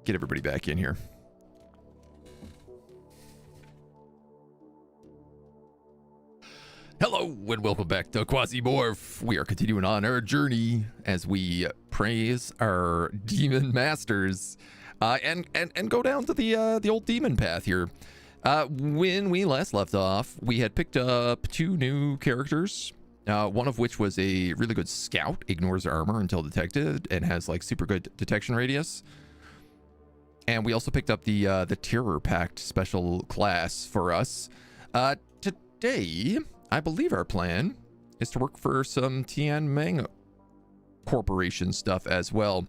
get everybody back in here. Hello and welcome back to Quasimorph. We are continuing on our journey as we praise our demon masters and go down to the old demon path here. When we last left off, we had picked up 2 new characters. One of which was a really good scout, ignores armor until detected, and has like super good detection radius. And we also picked up the Terror Pact special class for us. Today, I believe our plan is to work for some Tianmeng Corporation stuff as well.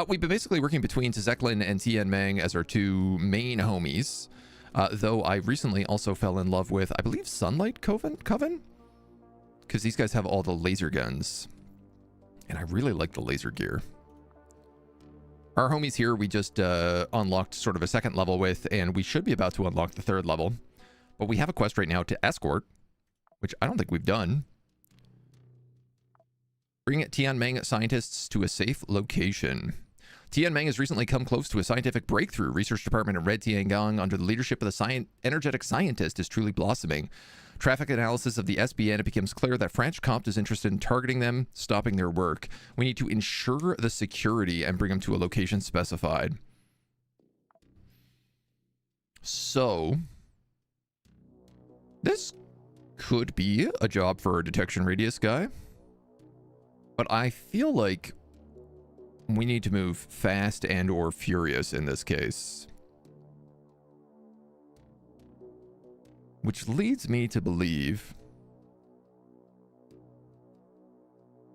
We've been basically working between Zeklin and Tianmeng as our 2 main homies. Though I recently also fell in love with, I believe, Sunlight Coven? Because these guys have all the laser guns. And I really like the laser gear. Our homies here, we just unlocked sort of a 2nd level with, and we should be about to unlock the 3rd level. But we have a quest right now to escort, which I don't think we've done. Bring Tianmeng scientists to a safe location. Tianmeng has recently come close to a scientific breakthrough. Research department in Red Tiangang, under the leadership of the energetic scientist, is truly blossoming. Traffic analysis of the SBN, it becomes clear that Franch Comte is interested in targeting them, stopping their work. We need to ensure the security and bring them to a location specified. So, this could be a job for a detection radius guy. But I feel like we need to move fast and or furious in this case. Which leads me to believe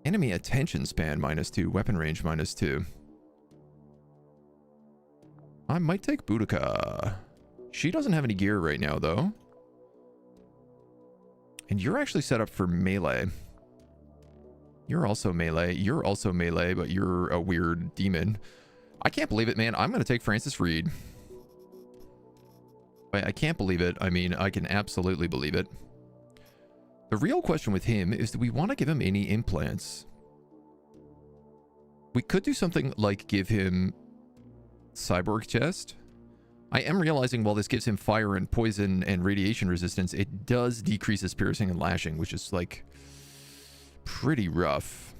enemy attention span -2, weapon range -2. I might take Boudica. She doesn't have any gear right now though. And you're actually set up for melee. You're also melee. You're also melee, but you're a weird demon. I can't believe it, man. I'm going to take Francis Reed. I can't believe it. I mean, I can absolutely believe it. The real question with him is, do we want to give him any implants? We could do something like give him cyborg chest. I am realizing while this gives him fire and poison and radiation resistance, it does decrease his piercing and lashing, which is like pretty rough.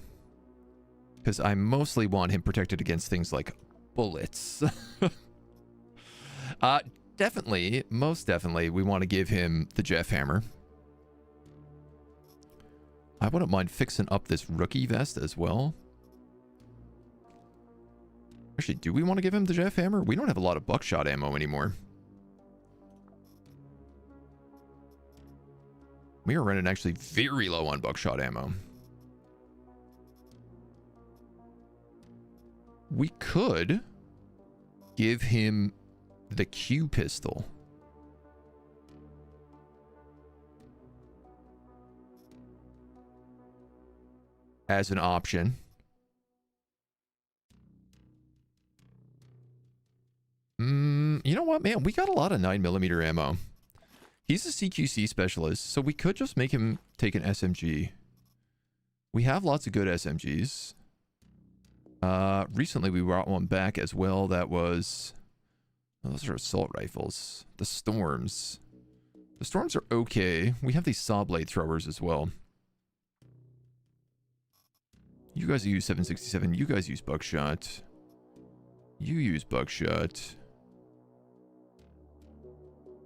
Because I mostly want him protected against things like bullets. Definitely, most definitely, we want to give him the Jeff Hammer. I wouldn't mind fixing up this rookie vest as well. Actually, do we want to give him the Jeff Hammer? We don't have a lot of buckshot ammo anymore. We are running actually very low on buckshot ammo. We could give him the Q pistol. As an option. You know what, man? We got a lot of 9mm ammo. He's a CQC specialist, so we could just make him take an SMG. We have lots of good SMGs. Recently we brought one back as well that was... those are assault rifles. The Storms. The Storms are okay. We have these saw blade throwers as well. You guys use 767. You guys use buckshot. You use buckshot.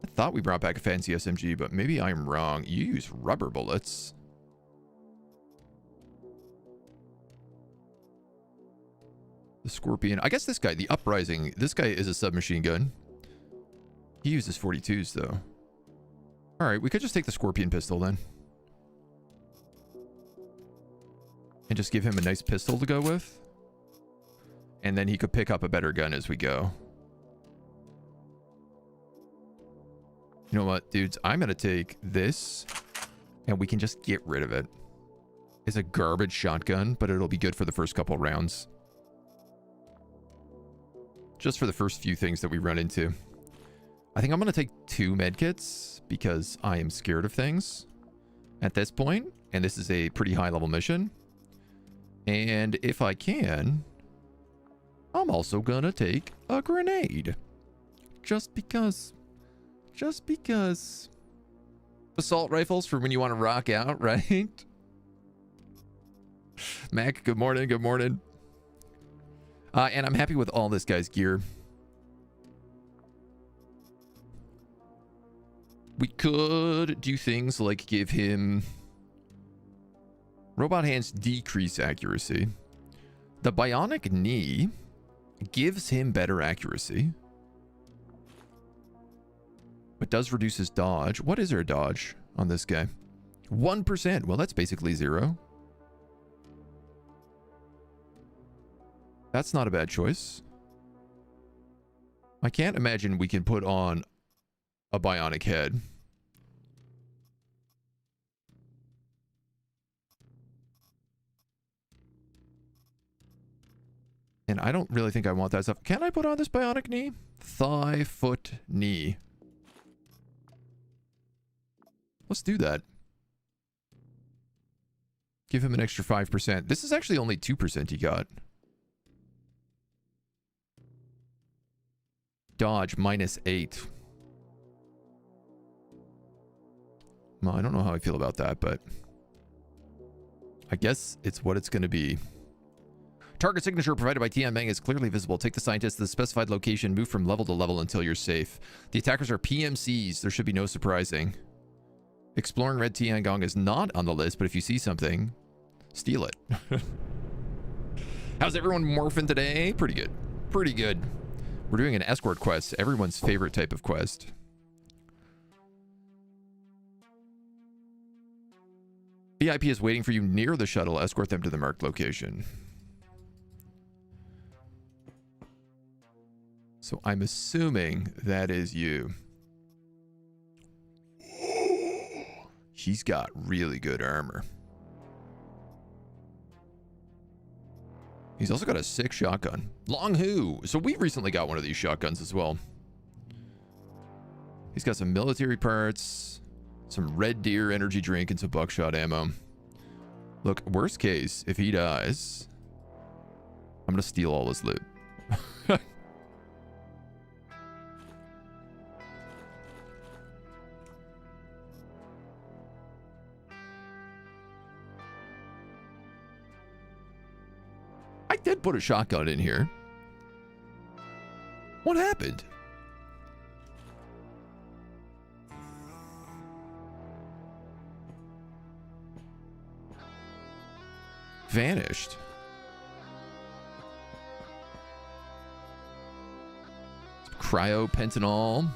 I thought we brought back a fancy SMG, but maybe I'm wrong. You use rubber bullets. The Scorpion. I guess this guy, the Uprising, this guy is a submachine gun. He uses 42s, though. Alright, we could just take the Scorpion pistol, then. And just give him a nice pistol to go with. And then he could pick up a better gun as we go. You know what, dudes? I'm going to take this, and we can just get rid of it. It's a garbage shotgun, but it'll be good for the first couple rounds. Just for the first few things that we run into. I think I'm going to take 2 medkits, because I am scared of things at this point. And this is a pretty high level mission. And if I can... I'm also gonna take a grenade. Just because. Just because. Assault rifles for when you want to rock out, right? Mac, good morning, good morning. And I'm happy with all this guy's gear. We could do things like give him robot hands decrease accuracy. The bionic knee gives him better accuracy, but does reduce his dodge. What is our dodge on this guy? 1%. Well, that's basically 0. That's not a bad choice. I can't imagine we can put on a bionic head. And I don't really think I want that stuff. Can I put on this bionic knee? Thigh, foot, knee. Let's do that. Give him an extra 5%. This is actually only 2% he got. Dodge, -8. Well, I don't know how I feel about that, but I guess it's what it's going to be. Target signature provided by Tian Meng is clearly visible. Take the scientist to the specified location. Move from level to level until you're safe. The attackers are PMCs. There should be no surprising. Exploring Red Tiangong is not on the list, but if you see something, steal it. How's everyone morphing today? Pretty good. Pretty good. We're doing an escort quest. Everyone's favorite type of quest. VIP is waiting for you near the shuttle. Escort them to the marked location. So I'm assuming that is you. She's got really good armor. He's also got a sick shotgun. Long Hu. So we recently got one of these shotguns as well. He's got some military parts, some Red Deer energy drink, and some buckshot ammo. Look, worst case, if he dies, I'm going to steal all his loot. I did put a shotgun in here. What happened? Vanished. Cryopentanol.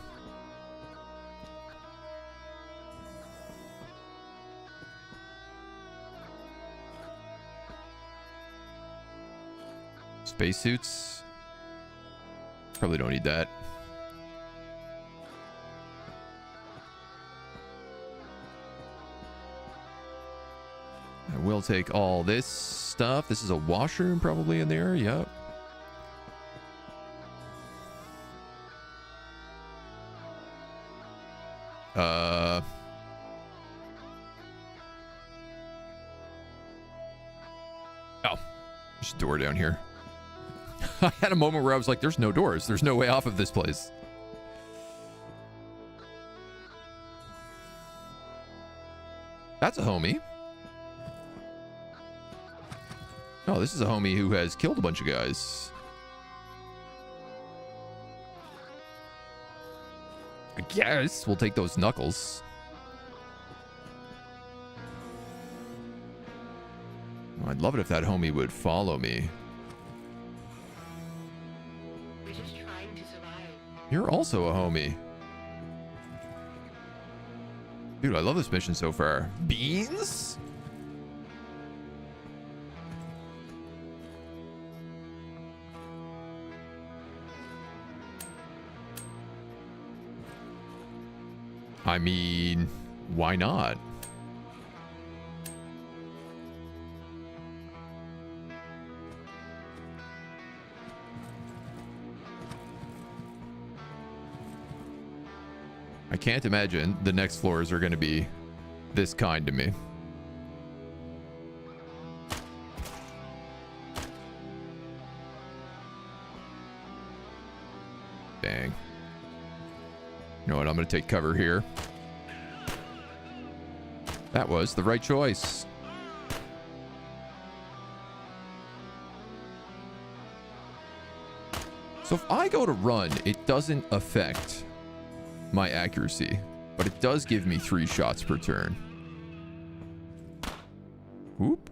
Spacesuits. Probably don't need that. I will take all this stuff. This is a washroom probably in there. Yep. Oh, there's a door down here. I had a moment where I was like, there's no doors. There's no way off of this place. That's a homie. Oh, this is a homie who has killed a bunch of guys. I guess we'll take those knuckles. I'd love it if that homie would follow me. We're just trying to survive. You're also a homie. Dude, I love this mission so far. Beans? I mean, why not? I can't imagine the next floors are going to be this kind to me. Bang. You know what? I'm going to take cover here. That was the right choice. So if I go to run, it doesn't affect my accuracy, but it does give me 3 shots per turn. Whoop.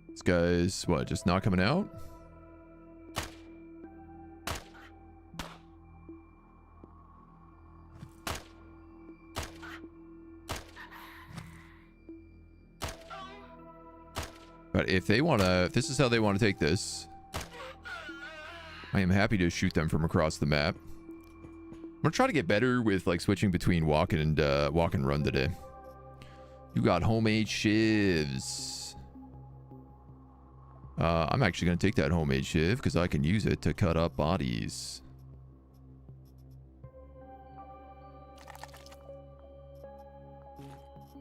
This guy's, what, just not coming out? But if they want to, if this is how they want to take this, I am happy to shoot them from across the map. I'm going to try to get better with like switching between walk and run today. You got homemade shivs. I'm actually going to take that homemade shiv because I can use it to cut up bodies.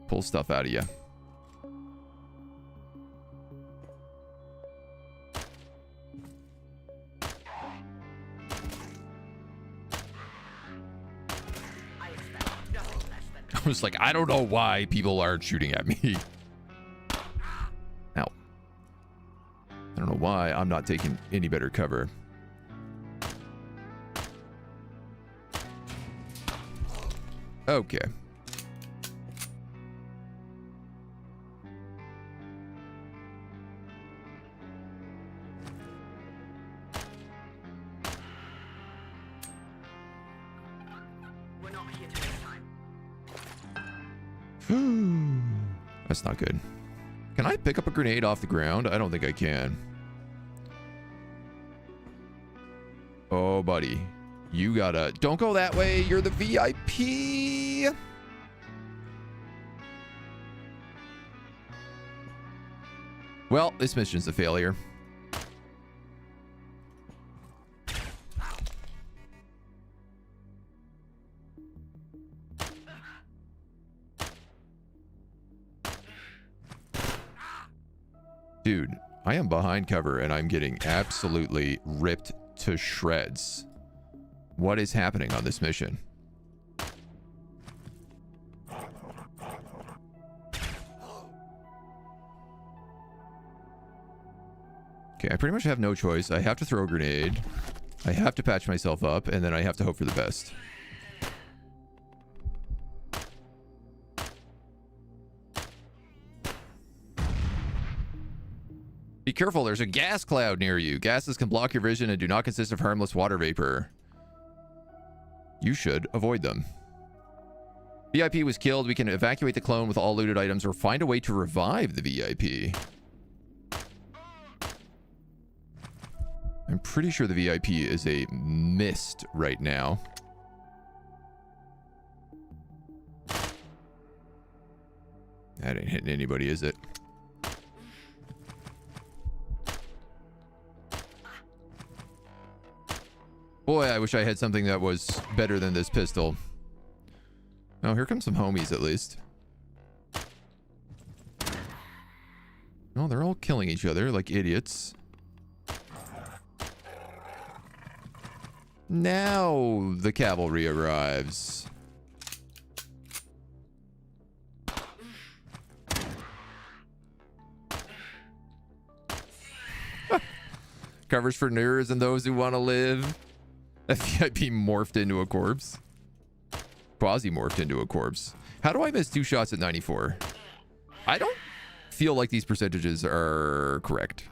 Pull stuff out of you. I was like, I don't know why people aren't shooting at me. Ow. I don't know why I'm not taking any better cover. Okay. We're not here to waste time. That's not good. Can I pick up a grenade off the ground? I don't think I can. Oh, buddy. You gotta... Don't go that way. You're the VIP. Well, this mission's a failure. Dude, I am behind cover and I'm getting absolutely ripped to shreds. What is happening on this mission? Okay, I pretty much have no choice. I have to throw a grenade. I have to patch myself up, and then I have to hope for the best. Be careful, there's a gas cloud near you. Gases can block your vision and do not consist of harmless water vapor. You should avoid them. VIP was killed. We can evacuate the clone with all looted items or find a way to revive the VIP. I'm pretty sure the VIP is a mist right now. That ain't hitting anybody, is it? Boy, I wish I had something that was better than this pistol. Oh, here come some homies at least. Oh, they're all killing each other like idiots. Now the cavalry arrives. Covers for nerds and those who want to live. That VIP morphed into a corpse. Quasimorphed into a corpse. How do I miss 2 shots at 94? I don't feel like these percentages are correct.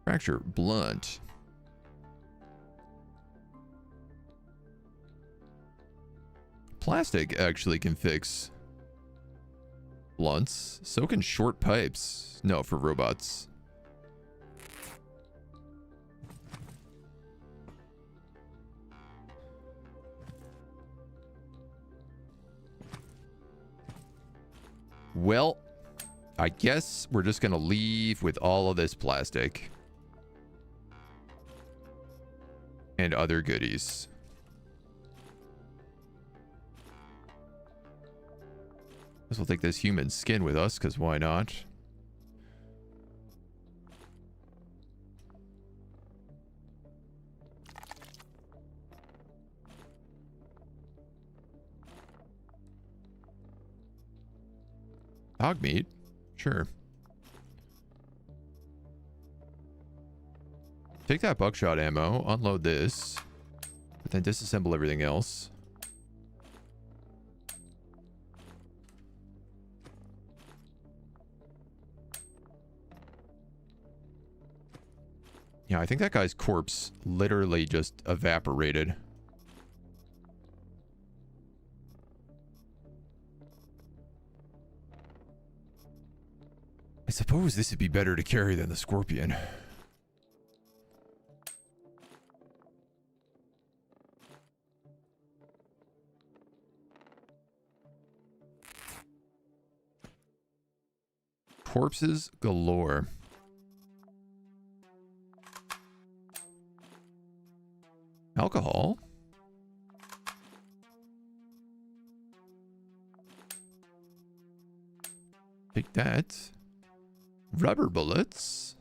Fracture blunt. Plastic actually can fix blunts. So can short pipes. No, for robots. Well, I guess we're just gonna leave with all of this plastic. and other goodies. Guess we'll take this human skin with us, because why not? Dog meat? Sure. Take that buckshot ammo, unload this, but then disassemble everything else. Yeah, I think that guy's corpse literally just evaporated. I suppose this would be better to carry than the scorpion. Corpses galore. Alcohol? Take that. Rubber bullets.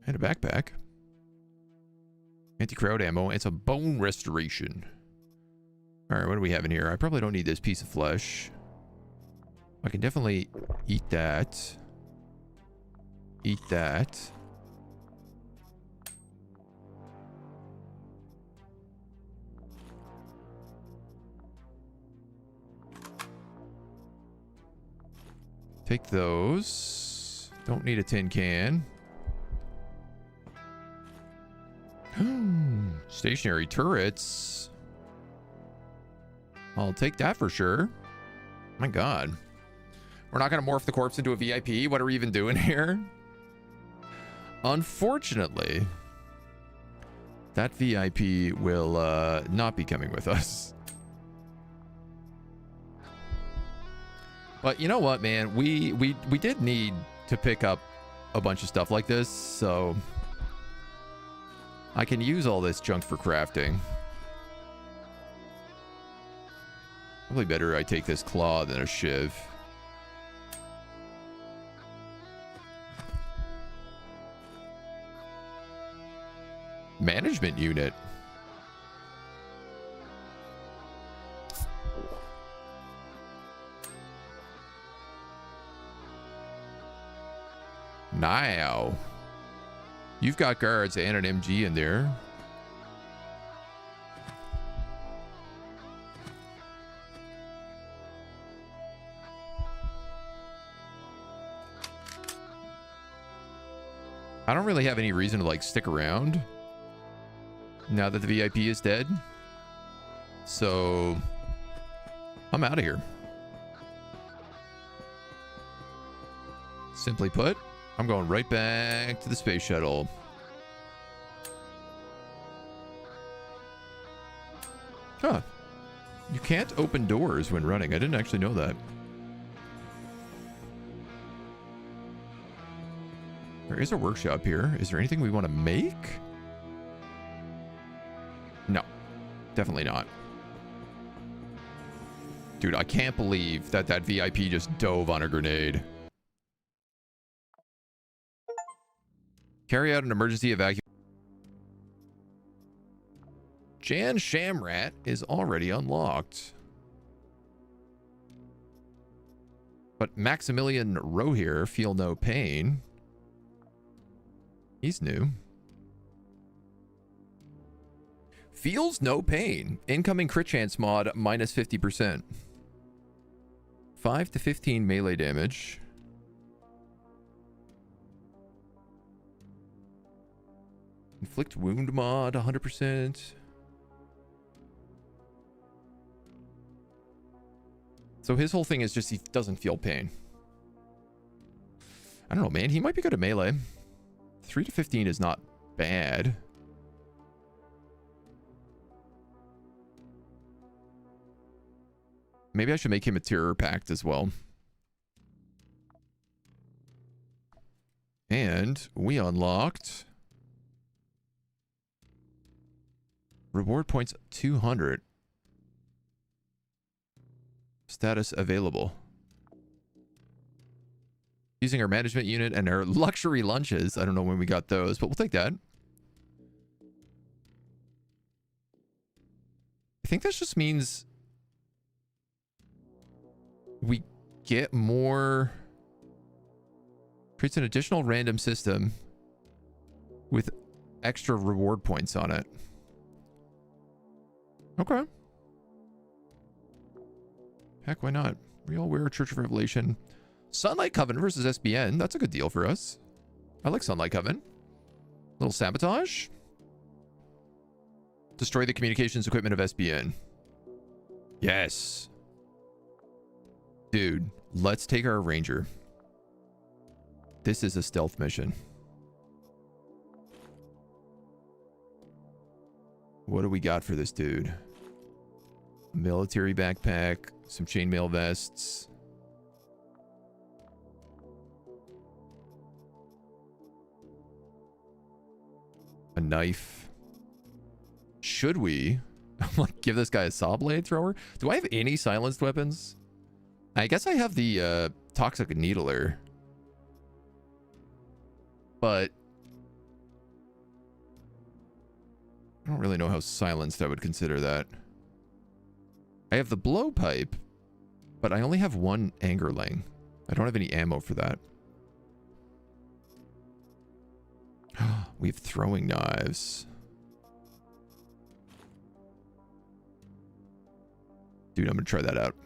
And a backpack. Anti-crowd ammo and some bone restoration. Alright, what do we have in here? I probably don't need this piece of flesh. I can definitely eat that. Eat that. Take those. Don't need a tin can. Stationary turrets. I'll take that for sure. My God. We're not going to morph the corpse into a VIP. What are we even doing here? Unfortunately, that VIP will not be coming with us. But you know what, man? We did need to pick up a bunch of stuff like this, so I can use all this junk for crafting. Probably better I take this claw than a shiv. Management unit. Now, you've got guards and an MG in there. I don't really have any reason to like stick around now that the VIP is dead. So I'm out of here. Simply put, I'm going right back to the space shuttle. Huh. You can't open doors when running. I didn't actually know that. There is a workshop here. Is there anything we want to make? No. Definitely not. Dude, I can't believe that that VIP just dove on a grenade. Carry out an emergency evacuation. Jan Shamrat is already unlocked. But Maximilian Rohier, feel no pain. He's new. Feels no pain. Incoming crit chance mod minus 50%. 5 to 15 melee damage. Inflict wound mod 100%. So his whole thing is just he doesn't feel pain. I don't know, man. He might be good at melee. 3 to 15 is not bad. Maybe I should make him a terror pact as well. And we unlocked Reward points 200. Status available. Using our management unit and our luxury lunches. I don't know when we got those, but we'll take that. I think this just means we get more. Creates an additional random system with extra reward points on it. Okay. Heck, why not? Real Weird Church of Revelation. Sunlight Coven versus SBN. That's a good deal for us. I like Sunlight Coven. Little sabotage. Destroy the communications equipment of SBN. Yes. Dude, let's take our Ranger. This is a stealth mission. What do we got for this dude? Military backpack, some chainmail vests. A knife. Should we like give this guy a saw blade thrower? Do I have any silenced weapons? I guess I have the toxic needler. But I don't really know how silenced I would consider that. I have the blowpipe, but I only have one angerling. I don't have any ammo for that. We have throwing knives. Dude, I'm gonna try that out.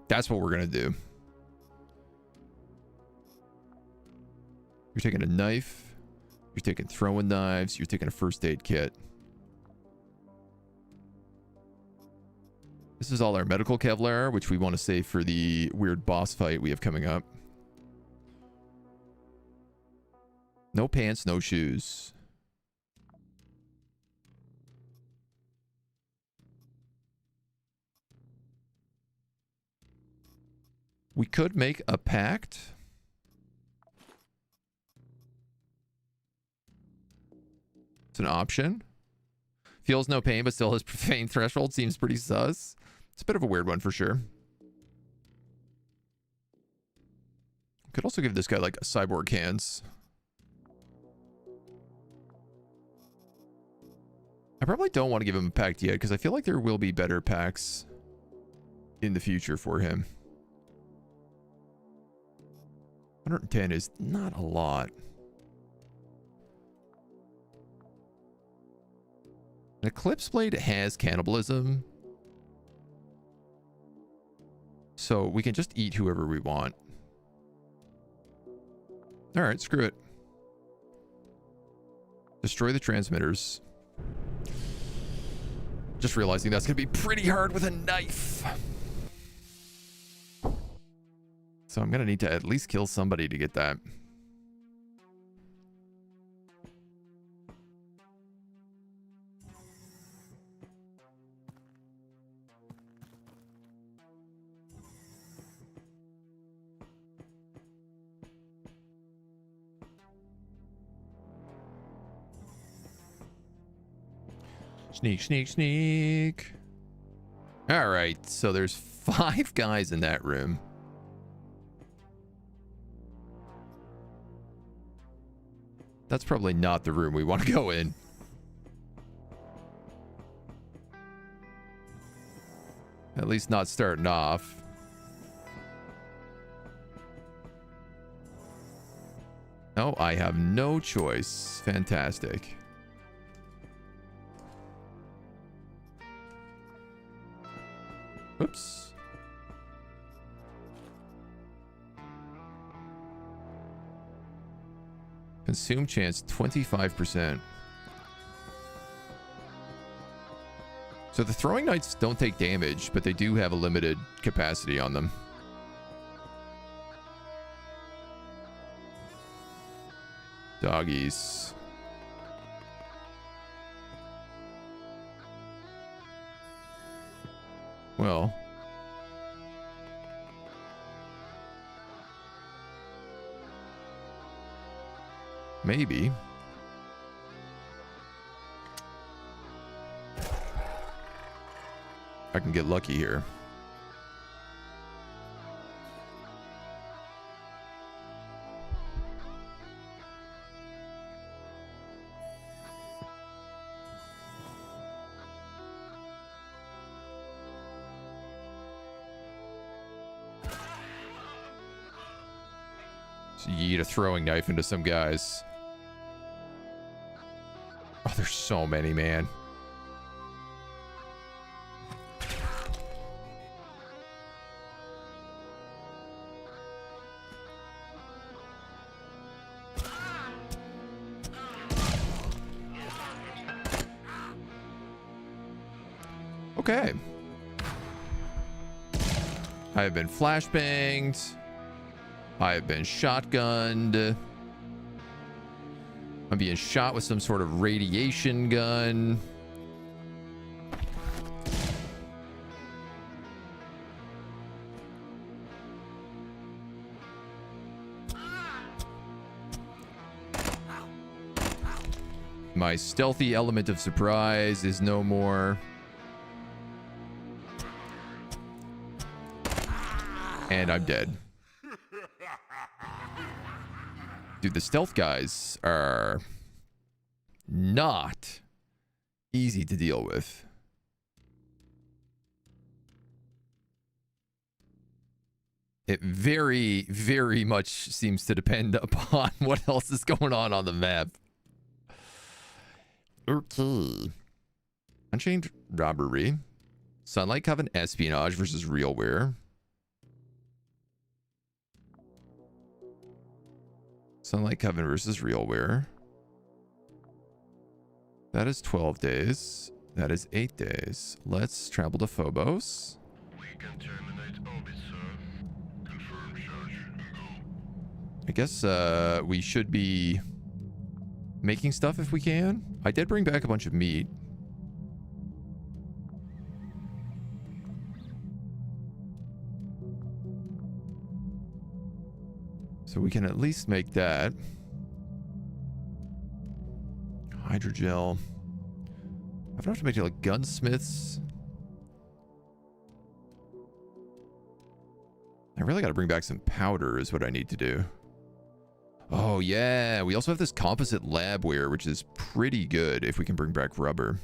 That's what we're gonna do. You're taking a knife. You're taking throwing knives. You're taking a first aid kit. This is all our medical Kevlar, which we want to save for the weird boss fight we have coming up. No pants, no shoes. We could make a pact. It's an option. Feels no pain, but still has pain threshold. Seems pretty sus. It's a bit of a weird one for sure. Could also give this guy like a cyborg hands. I probably don't want to give him a pact yet because I feel like there will be better packs in the future for him. 110 is not a lot. An Eclipse Blade has cannibalism. So we can just eat whoever we want. Alright, screw it. Destroy the transmitters. Just realizing that's going to be pretty hard with a knife. So I'm going to need to at least kill somebody to get that. Sneak, sneak, sneak. All right, so there's 5 guys in that room. That's probably not the room we want to go in. At least not starting off. Oh, I have no choice. Fantastic. Oops. Consume chance 25%. So the throwing knights don't take damage, but they do have a limited capacity on them. Doggies. Well. Maybe. I can get lucky here. So you eat a throwing knife into some guys. Oh, there's so many, man. Okay. I have been flashbanged. I have been shotgunned. I'm being shot with some sort of radiation gun. My stealthy element of surprise is no more. And I'm dead. Dude, the stealth guys are not easy to deal with. It very, very much seems to depend upon what else is going on the map. Okay. Unchained robbery. Sunlight Coven espionage versus realware. Sunlight Coven versus realware. That is 12 days. That is 8 days. Let's travel to Phobos. We can terminate orbit, sir. Confirm charge and go. I guess we should be making stuff if we can. I did bring back a bunch of meat. So we can at least make that. Hydrogel. I don't have to make it like gunsmiths. I really got to bring back some powder is what I need to do. Oh yeah, we also have this composite labware, which is pretty good if we can bring back rubber.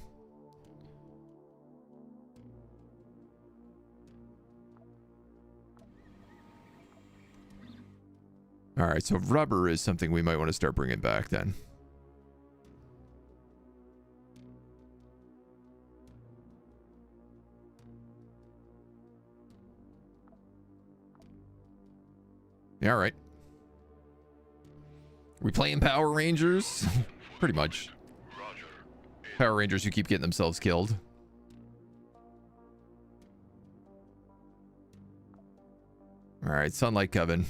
All right, so rubber is something we might want to start bringing back then. Yeah, all right. We playing Power Rangers? Pretty much. Roger. Power Rangers who keep getting themselves killed. All right, Sunlight Coven.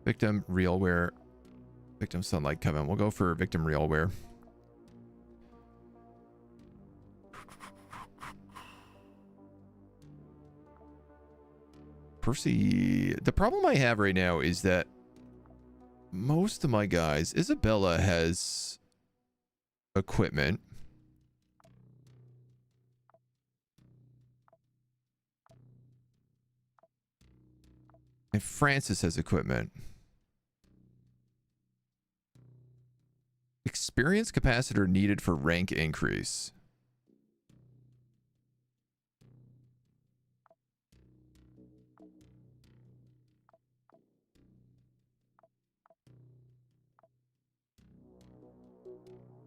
Victim, realware. Victim, Sunlight Coven. We'll go for victim, realware. Percy. The problem I have right now is that most of my guys, Isabella has equipment. And Francis has equipment. Experience capacitor needed for rank increase.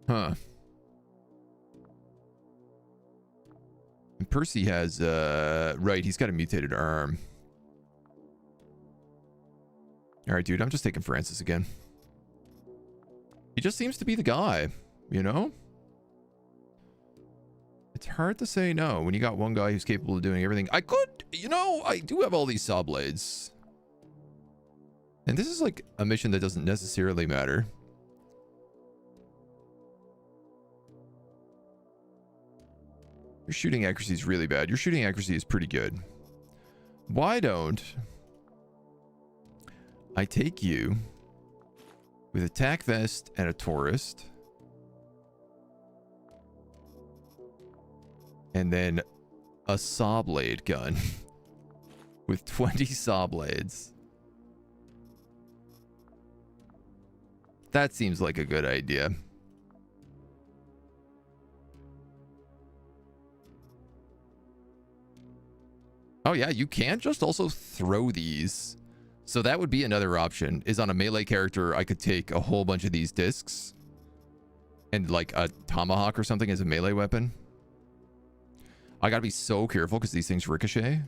Huh. And Percy has, right, he's got a mutated arm. Alright, dude, I'm just taking Francis again. He just seems to be the guy, you know? It's hard to say no when you got one guy who's capable of doing everything. I could, you know, I do have all these saw blades. And this is like a mission that doesn't necessarily matter. Your shooting accuracy is really bad. Your shooting accuracy is pretty good. Why don't I take you with attack vest and a tourist? And then a saw blade gun with 20 saw blades. That seems like a good idea. Oh yeah, you can just also throw these. So that would be another option, is on a melee character, I could take a whole bunch of these discs and like a tomahawk or something as a melee weapon. I gotta be so careful because these things ricochet.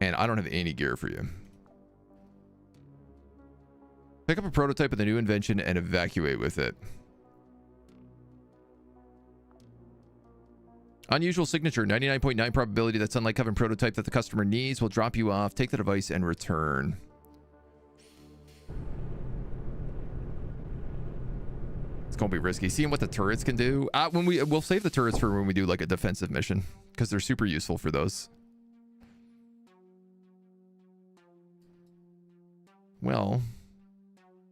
And I don't have any gear for you. Pick up a prototype of the new invention and evacuate with it. Unusual signature, 99.9 probability that sunlight covered prototype that the customer needs will drop you off. Take the device and return. It's gonna be risky. Seeing what the turrets can do. We'll save the turrets for when we do like a defensive mission because they're super useful for those. Well,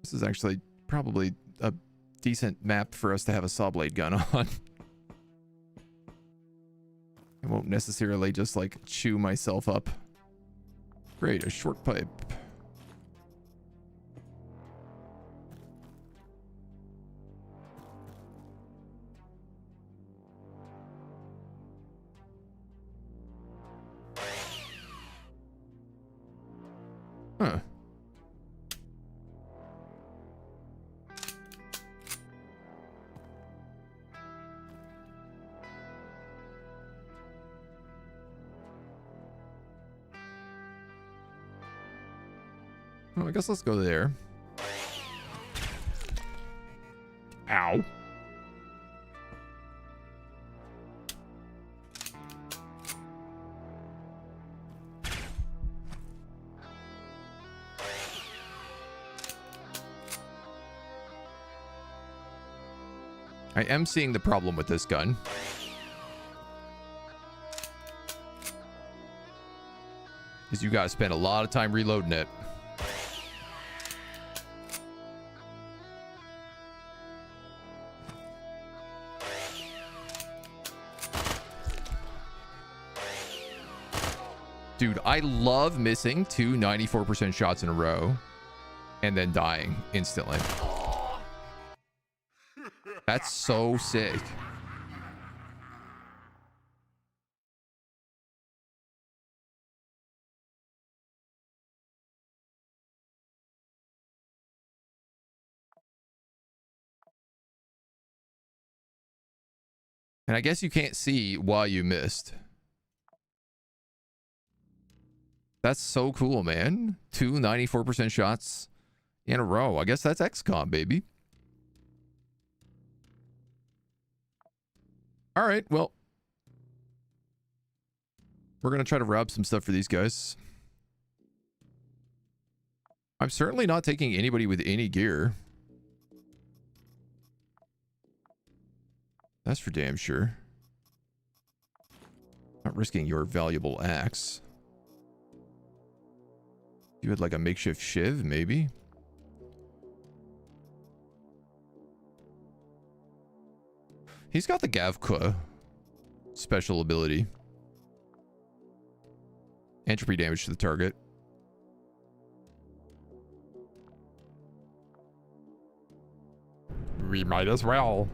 this is actually probably a decent map for us to have a saw blade gun on. I won't necessarily just like chew myself up. Great, a short pipe. Huh. Well, I guess let's go there. Ow. I am seeing the problem with this gun. Because you gotta spend a lot of time reloading it. Dude, I love missing two 94% shots in a row and then dying instantly. That's so sick. And I guess you can't see why you missed. That's so cool, man. Two 94% shots in a row. I guess that's XCOM, baby. All right, well. We're going to try to rob some stuff for these guys. I'm certainly not taking anybody with any gear. That's for damn sure. Not risking your valuable axe. You had like a makeshift shiv, maybe? He's got the Gavkua special ability. Entropy damage to the target. We might as well.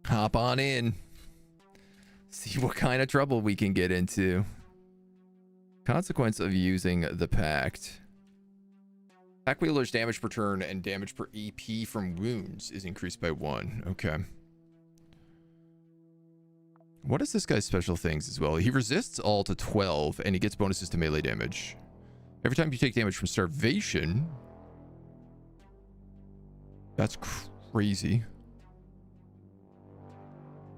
Hop on in. See what kind of trouble we can get into. Consequence of using the pact. Pack wielders' damage per turn and damage per EP from wounds is increased by 1. Okay. What is this guy's special things as well? He resists all to 12 and he gets bonuses to melee damage. Every time you take damage from starvation. That's crazy.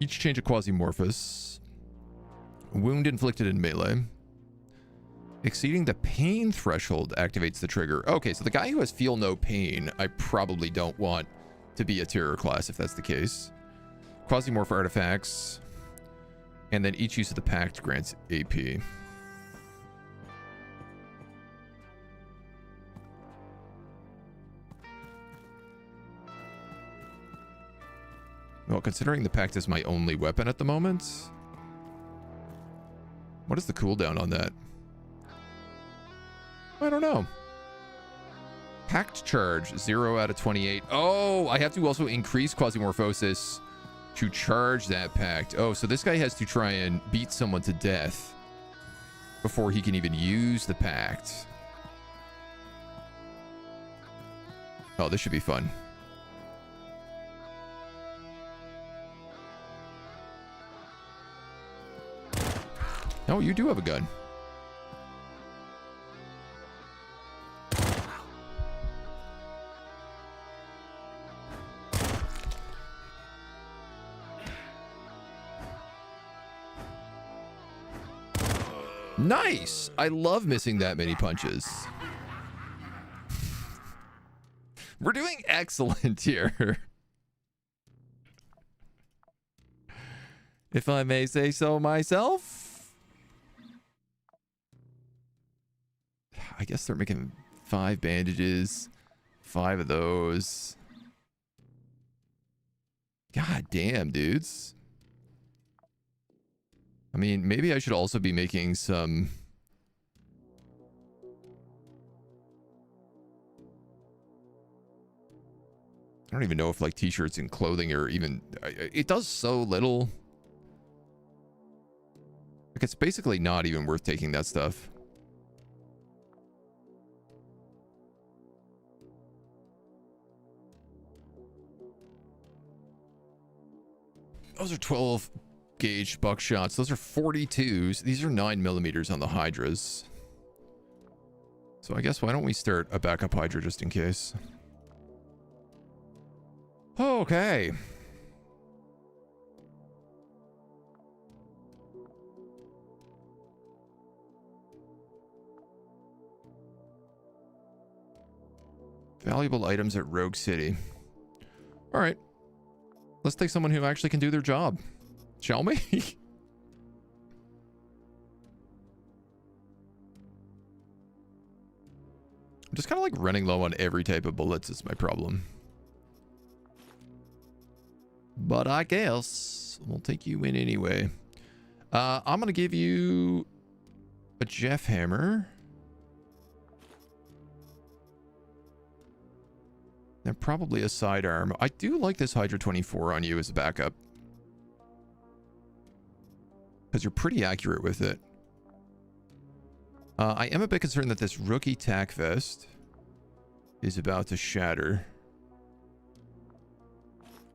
Each change of Quasimorphous. Wound inflicted in melee. Exceeding the pain threshold activates the trigger. Okay, so the guy who has feel no pain, I probably don't want to be a terror class if that's the case. Quasimorph artifacts. And then each use of the pact grants AP. Well, considering the pact is my only weapon at the moment. What is the cooldown on that? I don't know. Pact charge, 0 out of 28. Oh, I have to also increase Quasimorphosis to charge that pact. Oh, so this guy has to try and beat someone to death before he can even use the pact. Oh, this should be fun. Oh, you do have a gun. Nice! I love missing that many punches. We're doing excellent here. If I may say so myself. I guess they're making 5 bandages. 5 of those. God damn, dudes. I mean, maybe I should also be making some... I don't even know if like t-shirts and clothing are even... It does so little. Like, it's basically not even worth taking that stuff. Those are 12 gauge buckshots. Those are 42s. These are 9mm on the Hydras. So I guess why don't we start a backup Hydra just in case. Okay. Valuable items at Rogue City. All right. Let's take someone who actually can do their job. Shall we? I'm just kind of like running low on every type of bullets is my problem. But I guess we'll take you in anyway. I'm going to give you a Jeff Hammer. And probably a sidearm. I do like this Hydra 24 on you as a backup. Because you're pretty accurate with it. I am a bit concerned that this rookie tack vest is about to shatter.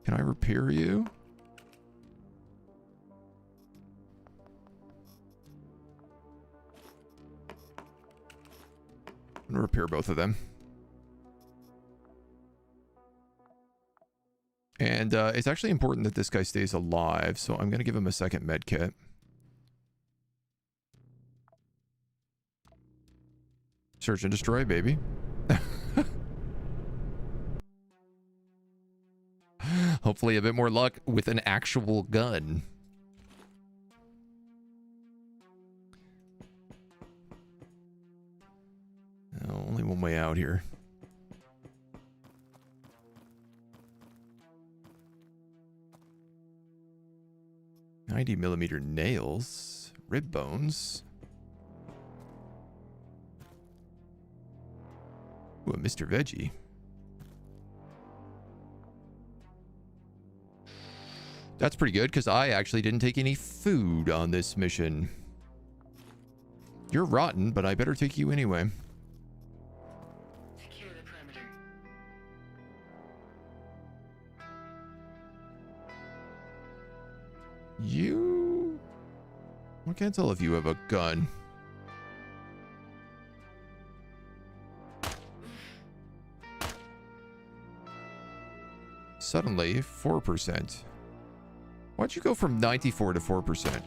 Can I repair you? I'm gonna repair both of them. And it's actually important that this guy stays alive, so I'm gonna give him a second med kit. Search and destroy, baby. Hopefully a bit more luck with an actual gun. Oh, only one way out here. "90mm nails, rib bones. Ooh, a Mr. Veggie. That's pretty good, because I actually didn't take any food on this mission. You're rotten, but I better take you anyway. Secure the perimeter. You... I can't tell if you have a gun. Suddenly, 4%. Why'd you go from 94 to 4%?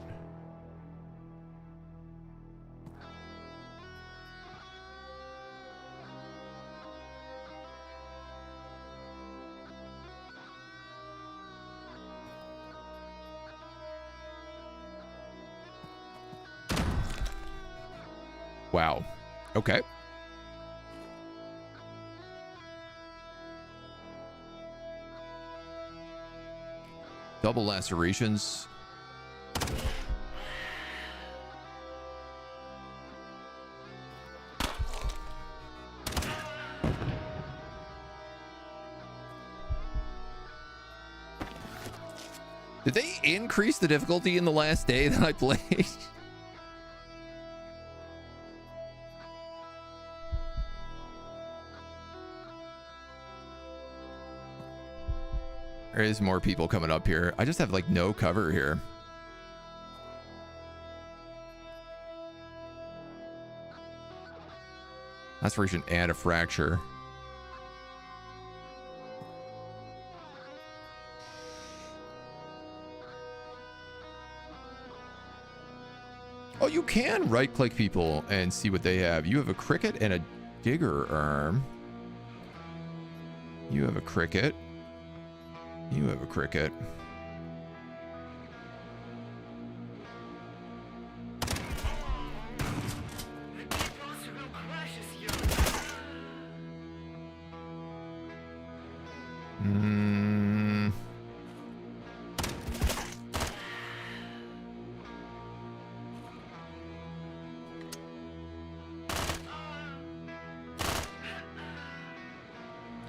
Wow. Okay. Double lacerations. Did they increase the difficulty in the last day that I played? There is more people coming up here. I just have like no cover here. Laceration and a fracture. Oh, you can right-click people and see what they have. You have a cricket and a digger arm. You have a cricket. You have a cricket.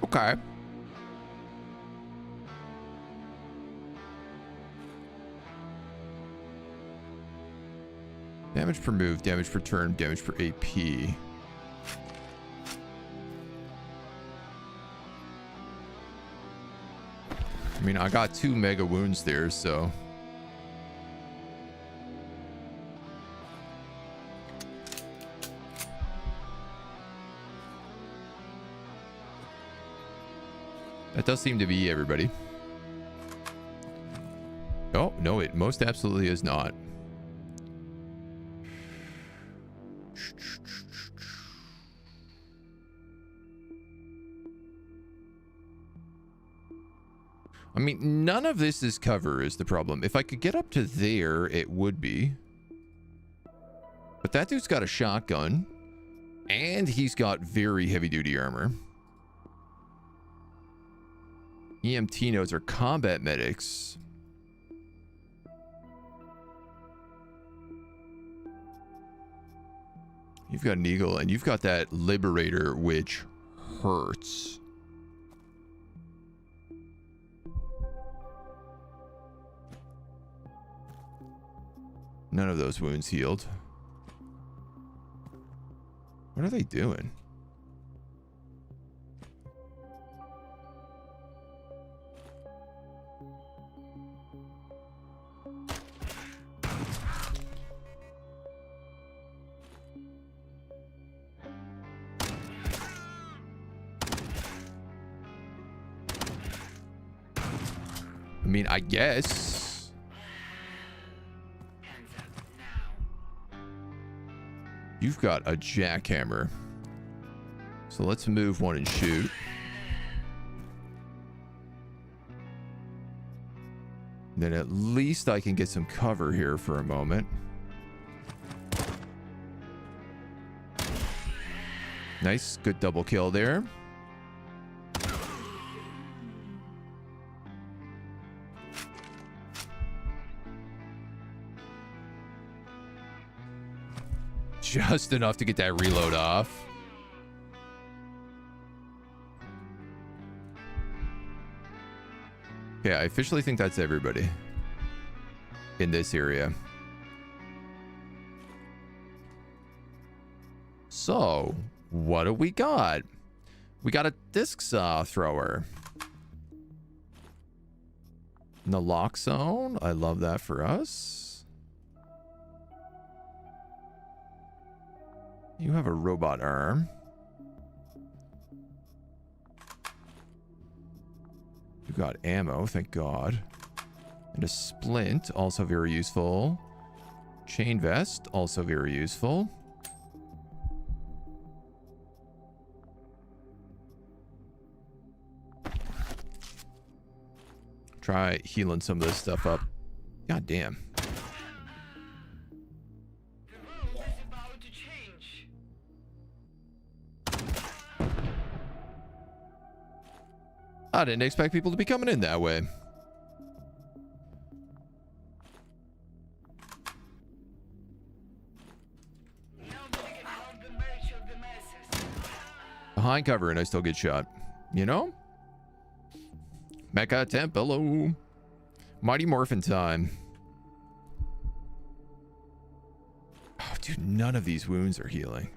Okay. Damage per move, damage per turn, damage per AP. I mean, I got 2 mega wounds there, so. That does seem to be everybody. Oh, no, it most absolutely is not. I mean, none of this is cover is the problem. If I could get up to there, it would be. But that dude's got a shotgun. And he's got very heavy-duty armor. EMT nodes are combat medics. You've got an eagle, and you've got that liberator, which hurts. None of those wounds healed. What are they doing? I mean, I guess. You've got a jackhammer. So let's move one and shoot. Then at least I can get some cover here for a moment. Nice, good double kill there. Just enough to get that reload off. Yeah, I officially think that's everybody in this area. So, what do we got? We got a disc saw thrower. Naloxone, I love that for us. You have a robot arm. You got ammo, thank God. And a splint, also very useful. Chain vest, also very useful. Try healing some of this stuff up. God damn. I didn't expect people to be coming in that way. behind cover and I still get shot. You know? Mecha Temp, hello. Mighty Morphin time. Oh, dude, none of these wounds are healing.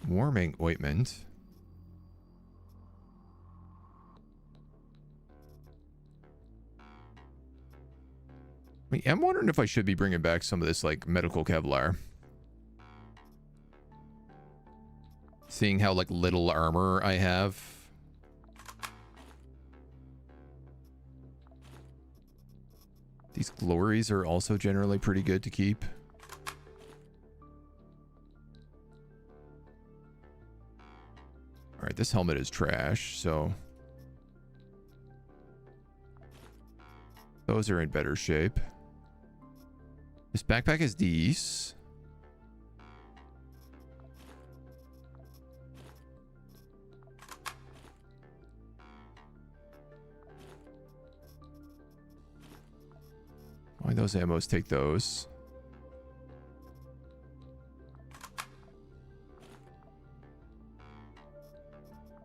Warming ointment. I mean, I'm wondering if I should be bringing back some of this, like, medical Kevlar. Seeing how, like, little armor I have. These glories are also generally pretty good to keep. Alright, this helmet is trash, so... those are in better shape. This backpack is decent. Why those ammos? Take those.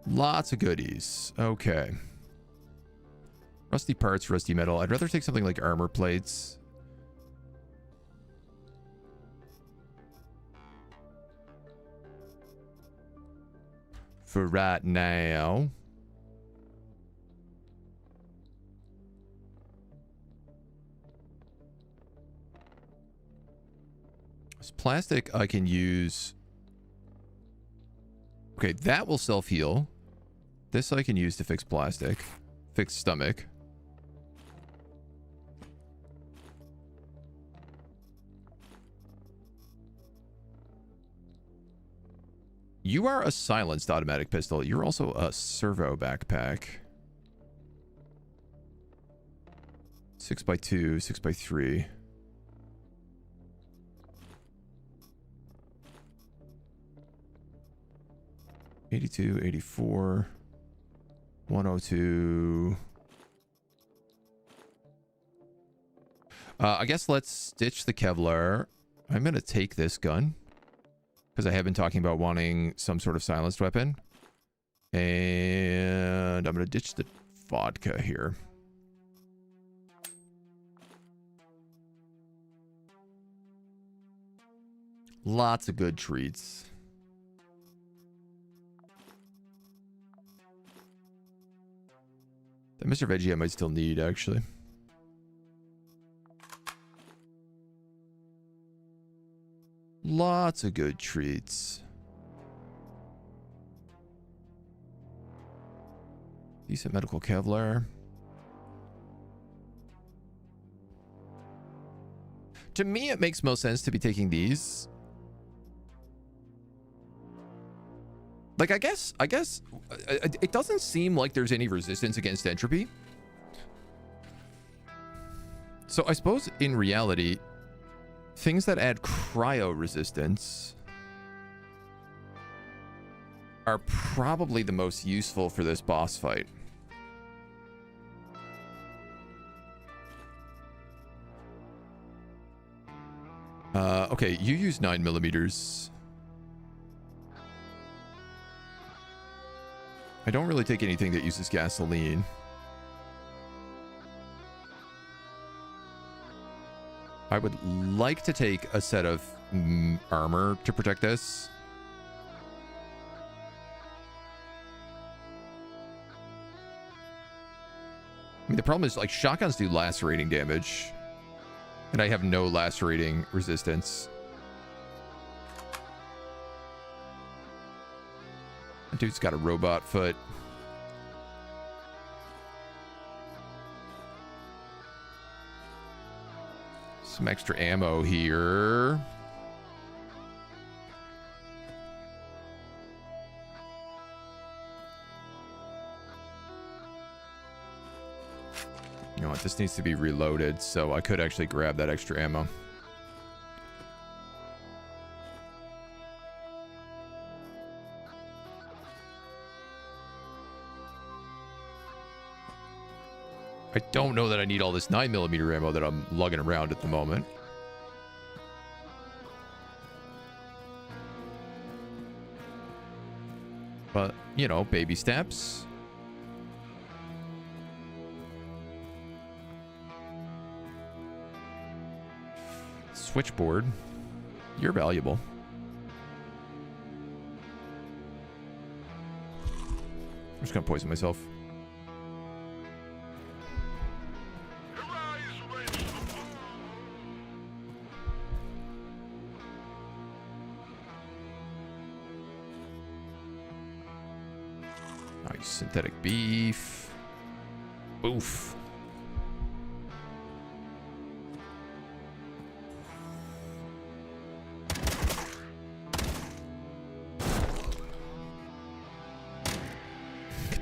Lots of goodies. Okay. Rusty parts, rusty metal. I'd rather take something like armor plates. For right now. This plastic I can use. Okay, that will self-heal. This I can use to fix plastic. Fix stomach. You are a silenced automatic pistol. You're also a servo backpack. 6x2, 6x3. $82, $84, $102. I guess let's ditch the Kevlar. I'm going to take this gun. Because I have been talking about wanting some sort of silenced weapon. And I'm going to ditch the vodka here. Lots of good treats. The Mr. Veggie I might still need, actually. Lots of good treats. Decent medical Kevlar. To me, it makes most sense to be taking these. Like, I guess it doesn't seem like there's any resistance against entropy. So I suppose in reality, things that add cryo resistance are probably the most useful for this boss fight. Okay, you use 9mm. I don't really take anything that uses gasoline. I would like to take a set of armor to protect this. I mean, the problem is, like, shotguns do lacerating damage. And I have no lacerating resistance. That dude's got a robot foot. Some extra ammo here. You know what? This needs to be reloaded, so I could actually grab that extra ammo. I don't know that I need all this 9mm ammo that I'm lugging around at the moment. But, you know, baby steps. Switchboard. You're valuable. I'm just gonna poison myself. Nice synthetic beef. Oof.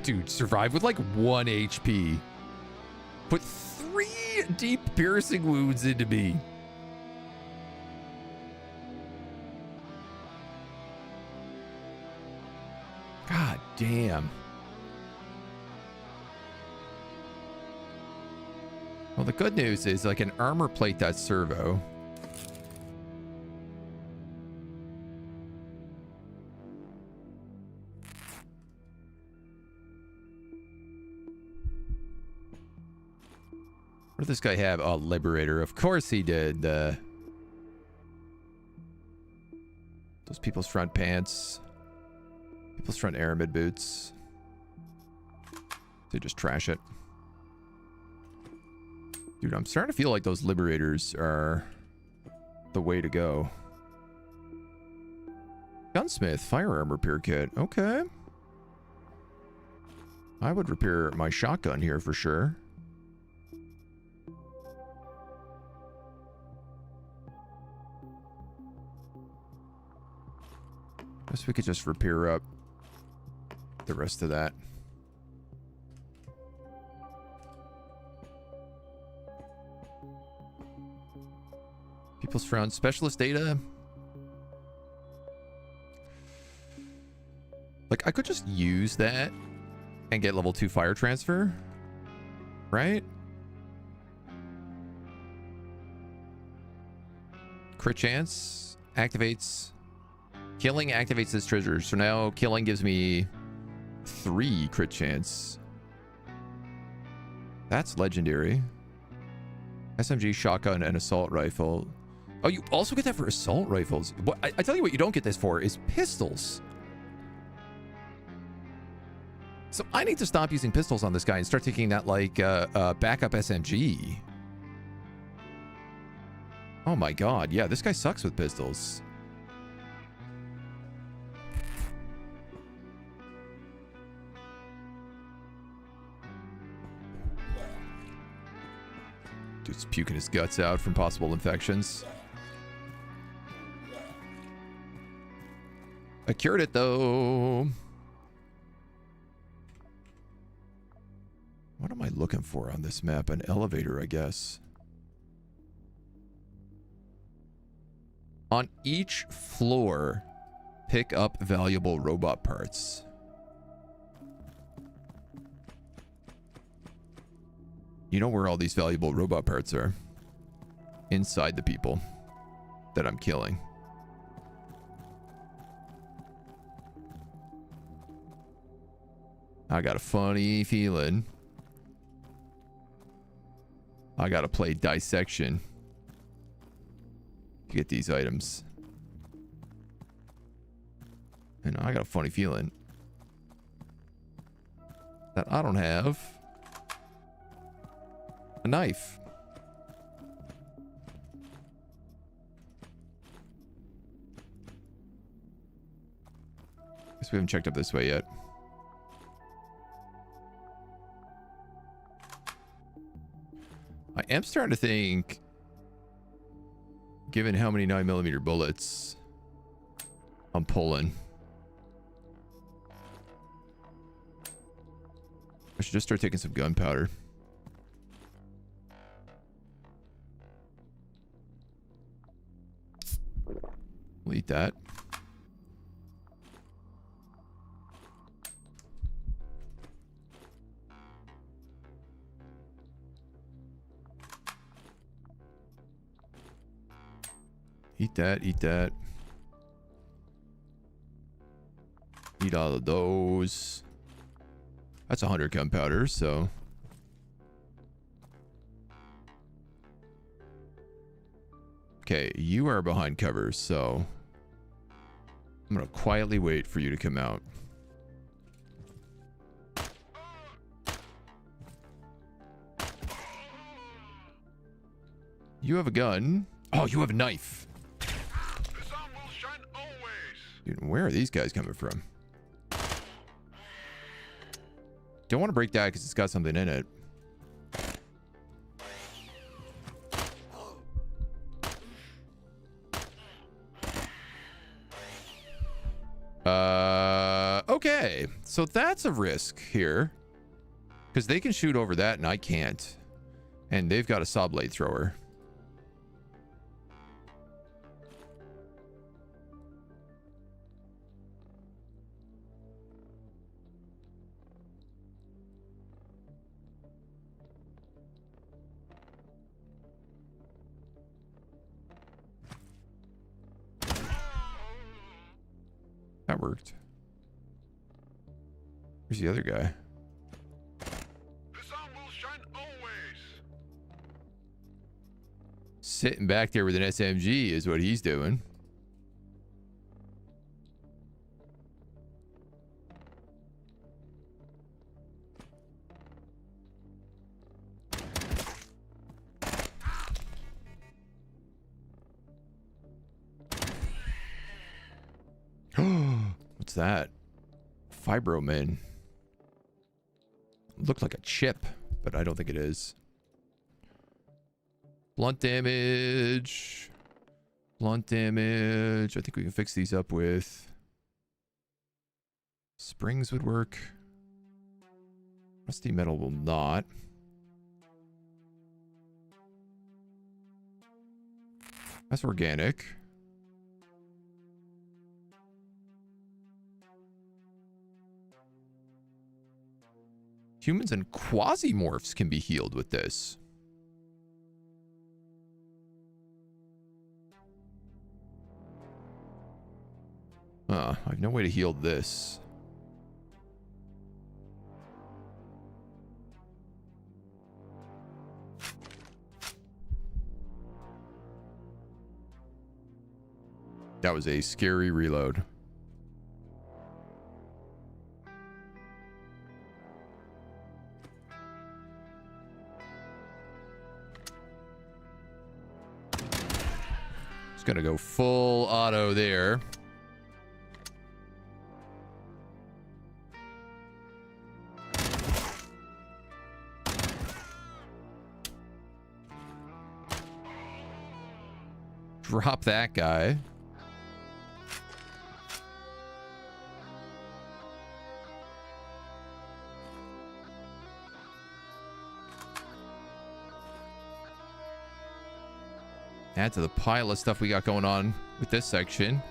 Dude, survive with like 1 HP. Put 3 deep piercing wounds into me. God damn. Well, the good news is I can armor plate that servo. What did this guy have? Oh, Liberator. Of course he did. Those people's front pants. People's front aramid boots. They just trash it. Dude, I'm starting to feel like those Liberators are the way to go. Gunsmith, firearm repair kit. Okay. I would repair my shotgun here for sure. Guess we could just repair up the rest of that. People's front specialist data. Like, I could just use that and get level 2 fire transfer, right? Crit chance activates. Killing activates this treasure. So now killing gives me 3 crit chance. That's legendary. SMG, shotgun, and assault rifle. Oh, you also get that for assault rifles. What I tell you what you don't get this for is pistols. So I need to stop using pistols on this guy and start taking that like backup SMG. Oh my god, yeah, this guy sucks with pistols. Dude's puking his guts out from possible infections. I cured it though. What am I looking for on this map? An elevator, I guess. On each floor, pick up valuable robot parts. You know where all these valuable robot parts are? Inside the people that I'm killing. I got a funny feeling I gotta play dissection to get these items. And I got a funny feeling that I don't have a knife. Guess we haven't checked up this way yet. I am starting to think, given how many 9mm bullets I'm pulling, I should just start taking some gunpowder. We'll eat that. Eat that, eat that. Eat all of those. That's 100 gunpowder, so. Okay, you are behind covers, so. I'm gonna quietly wait for you to come out. You have a gun. Oh, you have a knife. The sun will shine always. Dude, where are these guys coming from? Don't want to break that because it's got something in it. Okay. So that's a risk here. Because they can shoot over that and I can't. And they've got a saw blade thrower. That worked. Where's the other guy? The sun will shine always. Sitting back there with an SMG is what he's doing. What's that? Fibromin. Looked like a chip, but I don't think it is. Blunt damage. Blunt damage. I think we can fix these up with... Springs would work. Rusty metal will not. That's organic. Humans and Quasimorphs can be healed with this. I have no way to heal this. That was a scary reload. Just gonna go full auto there. Drop that guy. Add to the pile of stuff we got going on with this section.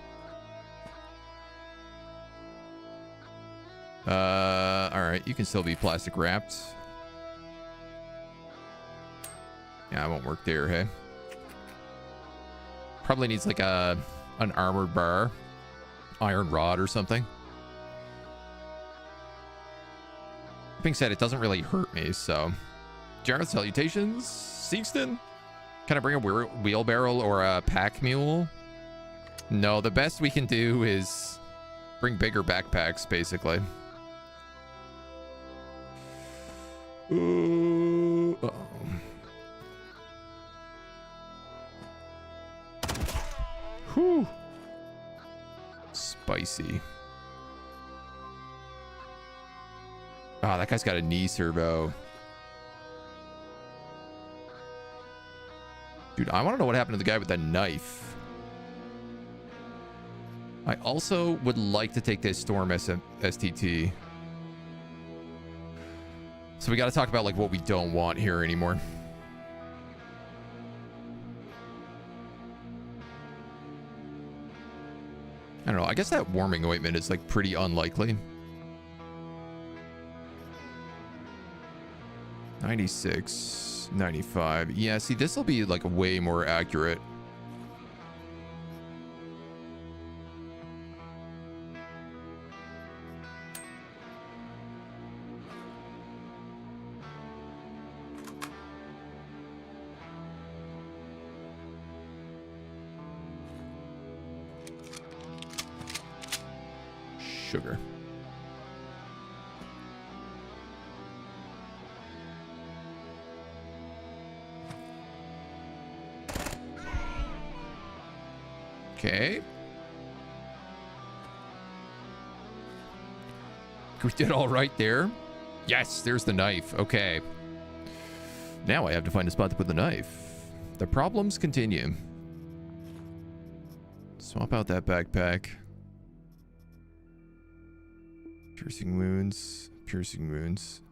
Alright, you can still be plastic wrapped. Yeah, it won't work there, hey? Probably needs like an armored bar. Iron rod or something. Being said, it doesn't really hurt me, so... Jareth, salutations. Seagston? Can I bring a wheelbarrow or a pack mule? No, the best we can do is bring bigger backpacks, basically. Uh-oh. Whew. Spicy. Ah, that guy's got a knee servo. Dude, I want to know what happened to the guy with the knife. I also would like to take this Storm STT. So we got to talk about like what we don't want here anymore. I don't know. I guess that warming ointment is like pretty unlikely. 96, 95. Yeah, see, this will be like way more accurate. sugar. Okay. We did all right there. Yes, there's the knife. Okay. Now I have to find a spot to put the knife. The problems continue. Swap out that backpack. Piercing wounds. Piercing wounds.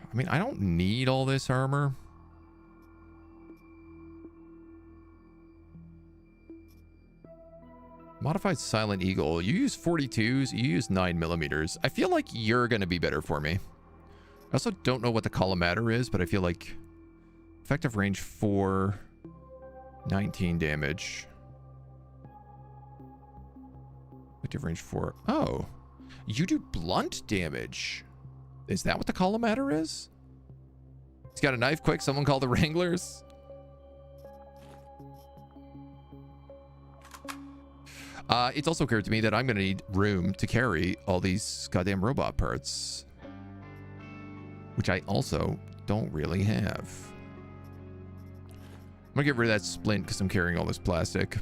I mean, I don't need all this armor. Modified Silent Eagle. You use 42s, you use 9mm. I feel like you're going to be better for me. I also don't know what the collimator is, but I feel like effective range 4, 19 damage. Effective range 4. Oh, you do blunt damage. Is that what the collimator is? He's got a knife. Quick, someone call the Wranglers. It's also occurred to me that I'm going to need room to carry all these goddamn robot parts, which I also don't really have. I'm going to get rid of that splint because I'm carrying all this plastic.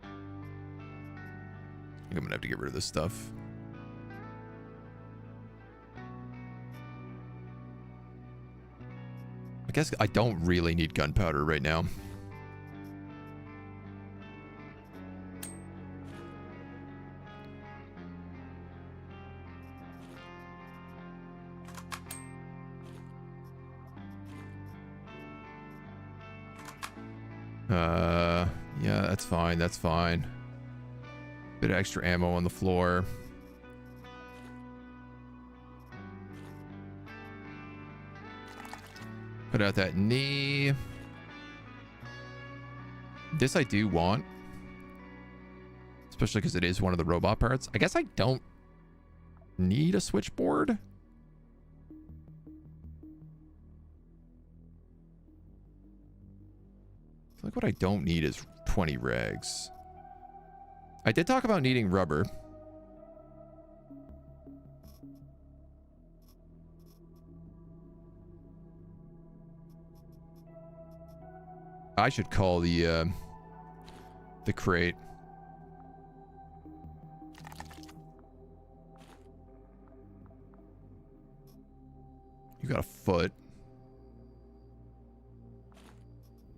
I think I'm going to have to get rid of this stuff. I guess I don't really need gunpowder right now. Yeah, that's fine. That's fine. Bit of extra ammo on the floor. Put out that knee. This I do want. Especially because it is one of the robot parts. I guess I don't need a switchboard. Like what I don't need is 20 rags. I did talk about needing rubber. I should call the crate. You got a foot.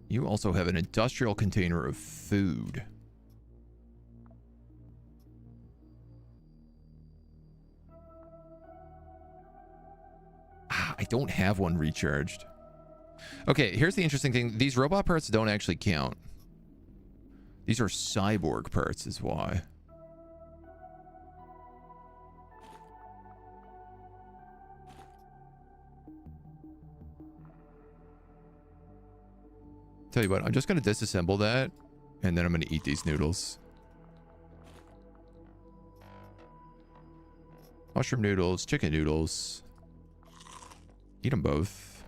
You also have an industrial container of food. I don't have one recharged. Okay, here's the interesting thing. These robot parts don't actually count. These are cyborg parts is why. Tell you what, I'm just going to disassemble that, and then I'm going to eat these noodles. Mushroom noodles, chicken noodles. Eat them both.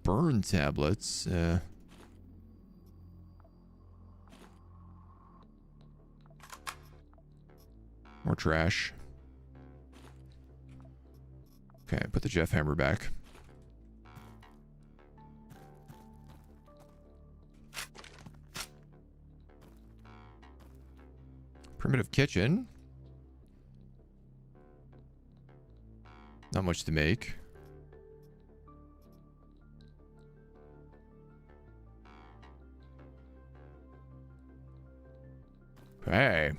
Burn tablets. More trash. Okay, put the Jeff hammer back. Primitive kitchen. Not much to make. Hey.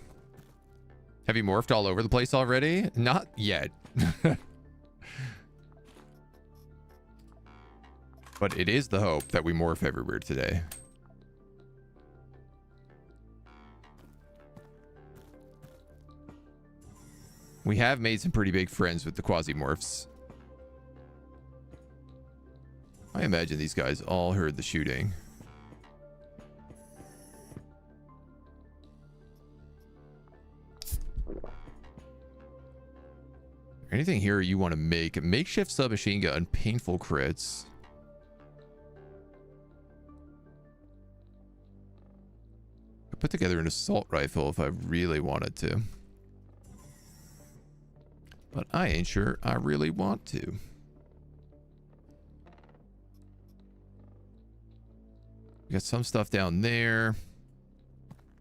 Have you morphed all over the place already? Not yet. But it is the hope that we morph everywhere today. We have made some pretty big friends with the Quasimorphs. I imagine these guys all heard the shooting. Anything here you want to make? A makeshift submachine gun, painful crits. I put together an assault rifle if I really wanted to. But I ain't sure I really want to. We got some stuff down there.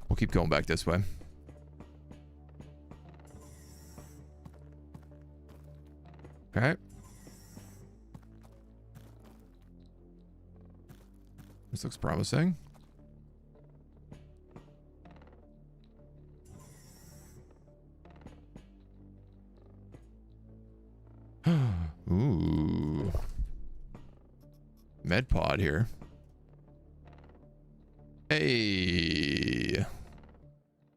We'll keep going back this way. Okay. This looks promising. Ooh. Med pod here. Hey.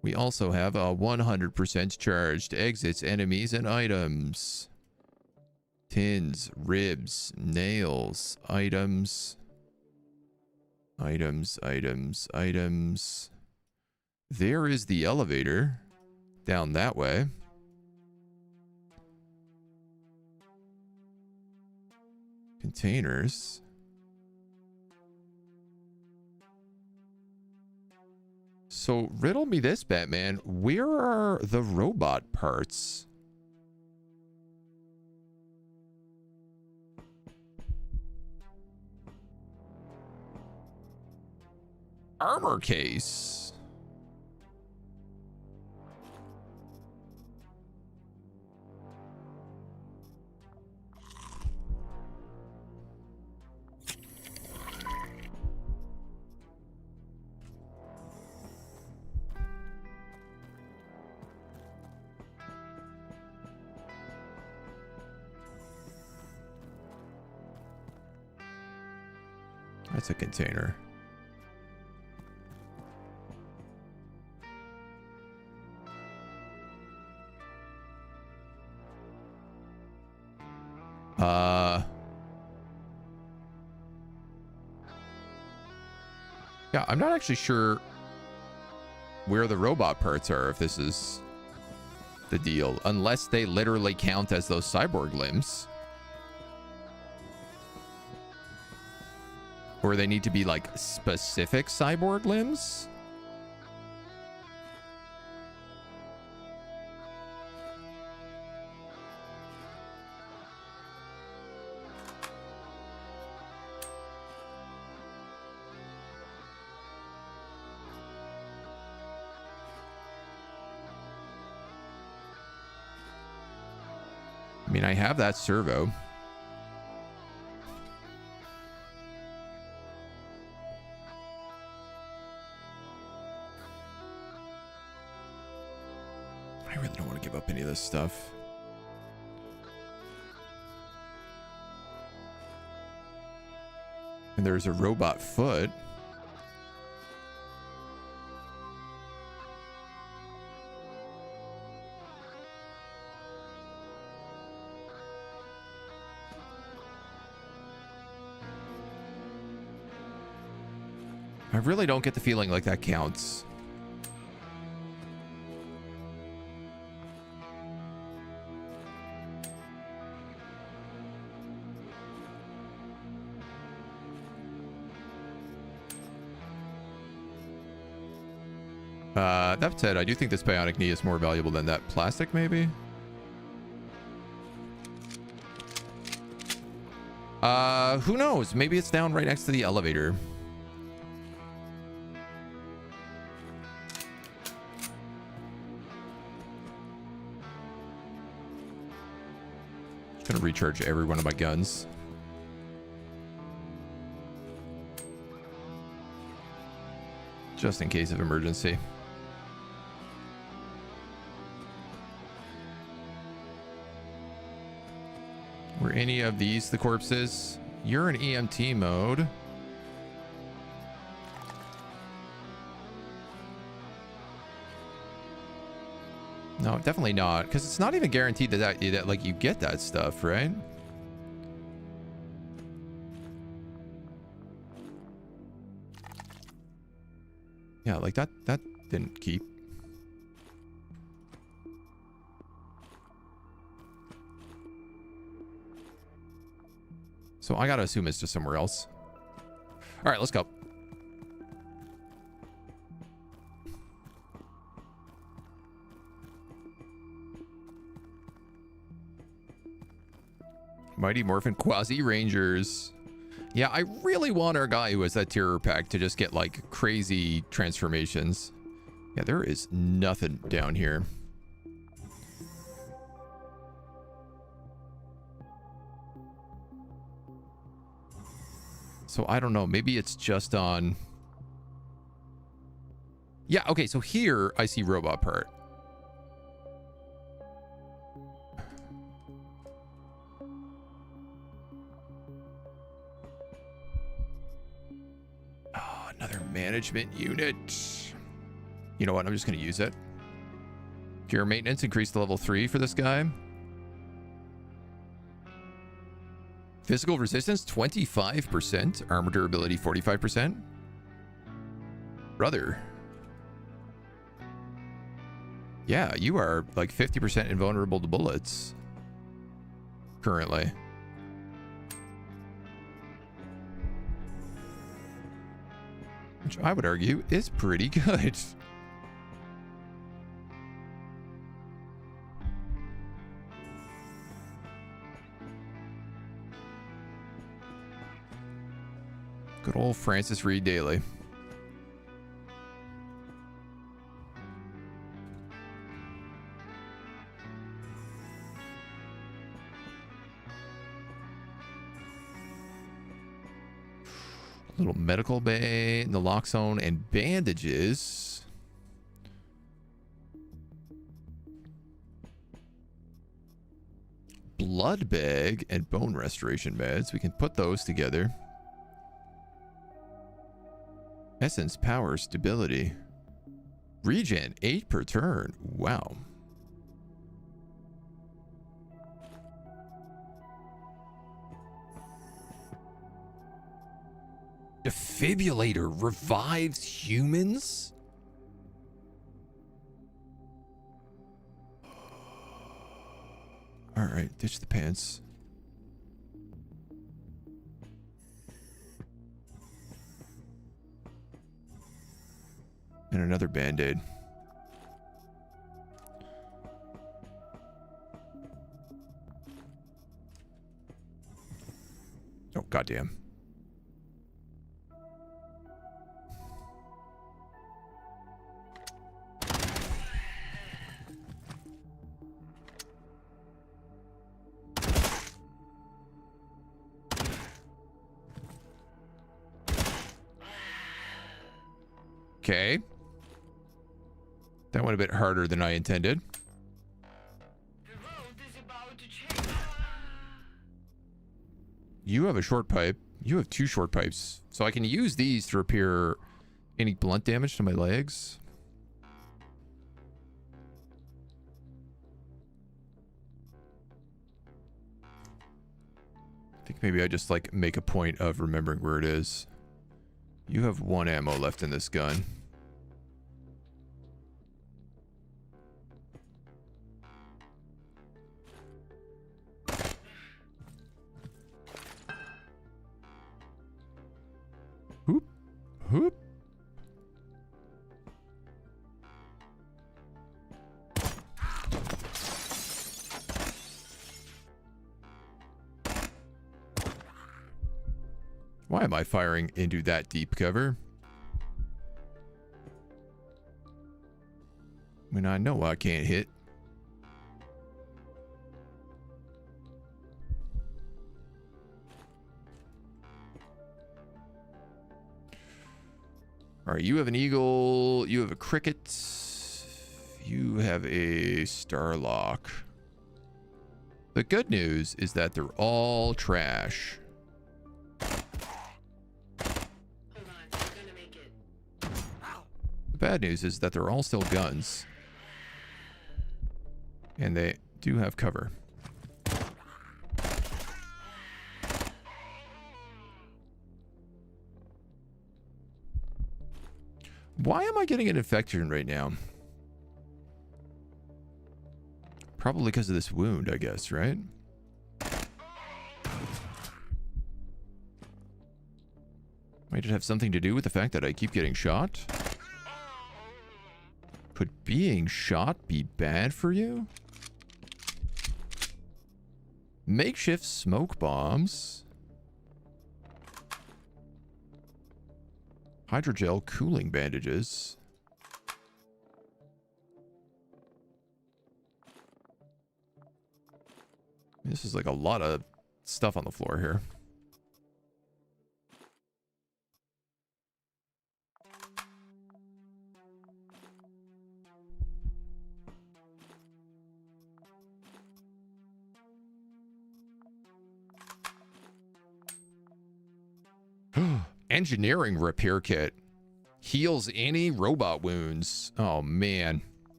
We also have a 100% charged exits, enemies, and items. Tins, ribs, nails, items. Items. There is the elevator down that way. Containers. So riddle me this, Batman. Where are the robot parts? Armor case. That's a container. Yeah, I'm not actually sure where the robot parts are, if this is the deal, unless they literally count as those cyborg limbs. Or they need to be like specific cyborg limbs. I mean, I have that servo. I really don't want to give up any of this stuff. And there's a robot foot. I really don't get the feeling like that counts. That said, I do think this bionic knee is more valuable than that plastic, maybe? Who knows? Maybe it's down right next to the elevator. Just gonna recharge every one of my guns. Just in case of emergency. Were any of these the corpses? You're in EMT mode. No, definitely not, because it's not even guaranteed that like you get that stuff, right? Yeah, like that didn't keep. So I gotta assume it's just somewhere else. All right, let's go. Mighty Morphin Quasi Rangers. Yeah, I really want our guy who has that terror pack to just get like crazy transformations. Yeah, there is nothing down here. So I don't know. Maybe it's just on... Yeah, okay. So here I see robot part. Oh, another management unit. You know what? I'm just going to use it. Cure maintenance increased to level 3 for this guy. Physical resistance, 25%. Armor durability, 45%. Brother. Yeah, you are like 50% invulnerable to bullets. Currently. Which I would argue is pretty good. Good old Francis Reed Daly. Little medical bay, naloxone, and bandages. Blood bag and bone restoration meds. We can put those together. Essence, power, stability. Regen, 8 per turn. Wow. Defibrillator revives humans? All right, ditch the pants. And another band-aid. Oh, goddamn. Okay. That went a bit harder than I intended. The road is about to change. You have a short pipe. You have 2 short pipes. So I can use these to repair any blunt damage to my legs. I think maybe I just like make a point of remembering where it is. You have 1 ammo left in this gun. Hoop, hoop. Why am I firing into that deep cover? I mean, I know I can't hit. All right, you have an eagle. You have a cricket. You have a starlock. The good news is that they're all trash. The bad news is that they're all still guns. And they do have cover. Why am I getting an infection right now? Probably because of this wound, I guess, right? Might it have something to do with the fact that I keep getting shot? Could being shot be bad for you? Makeshift smoke bombs. Hydrogel cooling bandages. This is like a lot of stuff on the floor here. Engineering repair kit. Heals any robot wounds. Oh, man.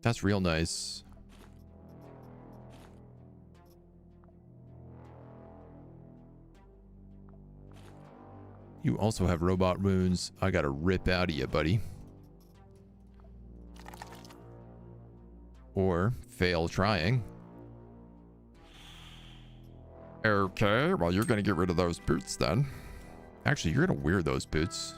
That's real nice. You also have robot wounds. I gotta rip out of you, buddy. Or fail trying. Okay, well, you're gonna get rid of those boots then. Actually, you're gonna wear those boots.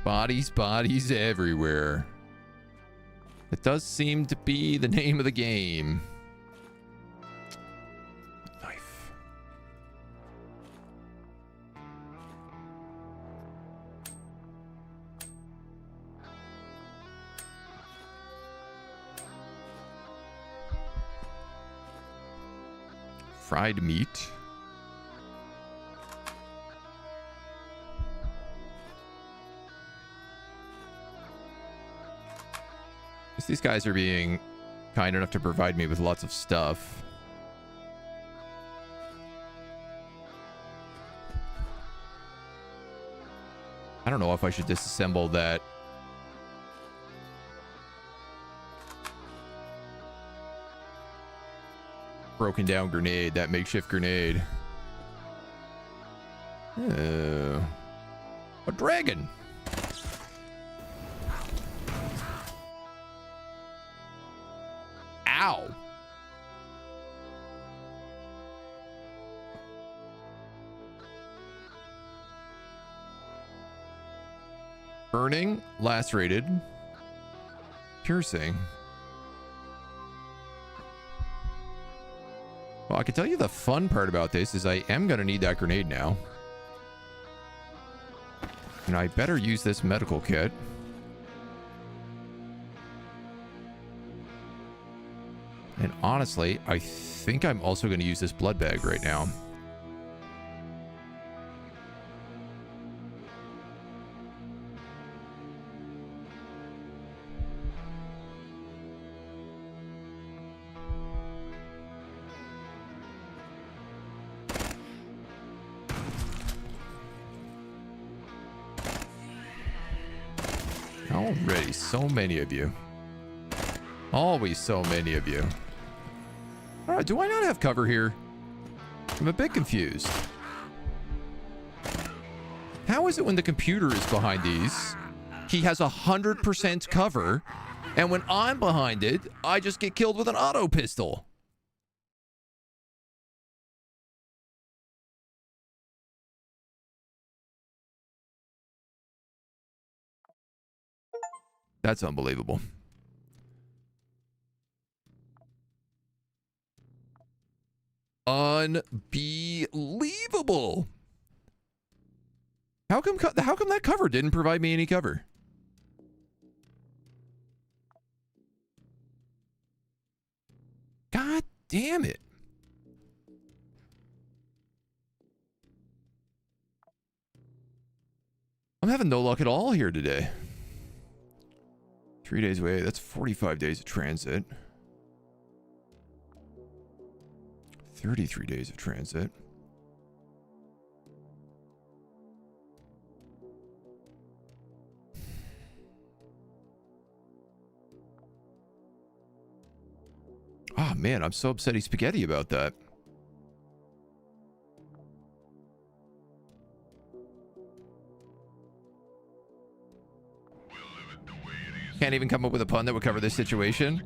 Bodies, bodies everywhere. It does seem to be the name of the game. Knife. Fried meat. These guys are being kind enough to provide me with lots of stuff. I don't know if I should disassemble that. Broken down grenade, that makeshift grenade. Oh. A dragon. Ow. Burning, lacerated, piercing. Well, I can tell you the fun part about this is I am going to need that grenade now. And I better use this medical kit. And honestly, I think I'm also going to use this blood bag right now. Already, so many of you. Always so many of you. Alright, do I not have cover here? I'm a bit confused. How is it when the computer is behind these, he has 100% cover, and when I'm behind it, I just get killed with an auto pistol? That's unbelievable. Unbelievable. How come that cover didn't provide me any cover? God damn it. I'm having no luck at all here today. 3 days away, that's 45 days of transit. 33 days of transit. Oh man, I'm so upsetty spaghetti about that. We'll leave it the way it is Can't even come up with a pun that would cover this situation.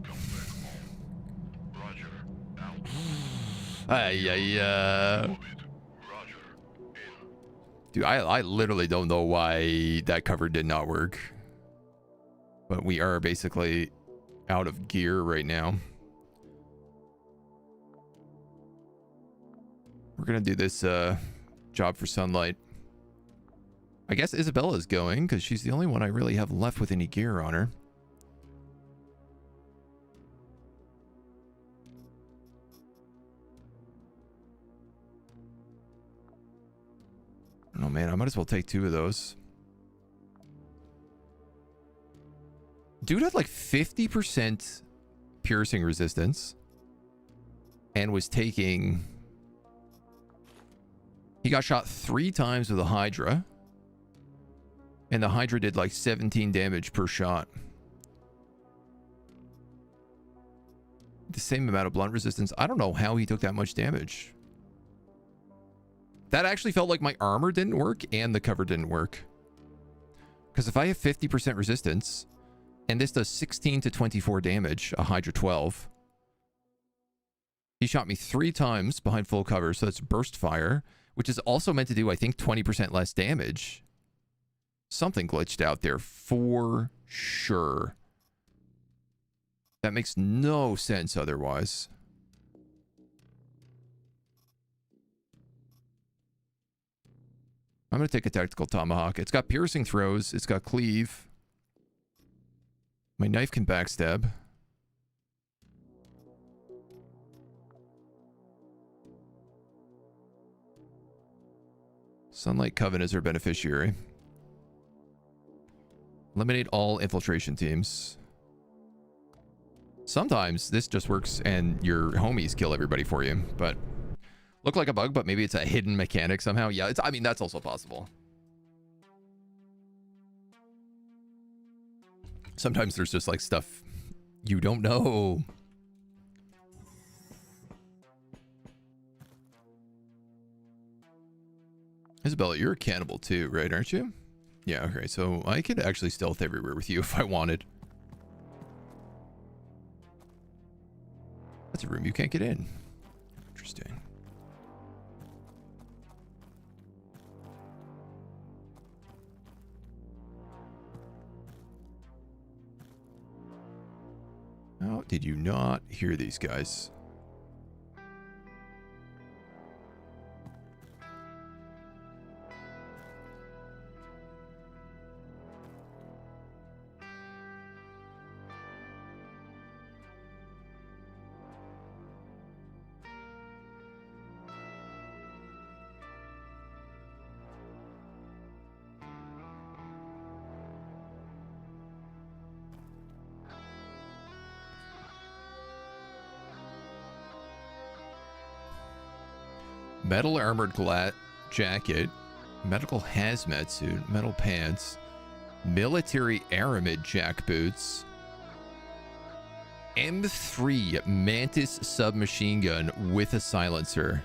Roger. Out. Ay. Roger. In. Dude, I literally don't know why that cover did not work. But we are basically out of gear right now. We're gonna do this job for sunlight. I guess Isabella's going because she's the only one I really have left with any gear on her. Oh man, I might as well take 2 of those. Dude had like 50% piercing resistance and was taking... He got shot 3 times with a Hydra. And the Hydra did like 17 damage per shot. The same amount of blunt resistance. I don't know how he took that much damage. That actually felt like my armor didn't work and the cover didn't work. Because if I have 50% resistance, and this does 16 to 24 damage, a Hydra 12. He shot me 3 times behind full cover, so that's burst fire, which is also meant to do, I think, 20% less damage. Something glitched out there for sure. That makes no sense otherwise. I'm going to take a tactical tomahawk. It's got piercing throws. It's got cleave. My knife can backstab. Sunlight Coven is our beneficiary. Eliminate all infiltration teams. Sometimes this just works and your homies kill everybody for you, but look like a bug, but maybe it's a hidden mechanic somehow. Yeah, I mean, that's also possible. Sometimes there's just like stuff you don't know. Isabella, you're a cannibal too, right? Aren't you? Yeah, okay. So I could actually stealth everywhere with you if I wanted. That's a room you can't get in. Interesting. How did you not hear these guys? Metal armored jacket, medical hazmat suit, metal pants, military aramid jack boots, M3 Mantis submachine gun with a silencer.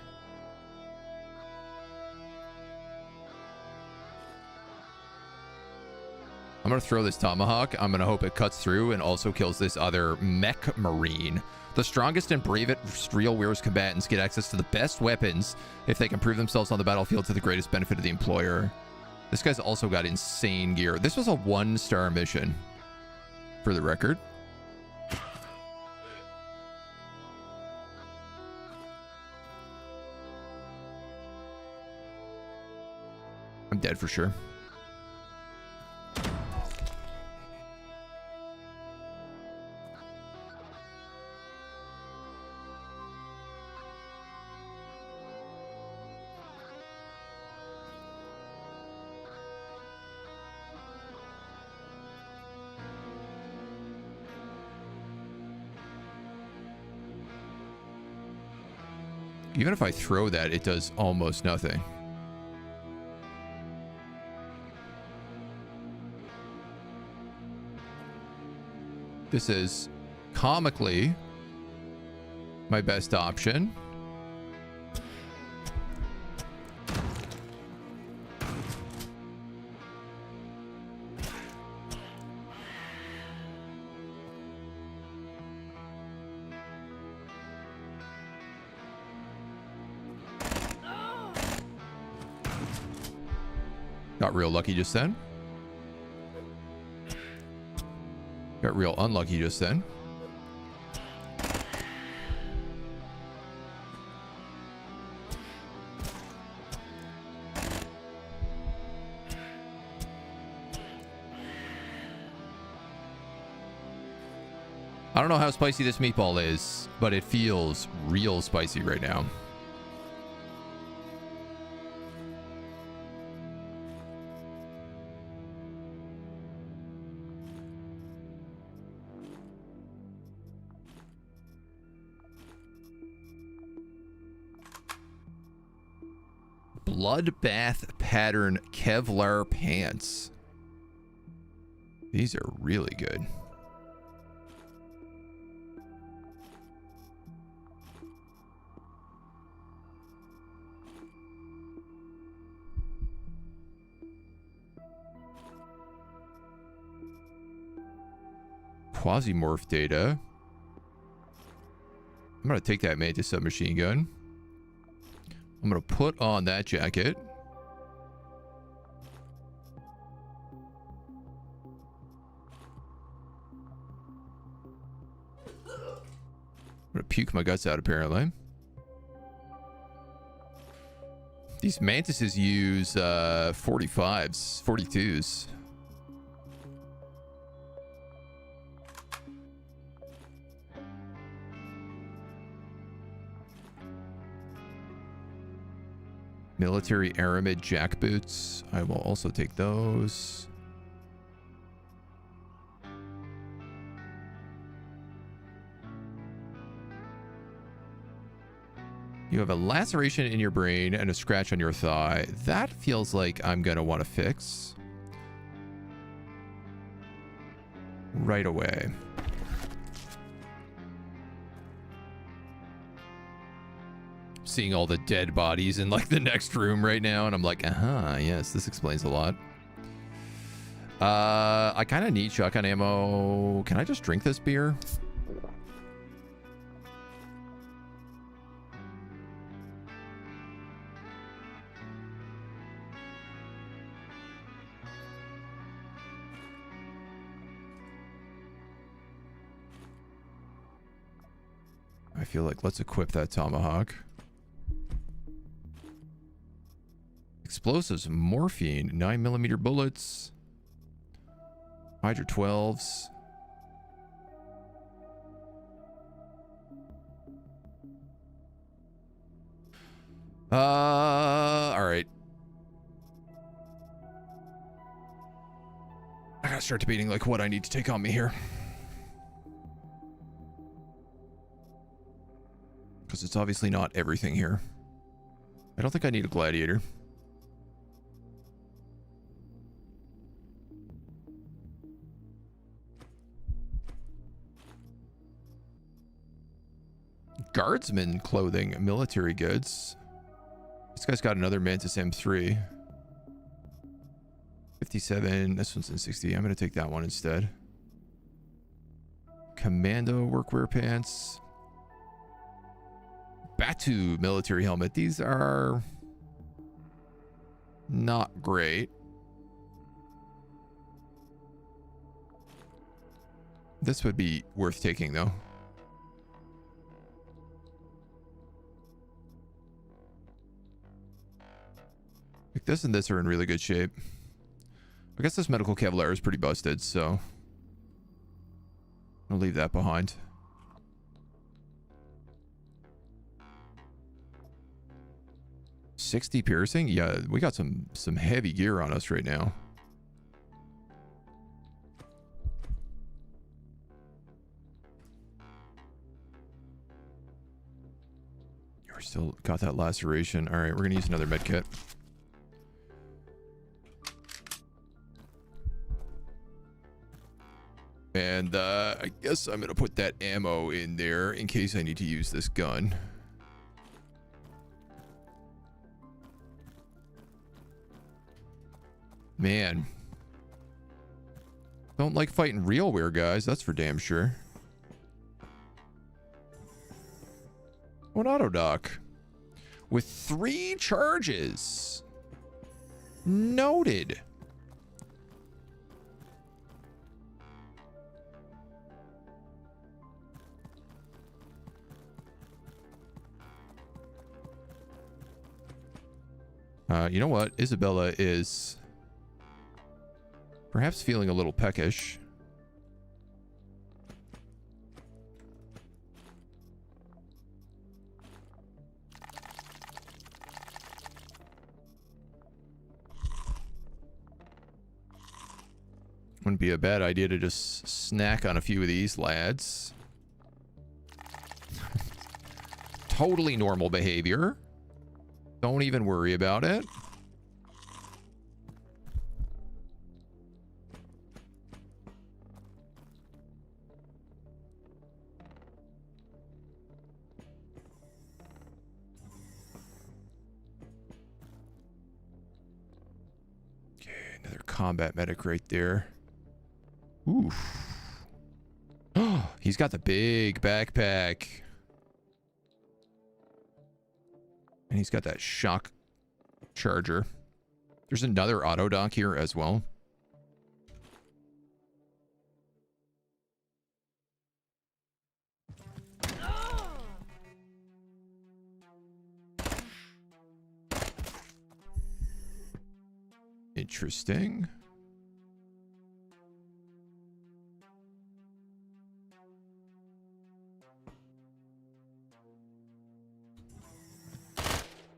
I'm going to throw this tomahawk. I'm going to hope it cuts through and also kills this other mech marine. The strongest and bravest Real Wearers combatants get access to the best weapons if they can prove themselves on the battlefield to the greatest benefit of the employer. This guy's also got insane gear. This was a 1-star mission, for the record. I'm dead for sure. Even if I throw that, it does almost nothing. This is comically my best option. Got real lucky just then. Got real unlucky just then. I don't know how spicy this meatball is, but it feels real spicy right now. Bloodbath pattern Kevlar pants. These are really good. Quasimorph data. I'm going to take that Mantis submachine gun. I'm going to put on that jacket. I'm going to puke my guts out, apparently. These Mantises use 45s, 42s. Military Aramid jackboots. I will also take those. You have a laceration in your brain and a scratch on your thigh. That feels like I'm going to want to fix right away. Seeing all the dead bodies in like the next room right now, and I'm like, yes, this explains a lot. I kind of need shotgun ammo. Can I just drink this beer? I feel like let's equip that tomahawk. Explosives, morphine, 9mm bullets, Hydra 12s. All right. I gotta start debating like what I need to take on me here. Because it's obviously not everything here. I don't think I need a gladiator. Guardsman clothing, military goods. This guy's got another Mantis M3. 57. This one's in 60. I'm going to take that one instead. Commando workwear pants. Batu military helmet. These are not great. This would be worth taking though. Like this and this are in really good shape. I guess this medical Kevlar is pretty busted, so I'll leave that behind. $60 piercing? Yeah, we got some heavy gear on us right now. You're still got that laceration. All right, we're gonna use another med kit. And I guess I'm going to put that ammo in there in case I need to use this gun. Man. Don't like fighting realware, guys. That's for damn sure. An auto dock with 3 charges. Noted. You know what? Isabella is perhaps feeling a little peckish. Wouldn't be a bad idea to just snack on a few of these lads. Totally normal behavior. Don't even worry about it. Okay, another combat medic right there. Oof. Oh, he's got the big backpack. And he's got that shock charger. There's another auto dock here as well. Interesting.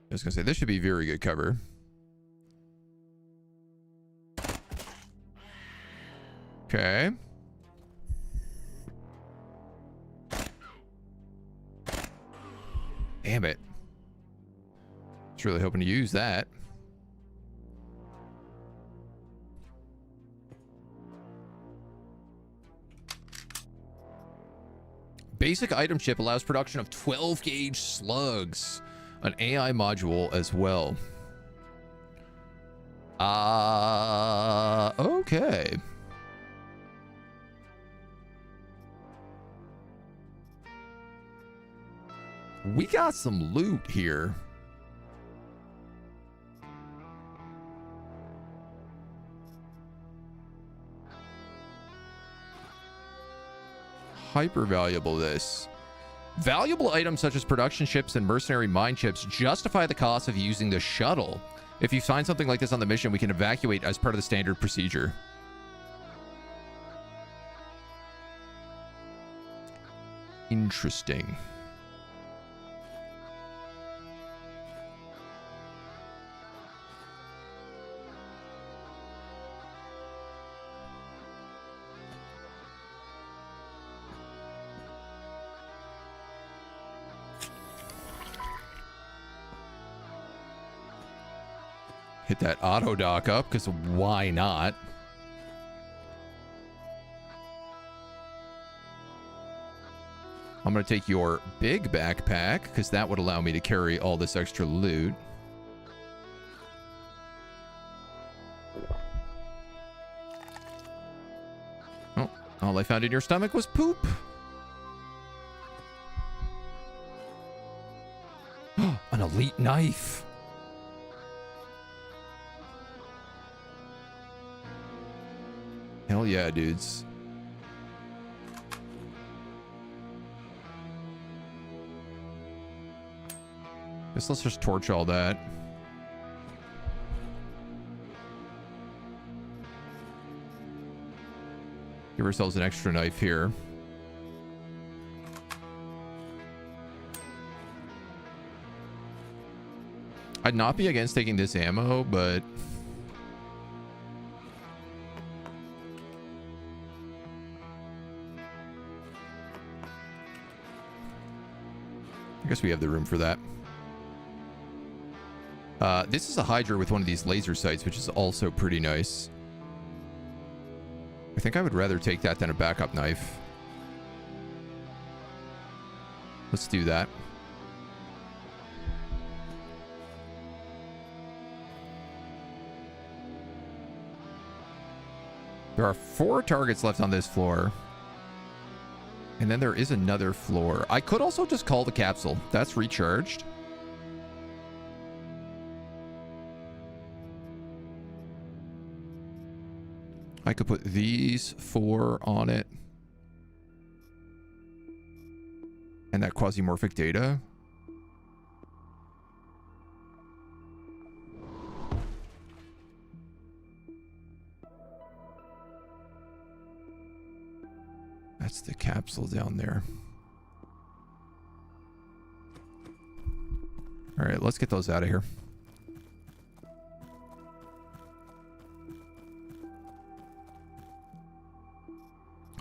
I was gonna say, this should be very good cover. Okay. Damn it. I was really hoping to use that. Basic item chip allows production of 12 gauge slugs. An AI module as well. Okay. We got some loot here. Hyper valuable, this. Valuable items such as production ships and mercenary mine chips justify the cost of using the shuttle. If you find something like this on the mission, we can evacuate as part of the standard procedure. Interesting. Hit that auto dock up, because why not? I'm going to take your big backpack, because that would allow me to carry all this extra loot. Oh, all I found in your stomach was poop. An elite knife. Hell yeah, dudes. Guess let's just torch all that. Give ourselves an extra knife here. I'd not be against taking this ammo, but I guess we have the room for that. This is a Hydra with one of these laser sights, which is also pretty nice. I think I would rather take that than a backup knife. Let's do that. There are 4 targets left on this floor. And then there is another floor. I could also just call the capsule. That's recharged. I could put these 4 on it. And that quasimorphic data. That's the capsule down there. All right, let's get those out of here.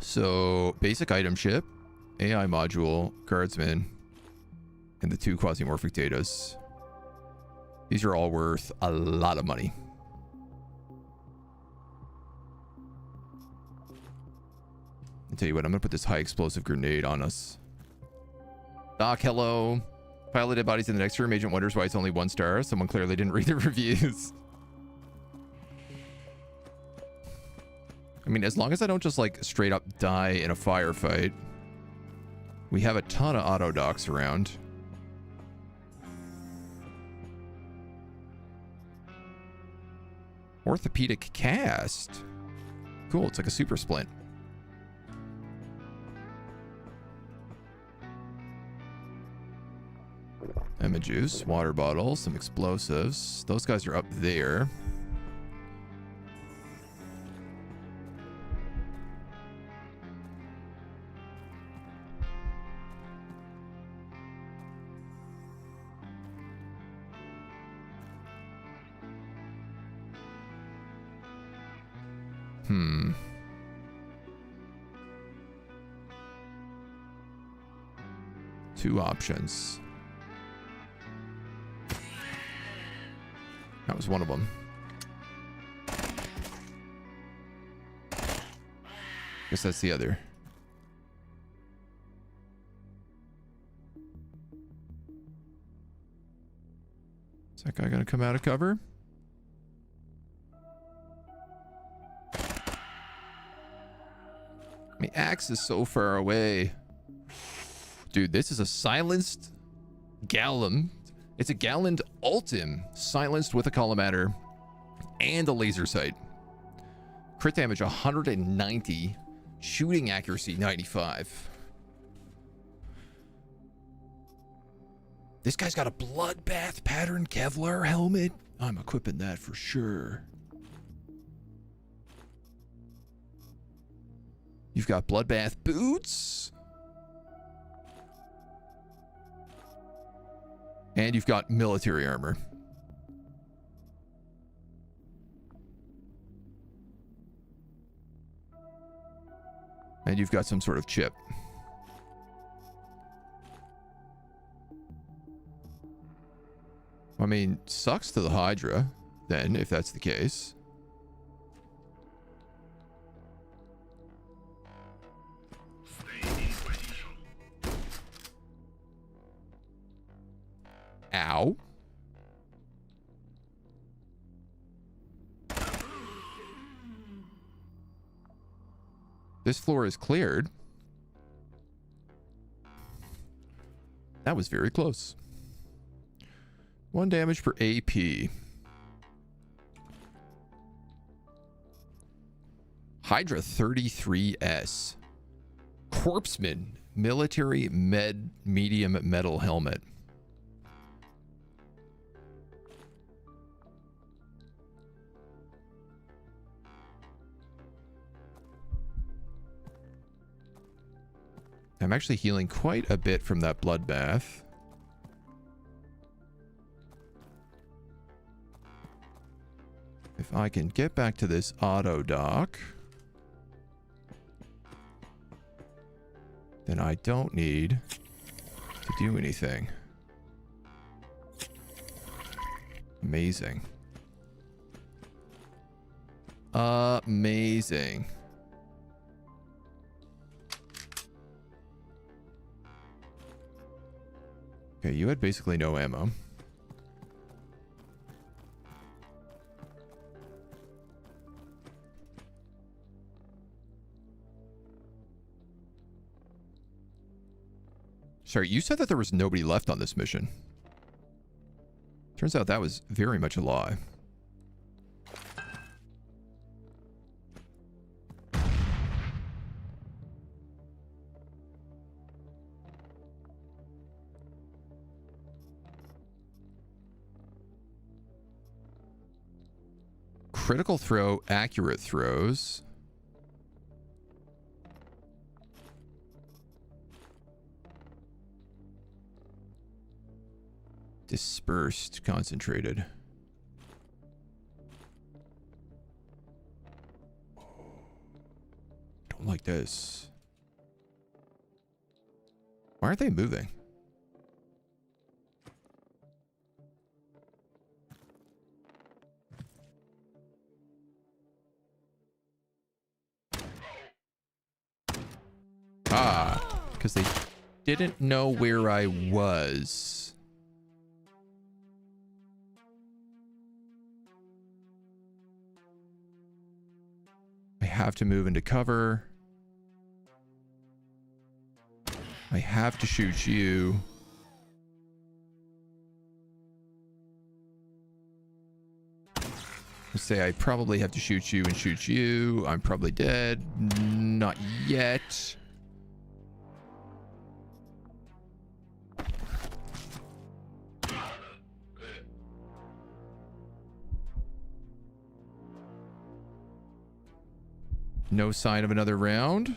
So, basic item ship, AI module, guardsman, and the 2 quasimorphic datas. These are all worth a lot of money. I'll tell you what, I'm going to put this high explosive grenade on us. Doc, hello. Piloted bodies in the next room. Agent wonders why it's only 1 star. Someone clearly didn't read the reviews. I mean, as long as I don't just like straight up die in a firefight. We have a ton of auto docks around. Orthopedic cast. Cool, it's like a super splint. Emma juice, water bottle, some explosives. Those guys are up there. Two options. That was one of them. Guess that's the other. Is that guy gonna come out of cover? My axe is so far away. Dude, this is a silenced Gallum. It's a Galland Ultim, silenced with a collimator and a laser sight. Crit damage 190, shooting accuracy 95. This guy's got a bloodbath pattern Kevlar helmet. I'm equipping that for sure. You've got bloodbath boots. And you've got military armor. And you've got some sort of chip. I mean, sucks to the Hydra, then, if that's the case. Ow. This floor is cleared. That was very close. 1 damage per AP. Hydra 33S. Corpseman. Military medium metal helmet. I'm actually healing quite a bit from that bloodbath. If I can get back to this auto dock, then I don't need to do anything. Amazing. Amazing. Okay, you had basically no ammo. Sorry, you said that there was nobody left on this mission. Turns out that was very much a lie. critical throw, accurate throws. Dispersed, concentrated. Don't like this. Why aren't they moving? Ah, because they didn't know where I was. I have to move into cover. I have to shoot you. Let's say I probably have to shoot you and shoot you. I'm probably dead. Not yet. No sign of another round.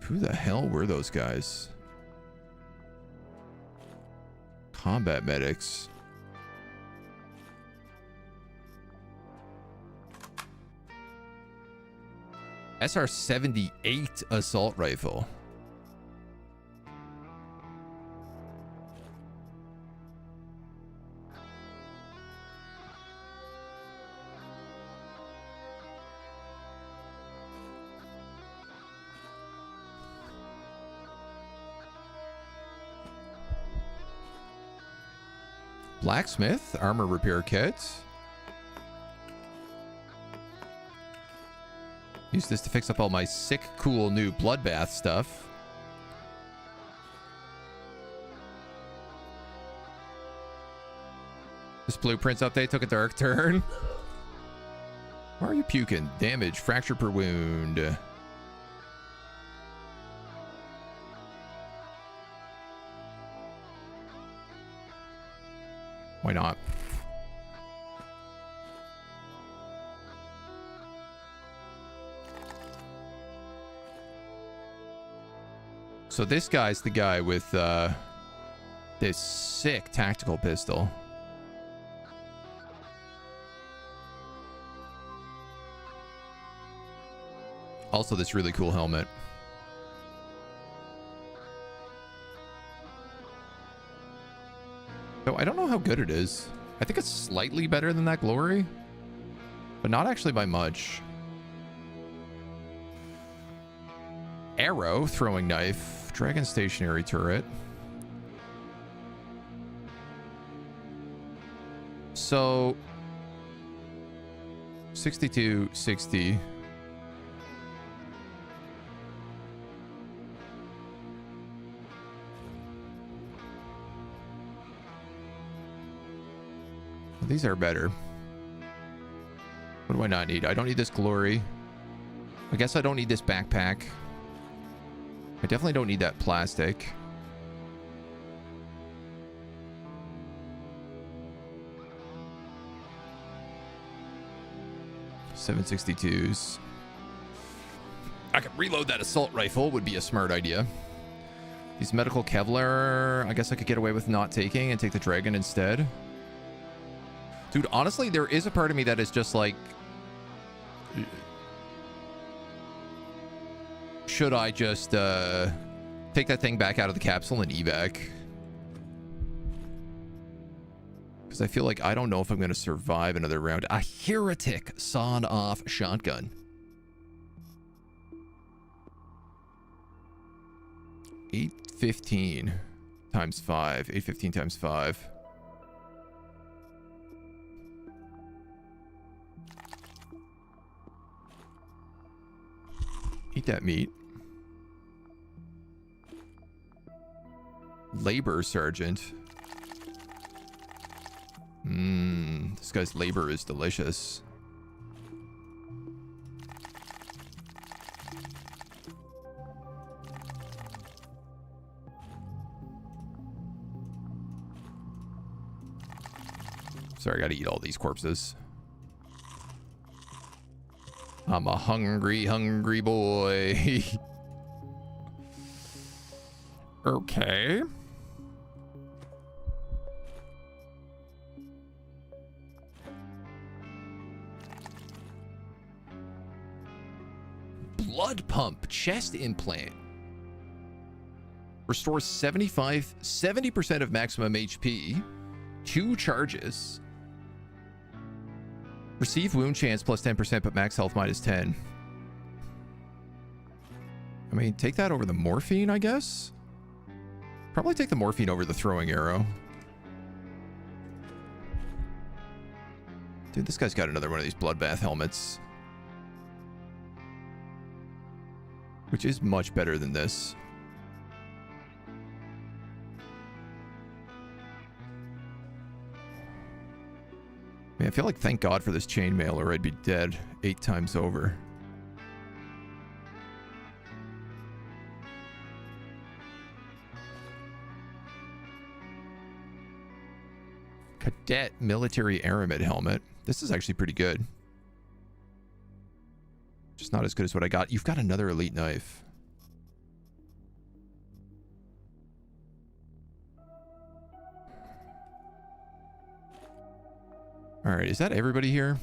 Who the hell were those guys? Combat medics. SR-78 assault rifle. Blacksmith, armor repair kit. Use this to fix up all my sick, cool new bloodbath stuff. This blueprints update took a dark turn. Why are you puking? Damage, fracture per wound. Why not? So this guy's the guy with this sick tactical pistol. Also this really cool helmet. So I don't know how good it is. I think it's slightly better than that glory, but not actually by much. Arrow, throwing knife, dragon stationary turret. So 62, 60. These are better. What do I not need? I don't need this glory. I guess I don't need this backpack. I definitely don't need that plastic. .762s. I could reload that assault rifle, would be a smart idea. These medical Kevlar, I guess I could get away with not taking and take the dragon instead. Dude, honestly, there is a part of me that is just like, should I just take that thing back out of the capsule and evac? Because I feel like I don't know if I'm going to survive another round. A heretic sawed-off shotgun. 815 times 5. 815 times 5. Eat that meat. Labor sergeant. This guy's labor is delicious. Sorry, I gotta eat all these corpses. I'm a hungry, hungry boy. Okay. Blood pump, chest implant. Restores 70% of maximum HP. 2 charges. Receive wound chance plus 10%, but max health minus 10. I mean, take that over the morphine, I guess? Probably take the morphine over the throwing arrow. Dude, this guy's got another one of these bloodbath helmets. Which is much better than this. Man, I feel like thank God for this chainmail or I'd be dead 8 times over. Cadet military aramid helmet. This is actually pretty good. Just not as good as what I got. You've got another elite knife. All right, is that everybody here?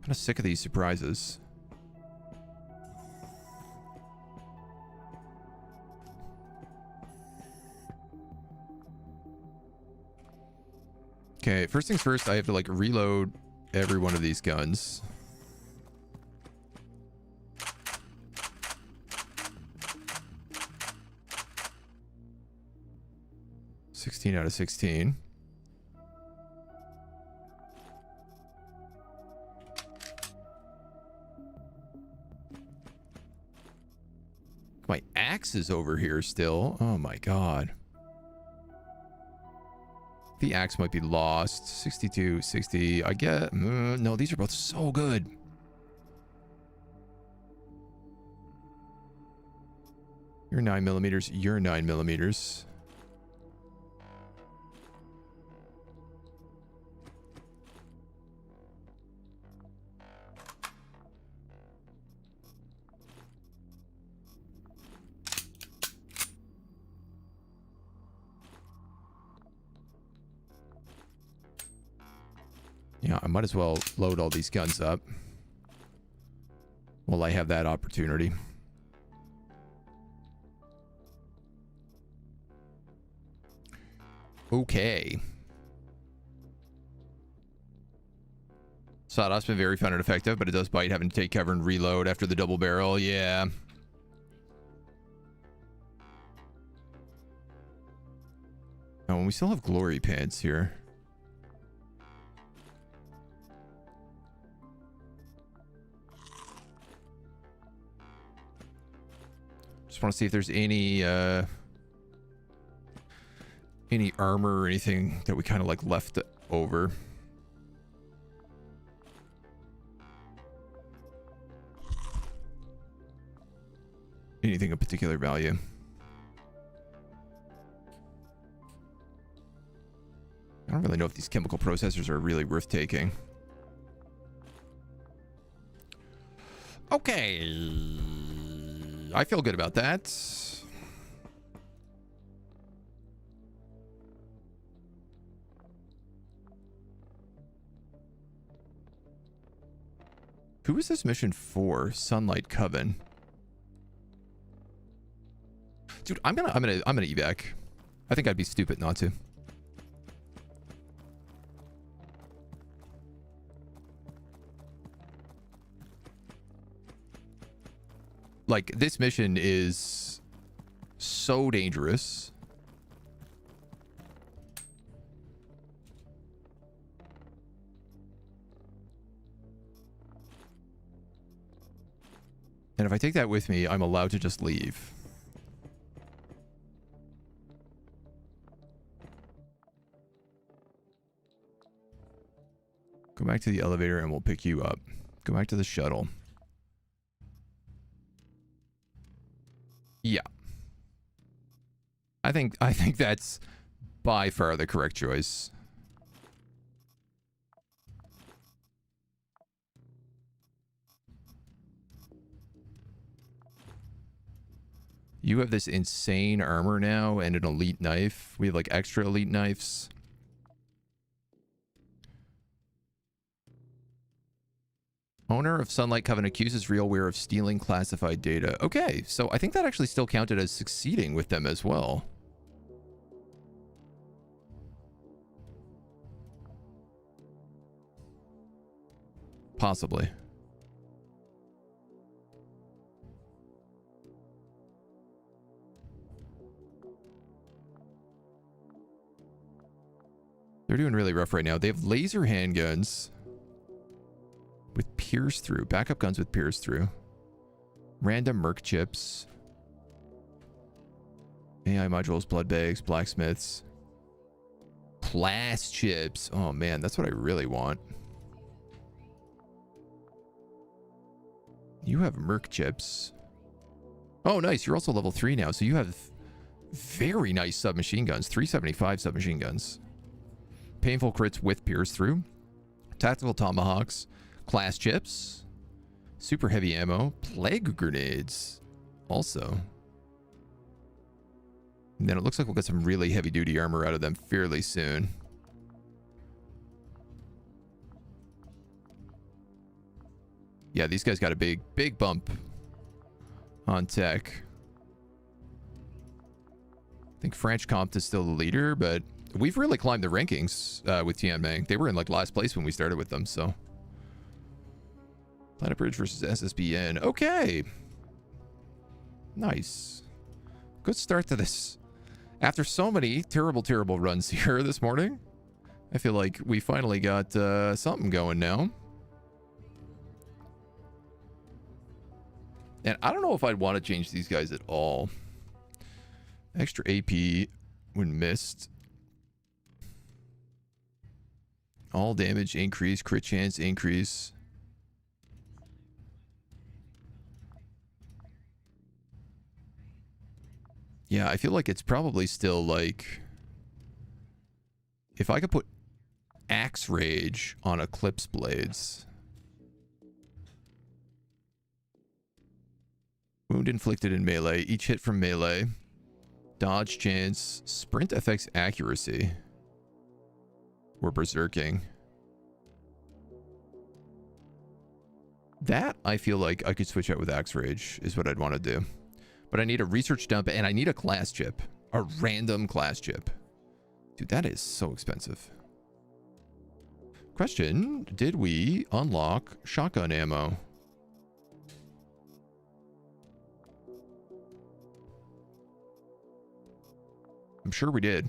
Kind of sick of these surprises. Okay, first things first, I have to like reload every one of these guns. $16 out of 16. My axe is over here still. Oh my god. The axe might be lost. 62, 60. I get... no, these are both so good. You're 9mm. You're 9mm. Yeah, I might as well load all these guns up while I have that opportunity. Okay. Sawdust's been very fun and effective, but it does bite having to take cover and reload after the double barrel. Yeah. Oh, and we still have glory pants here. Just want to see if there's any armor or anything that we kind of like left over. Anything of particular value. I don't really know if these chemical processors are really worth taking. Okay. I feel good about that. Who is this mission for? Sunlight Coven. Dude, I'm gonna evac. I think I'd be stupid not to. Like, this mission is so dangerous. And if I take that with me, I'm allowed to just leave. Go back to the elevator and we'll pick you up. Go back to the shuttle. Yeah. I think that's by far the correct choice. You have this insane armor now and an elite knife. We have like extra elite knives. Owner of Sunlight Coven accuses RealWear of stealing classified data. Okay, so I think that actually still counted as succeeding with them as well. Possibly. They're doing really rough right now. They have laser handguns with pierce through. Backup guns with pierce through. Random merc chips. AI modules, blood bags, blacksmiths. Class chips. Oh man, that's what I really want. You have merc chips. Oh nice, you're also level 3 now. So you have very nice submachine guns. 375 submachine guns. Painful crits with pierce through. Tactical tomahawks. Class chips. Super heavy ammo. Plague grenades. Also. And then it looks like we'll get some really heavy duty armor out of them fairly soon. Yeah, these guys got a big bump on tech. I think French Comte is still the leader, but we've really climbed the rankings with Tianmeng. They were in like last place when we started with them, so. Planet Bridge versus SSBN. Okay. Nice. Good start to this. After so many terrible runs here this morning, I feel like we finally got something going now. And I don't know if I'd want to change these guys at all. Extra AP when missed. All damage increase, crit chance increase. Yeah, I feel like it's probably still like... If I could put Axe Rage on Eclipse Blades. Wound inflicted in melee. Each hit from melee. Dodge chance. Sprint affects accuracy. Or berserking. That, I feel like I could switch out with Axe Rage, is what I'd want to do. But I need a research dump, and I need a class chip. A random class chip. Dude, that is so expensive. Question, did we unlock shotgun ammo? I'm sure we did.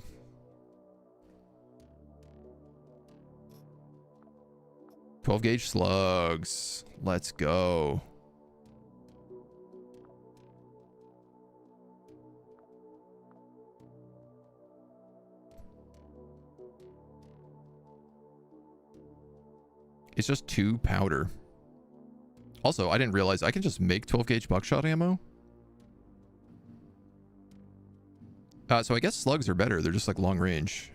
.12 gauge slugs. Let's go. It's just 2 powder. Also, I didn't realize I can just make 12 gauge buckshot ammo. So I guess slugs are better. They're just like long range.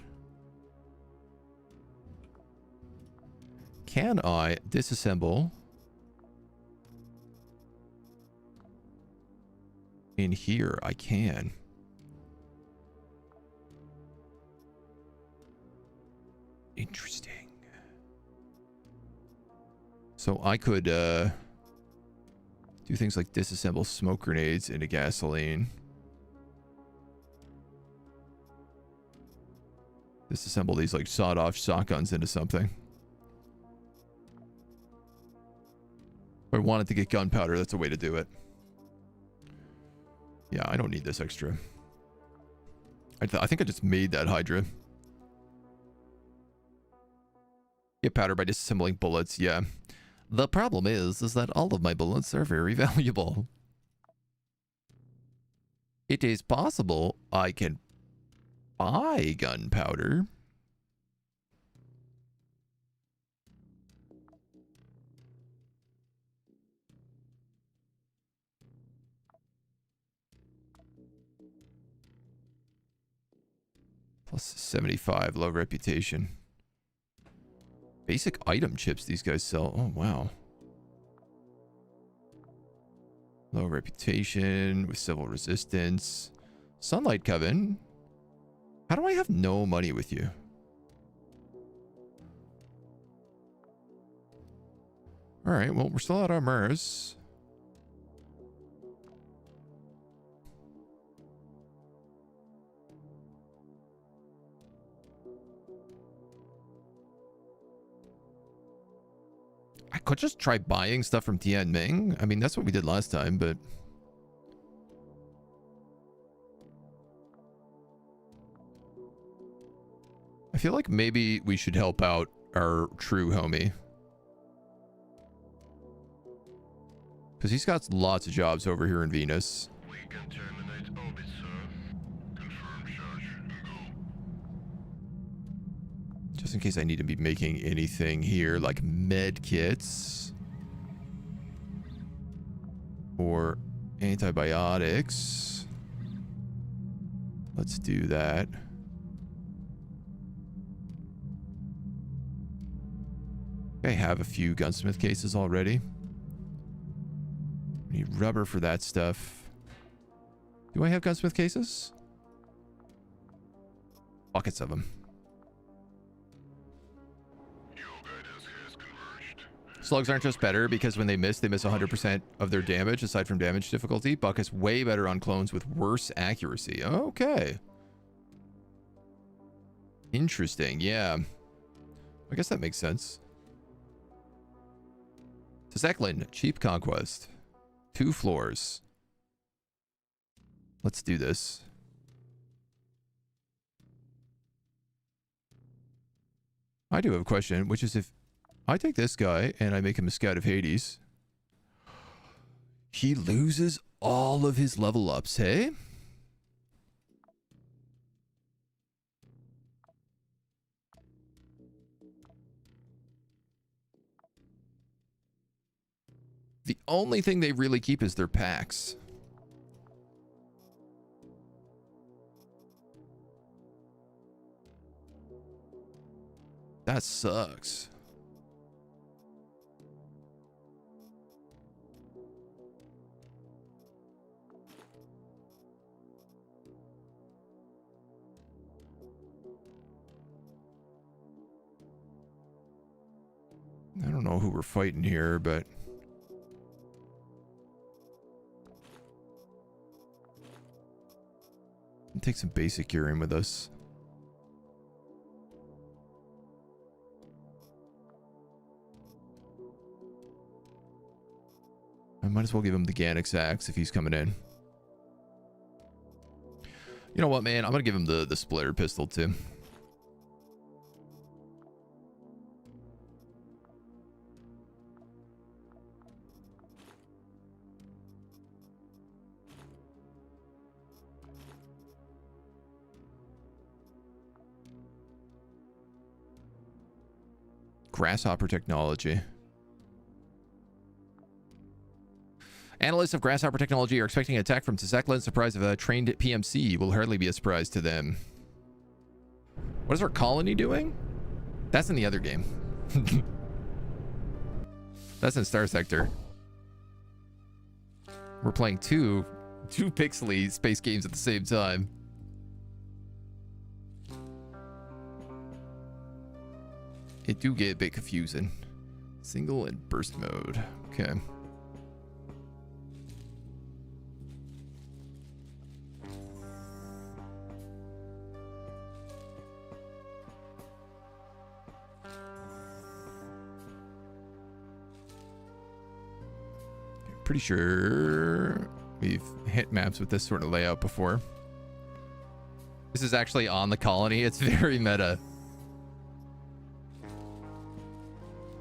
Can I disassemble in here? I can. Interesting. So I could do things like disassemble smoke grenades into gasoline. Disassemble these like sawed-off shotguns into something. If I wanted to get gunpowder, that's a way to do it. Yeah, I don't need this extra. I think I just made that Hydra. Get powder by disassembling bullets, yeah. The problem is that all of my bullets are very valuable. It is possible I can buy gunpowder. Plus 75, low reputation. Basic item chips these guys sell. Oh, wow. Low reputation with civil resistance. Sunlight Coven. How do I have no money with you? Alright, well, we're still out on Mars. I could just try buying stuff from Tianming. I mean, that's what we did last time, but... I feel like maybe we should help out our true homie. Because he's got lots of jobs over here in Venus. We can terminate orbit, sir. Confirm charge and go. Just in case I need to be making anything here, like med kits. Or antibiotics. Let's do that. I have a few gunsmith cases already. I need rubber for that stuff. Do I have gunsmith cases? Buckets of them. Your guidance has converged. Slugs aren't just better because when they miss 100% of their damage aside from damage difficulty. Buckets way better on clones with worse accuracy. Okay. Interesting, yeah. I guess that makes sense. Tzeklin, cheap conquest. 2 floors. Let's do this. I do have a question, which is if I take this guy and I make him a scout of Hades, he loses all of his level ups, hey? The only thing they really keep is their packs. That sucks. I don't know who we're fighting here, but... take some basic urine with us. I might as well give him the Ganix axe if he's coming in. You know what, man? I'm gonna give him the splitter pistol too. Grasshopper technology. Analysts of Grasshopper technology are expecting an attack from Tzeklin. Surprise of a trained PMC will hardly be a surprise to them. What is our colony doing? That's in the other game. That's in Star Sector. We're playing two pixely space games at the same time. It do get a bit confusing. Single and burst mode. Okay. Pretty sure we've hit maps with this sort of layout before. This is actually on the colony. It's very meta.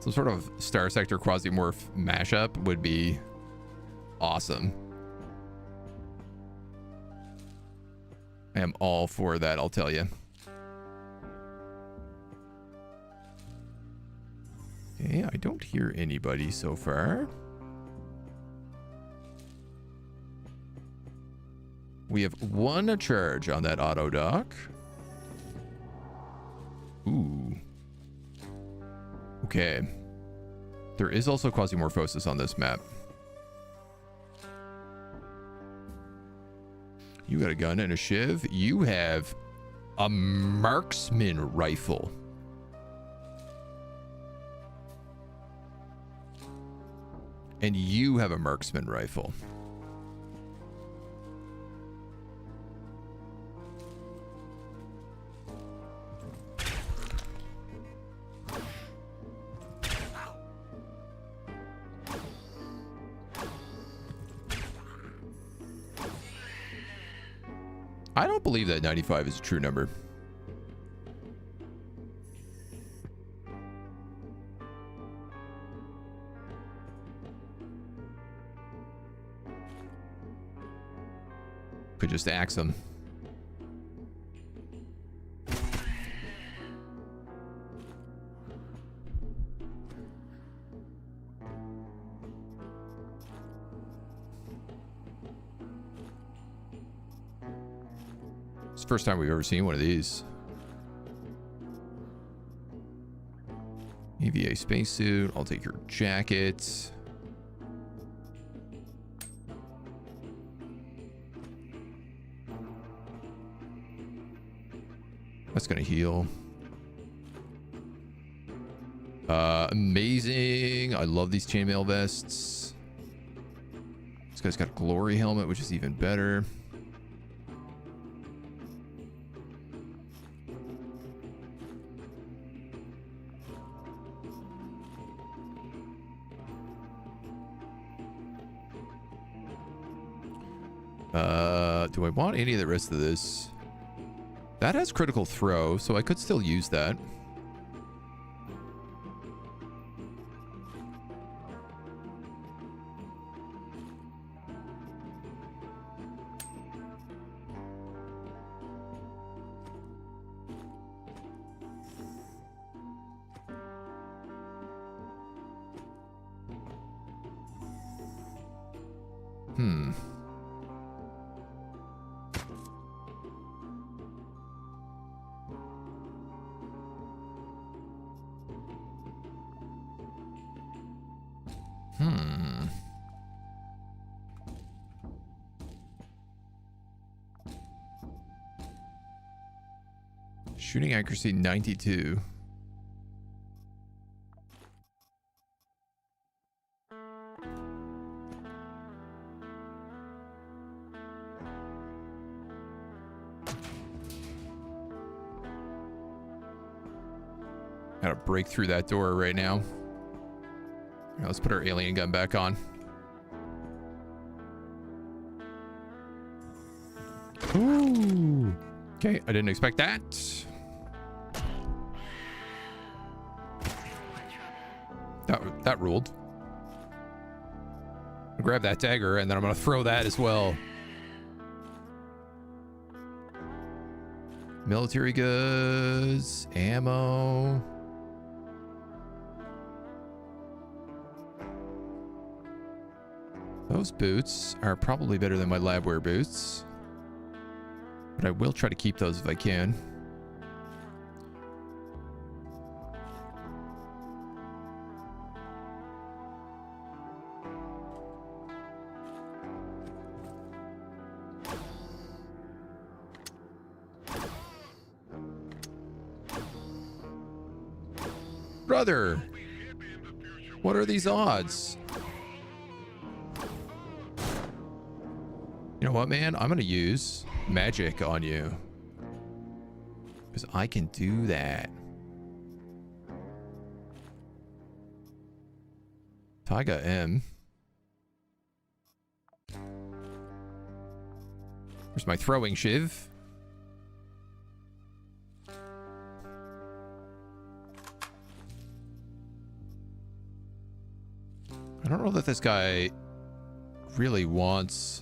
Some sort of Star Sector Quasimorph mashup would be awesome. I am all for that, I'll tell you. Okay, I don't hear anybody so far. We have 1 charge on that auto dock. Ooh. Okay. There is also Quasimorphosis on this map. You got a gun and a shiv. You have a marksman rifle. And you have a marksman rifle. I don't believe that 95 is a true number. Could just axe him. It's the first time we've ever seen one of these. EVA spacesuit. I'll take your jacket. That's gonna heal. Amazing. I love these chainmail vests. This guy's got a glory helmet, which is even better. Do I want any of the rest of this? That has critical throw, so I could still use that. Shooting accuracy 92. Gotta break through that door right now. All right, let's put our alien gun back on. Ooh. Okay, I didn't expect that. That ruled. I'll grab that dagger and then I'm gonna throw that as well. Military goods, ammo. Those boots are probably better than my labwear boots, but I will try to keep those if I can. Brother, what are these odds? You know what, man? I'm gonna use magic on you because I can do that. Taiga M. Where's my throwing shiv? I don't know that this guy really wants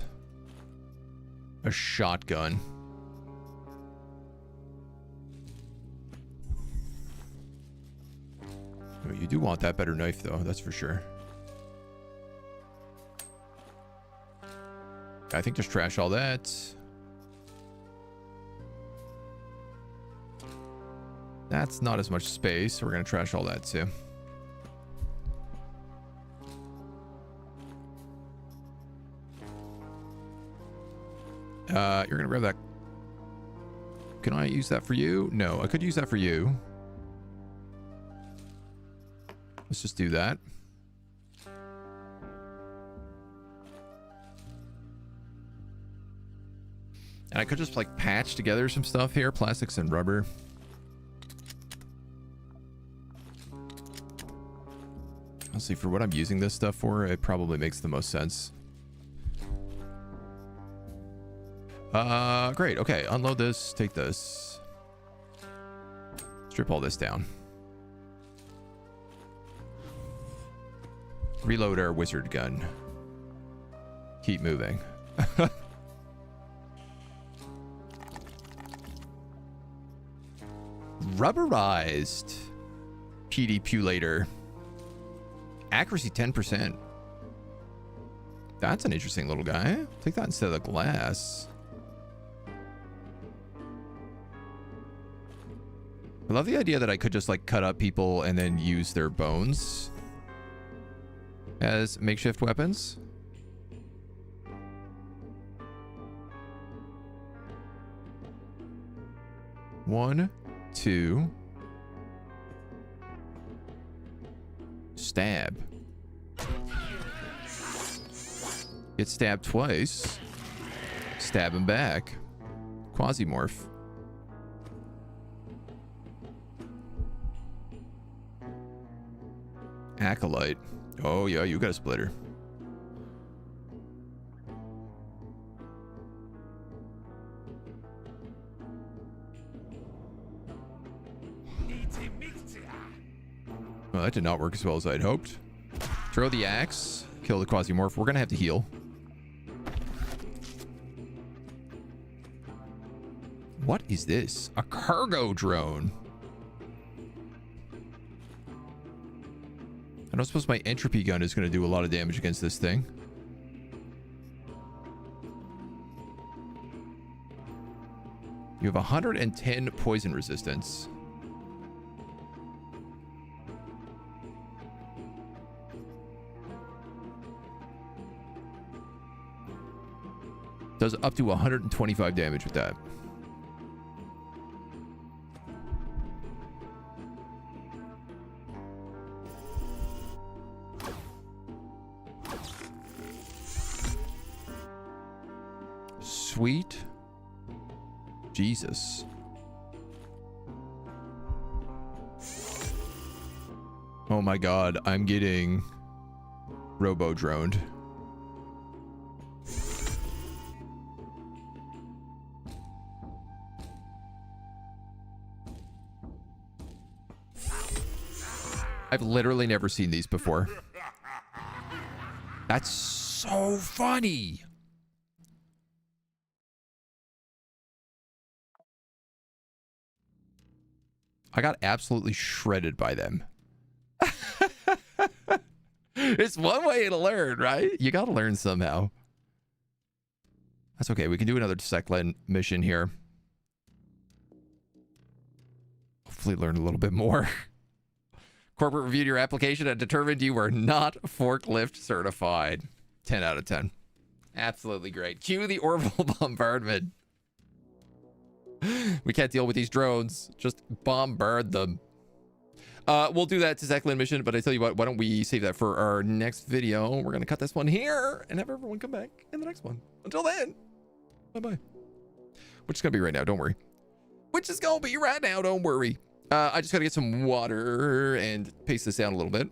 a shotgun. Oh, you do want that better knife, though, that's for sure. I think just trash all that. That's not as much space, so we're going to trash all that too. You're going to grab that. Can I use that for you? No, I could use that for you. Let's just do that. And I could just like patch together some stuff here, plastics and rubber. I'll see, for what I'm using this stuff for, it probably makes the most sense. Great. Okay, unload this, take this. Strip all this down. Reload our wizard gun. Keep moving. Rubberized PDPulator. Accuracy 10%. That's an interesting little guy. Take that instead of the glass. I love the idea that I could just like cut up people and then use their bones as makeshift weapons. One, two. Stab. Get stabbed twice. Stab him back. Quasimorph. Acolyte. Oh yeah, you got a splitter. Well, that did not work as well as I'd hoped. Throw the axe. Kill the Quasimorph. We're gonna have to heal. What is this? A cargo drone. I don't suppose my entropy gun is going to do a lot of damage against this thing. You have 110 poison resistance. Does up to 125 damage with that. Sweet Jesus. Oh my god, I'm getting robo-droned. I've literally never seen these before. That's so funny. I got absolutely shredded by them. It's one way to learn, right? You got to learn somehow. That's okay. We can do another Seclin mission here. Hopefully learn a little bit more. Corporate reviewed your application and determined you were not forklift certified. 10 out of 10. Absolutely great. Cue the orbital bombardment. We can't deal with these drones. Just bombard them. We'll do that to Zachlin mission, but I tell you what, why don't we save that for our next video? We're going to cut this one here and have everyone come back in the next one. Until then, bye-bye. Which is going to be right now, don't worry. Which is going to be right now, don't worry. I just got to get some water and pace this down a little bit.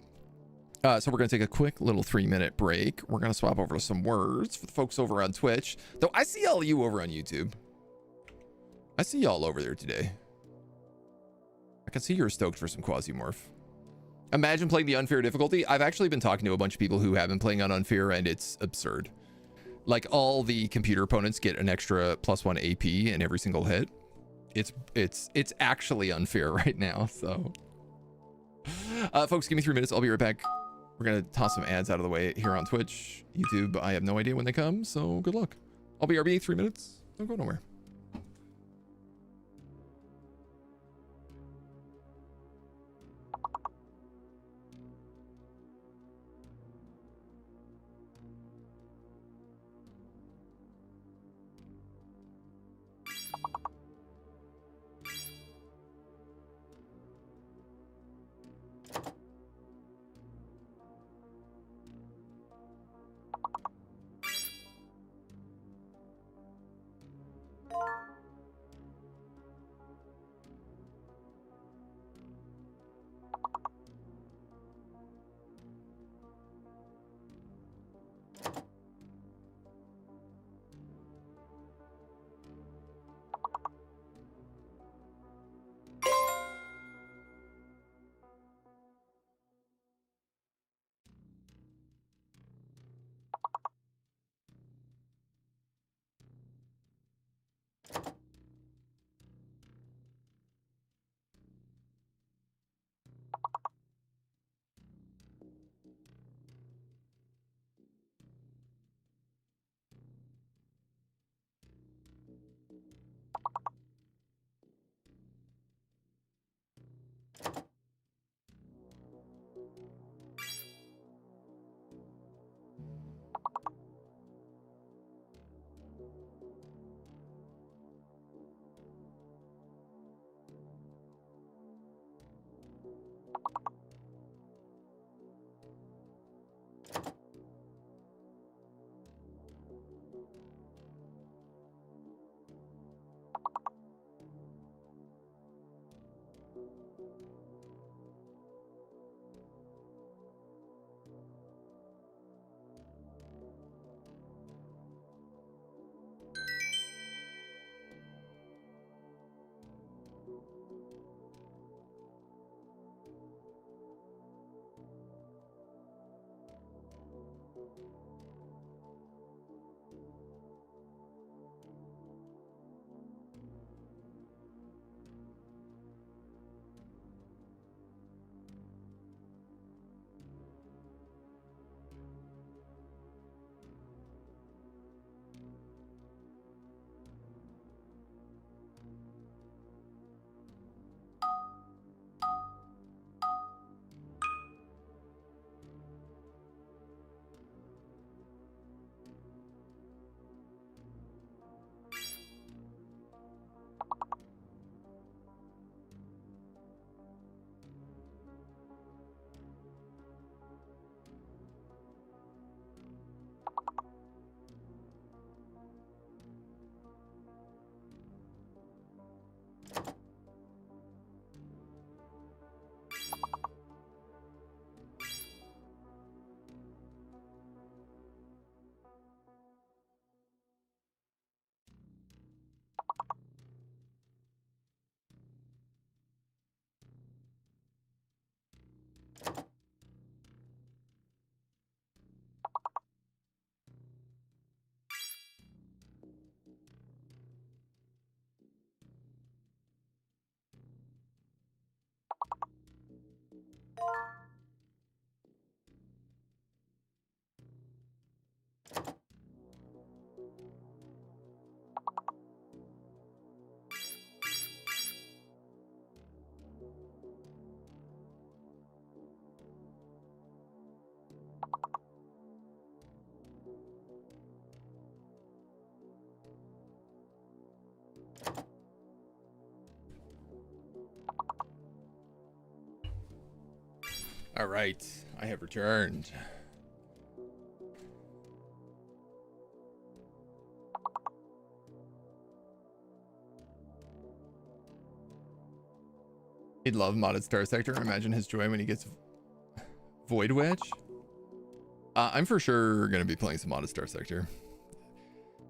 So we're going to take a quick little 3-minute break. We're going to swap over to some words for the folks over on Twitch. Though I see all of you over on YouTube. I see y'all over there today. I can see you're stoked for some Quasimorph. Imagine playing the unfair difficulty. I've actually been talking to a bunch of people who have been playing on unfair, and it's absurd. Like, all the computer opponents get an extra +1 AP in every single hit. It's actually unfair right now, so. Folks, give me 3 minutes. I'll be right back. We're going to toss some ads out of the way here on Twitch. YouTube, I have no idea when they come, so good luck. I'll be RB 3 minutes. Don't go nowhere. All right, I have returned. He'd love modded Star Sector. Imagine his joy when he gets Void Wedge. I'm for sure going to be playing some modded Star Sector.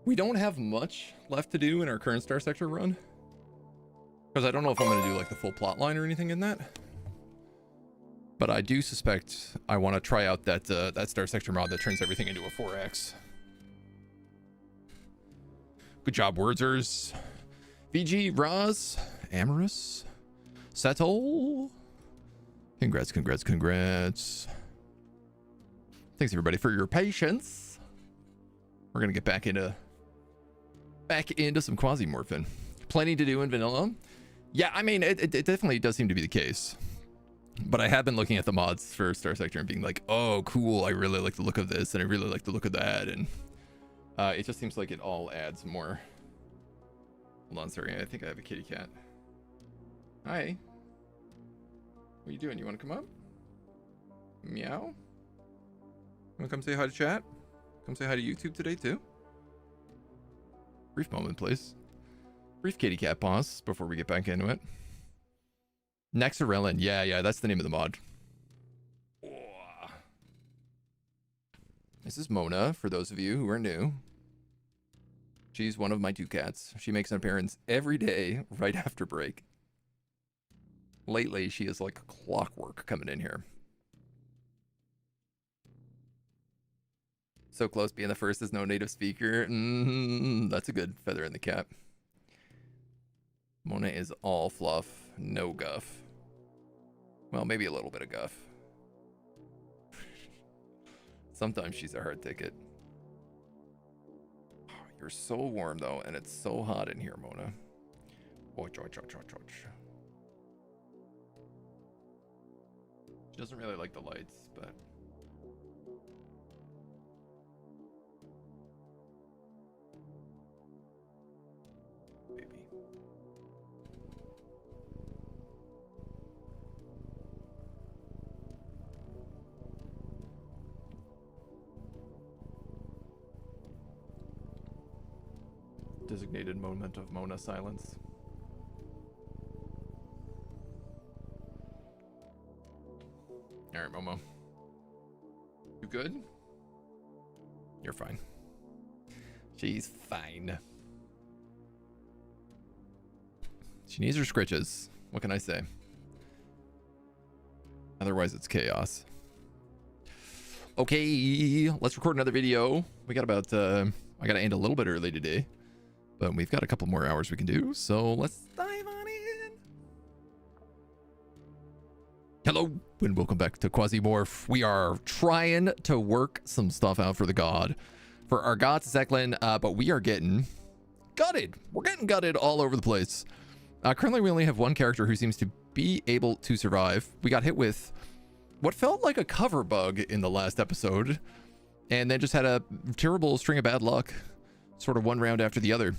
We don't have much left to do in our current Star Sector run, because I don't know if I'm going to do like the full plot line or anything in that. But I do suspect I want to try out that that Star Sector mod that turns everything into a 4X. Good job, Wordzers. VG, Raz, Amorous, Settle. Congrats, congrats, congrats. Thanks everybody for your patience. We're gonna get back into some Quasimorphing. Plenty to do in vanilla. Yeah, I mean it definitely does seem to be the case. But I have been looking at the mods for Star Sector and being like, oh cool, I really like the look of this and I really like the look of that, and it just seems like it all adds more. Hold on, sorry, I think I have a kitty cat. Hi. What are you doing? You want to come up? Meow? Want to come say hi to chat? Come say hi to YouTube today too? Brief moment, please. Brief kitty cat pause before we get back into it. Nexarelin. Yeah, that's the name of the mod. This is Mona, for those of you who are new. She's one of my two cats. She makes an appearance every day right after break. Lately, she is like clockwork coming in here. So close being the first as no native speaker. That's a good feather in the cap. Mona is all fluff, no guff. Well, maybe a little bit of guff. Sometimes she's a hard ticket. You're so warm though, and it's so hot in here, Mona. She doesn't really like the lights, but maybe. Designated moment of Mona silence. All right, Momo. You good? You're fine. She's fine. She needs her scritches. What can I say? Otherwise, it's chaos. Okay, let's record another video. We got about, I gotta end a little bit early today, but we've got a couple more hours we can do, so let's dive on in. Hello, and welcome back to Quasimorph. We are trying to work some stuff out for the god, for our god Zeklin, but we are getting gutted. We're getting gutted all over the place. Currently, we only have one character who seems to be able to survive. We got hit with what felt like a cover bug in the last episode, and then just had a terrible string of bad luck, sort of one round after the other.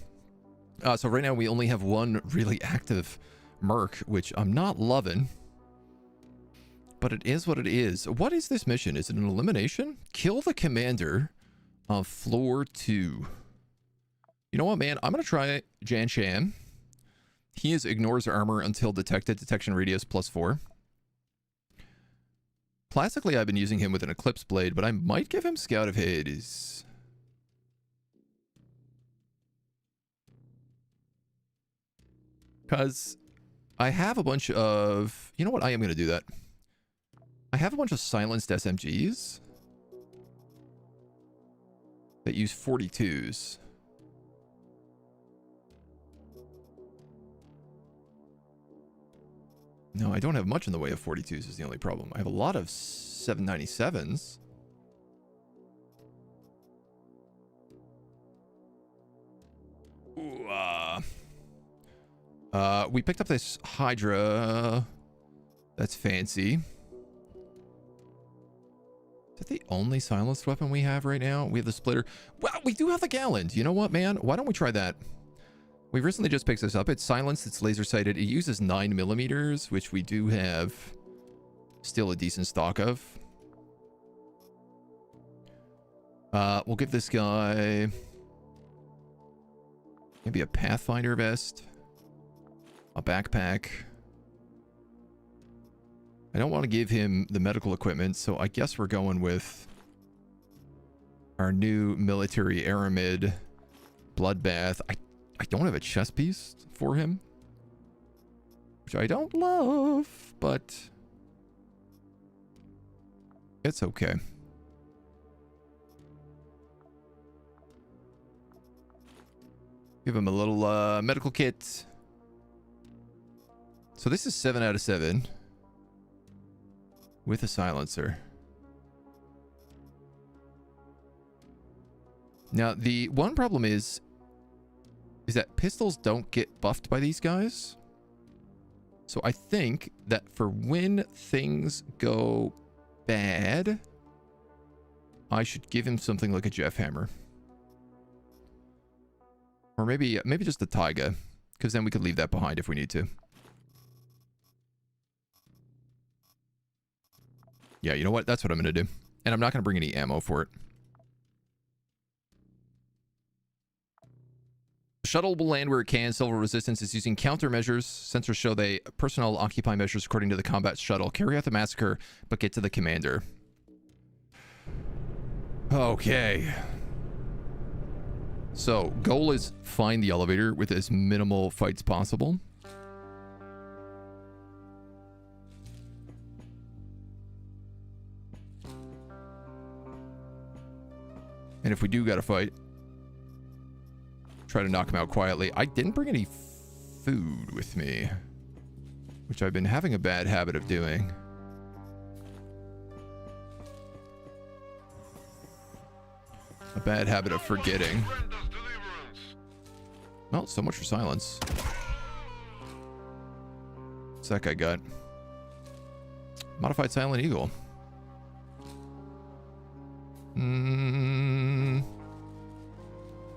So right now, we only have one really active merc, which I'm not loving. But it is what it is. What is this mission? Is it an elimination? Kill the commander of floor 2. You know what, man? I'm going to try Jan Sham. He ignores armor until detected. Detection radius +4. Classically, I've been using him with an Eclipse Blade, but I might give him Scout of Hades. Because I have a bunch of... You know what? I am going to do that. I have a bunch of silenced SMGs that use 42s. No, I don't have much in the way of 42s is the only problem. I have a lot of 797s. Ooh, we picked up this Hydra. That's fancy. Is that the only silenced weapon we have right now? We have the splitter. Well, we do have the Gallant. You know what, man? Why don't we try that? We recently just picked this up. It's silenced. It's laser sighted. It uses 9mm, which we do have still a decent stock of. We'll give this guy maybe a Pathfinder vest, a backpack. I don't want to give him the medical equipment, so I guess we're going with our new military aramid bloodbath. I don't have a chest piece for him, which I don't love, but it's okay. Give him a little medical kit. So this is 7 out of 7 with a silencer. Now, the one problem is that pistols don't get buffed by these guys. So I think that for when things go bad, I should give him something like a Jeff Hammer. Or maybe just a Taiga, because then we could leave that behind if we need to. Yeah, you know what? That's what I'm going to do. And I'm not going to bring any ammo for it. The shuttle will land where it can. Civil resistance is using countermeasures. Sensors show they personnel occupy measures according to the combat shuttle. Carry out the massacre, but get to the commander. Okay. So, goal is find the elevator with as minimal fights possible. And if we do got to fight, try to knock him out quietly. I didn't bring any food with me, which I've been having a bad habit of doing. A bad habit of forgetting. Well, so much for silence. What's that guy got? Modified Silent Eagle. You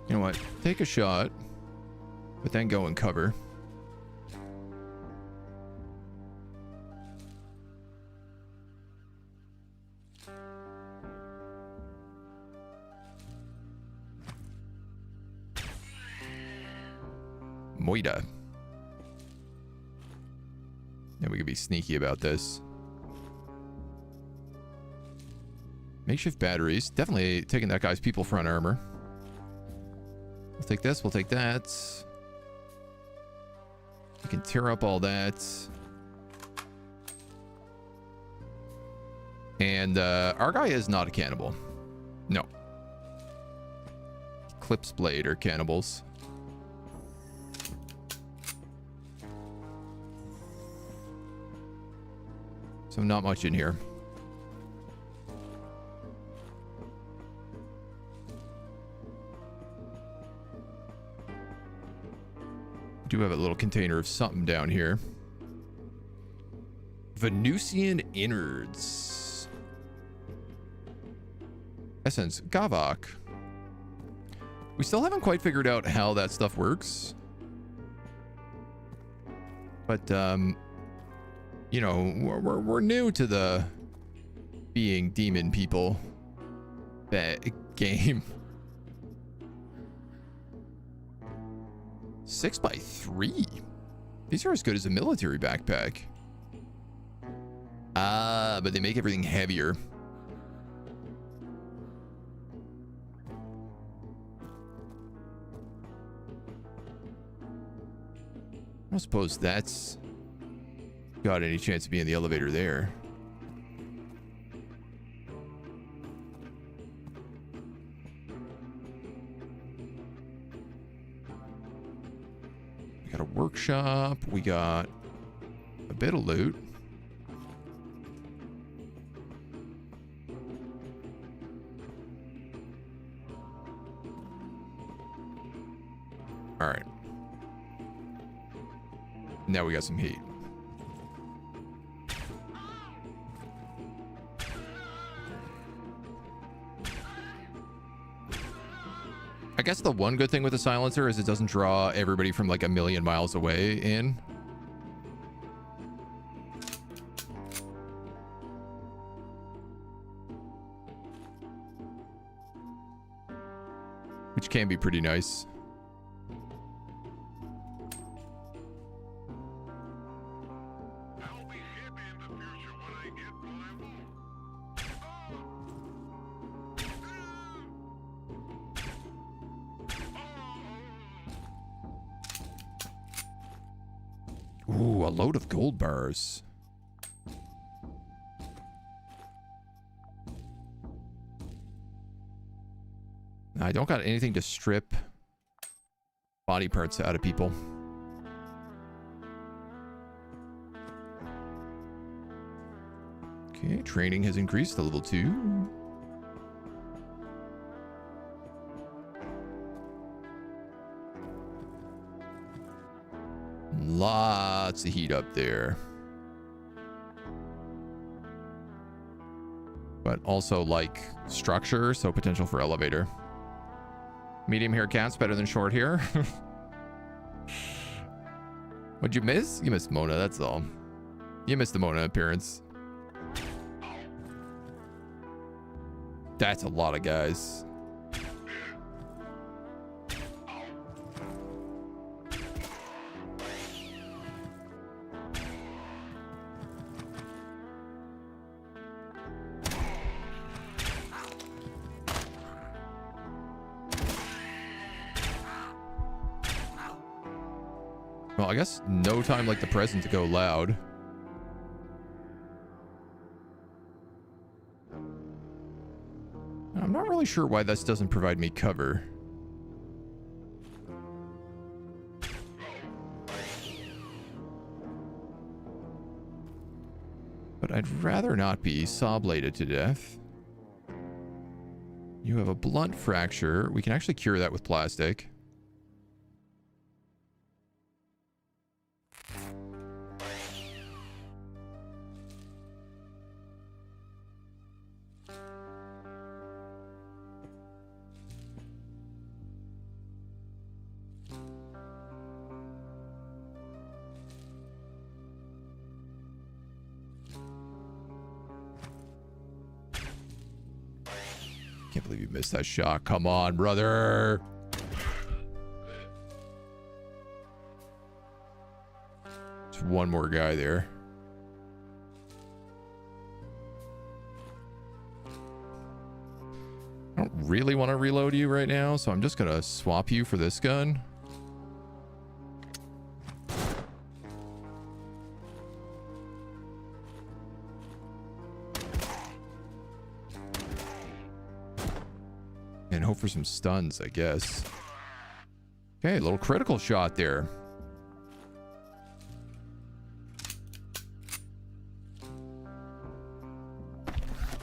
know what? Take a shot, but then go and cover. Moida. Yeah, we could be sneaky about this. Makeshift batteries. Definitely taking that guy's people front armor. We'll take this. We'll take that. We can tear up all that. And our guy is not a cannibal. No. Eclipse Blade are cannibals. So not much in here. Do have a little container of something down here. Venusian innards. Essence Gavok. We still haven't quite figured out how that stuff works. But you know, we're new to the being demon people game. 6x3. These are as good as a military backpack. Ah, but they make everything heavier. I don't suppose that's got any chance of being the elevator there. We got a workshop. We got a bit of loot. All right. Now we got some heat. I guess the one good thing with the silencer is it doesn't draw everybody from like a million miles away in. which can be pretty nice. I'll be happy in the future when I get what I want. Ooh, a load of gold bars. I don't got anything to strip body parts out of people. Okay, training has increased to level 2. Lots of heat up there. But also like structure, so potential for elevator. Medium hair counts better than short hair. What'd you miss? You missed Mona, that's all. You missed the Mona appearance. That's a lot of guys. Well, I guess no time like the present to go loud. I'm not really sure why this doesn't provide me cover. But I'd rather not be saw-bladed to death. You have a blunt fracture. We can actually cure that with plastic. Can't believe you missed that shot. Come on, brother. Just one more guy there. I don't really want to reload you right now, so I'm just going to swap you for this gun. And hope for some stuns, I guess. Okay, a little critical shot there.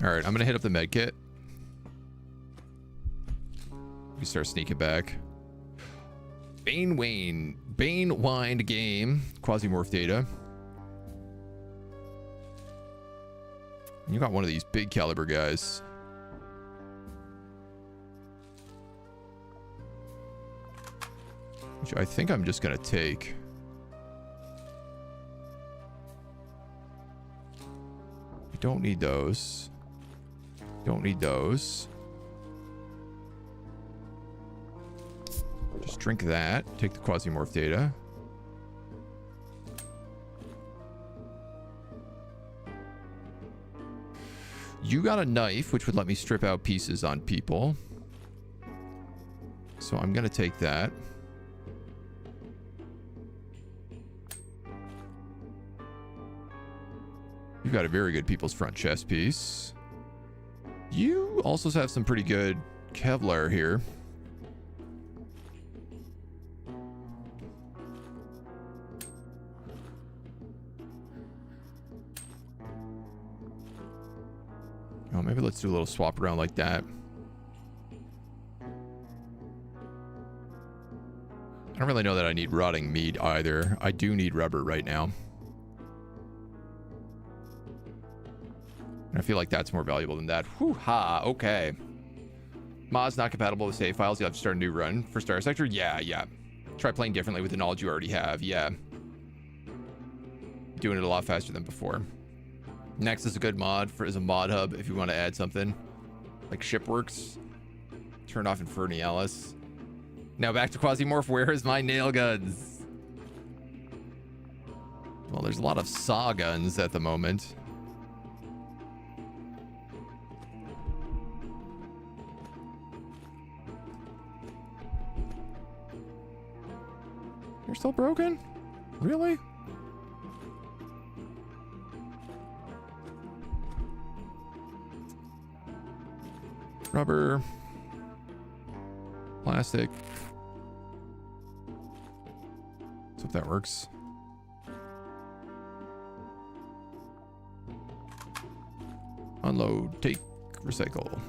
Alright, I'm gonna hit up the med kit. We start sneaking back. Bane Wind game. Quasimorph data. You got one of these big caliber guys. Which I think I'm just gonna take. We don't need those. Don't need those. Just drink that. Take the Quasimorph data. You got a knife, which would let me strip out pieces on people. So I'm gonna take that. You've got a very good people's front chest piece. You also have some pretty good Kevlar here. Oh, maybe let's do a little swap around like that. I don't really know that I need rotting meat either. I do need rubber right now. I feel like that's more valuable than that. Whew-ha, okay. Mod's not compatible with save files. You'll have to start a new run for Star Sector. Yeah. Try playing differently with the knowledge you already have. Yeah. Doing it a lot faster than before. Next is a good mod as a mod hub if you want to add something. Like Shipworks. Turn off Infernialis. Now back to Quasimorph. Where is my nail guns? Well, there's a lot of saw guns at the moment. You're still broken? Really? Rubber. Plastic. Let's hope that works. Unload, take, recycle.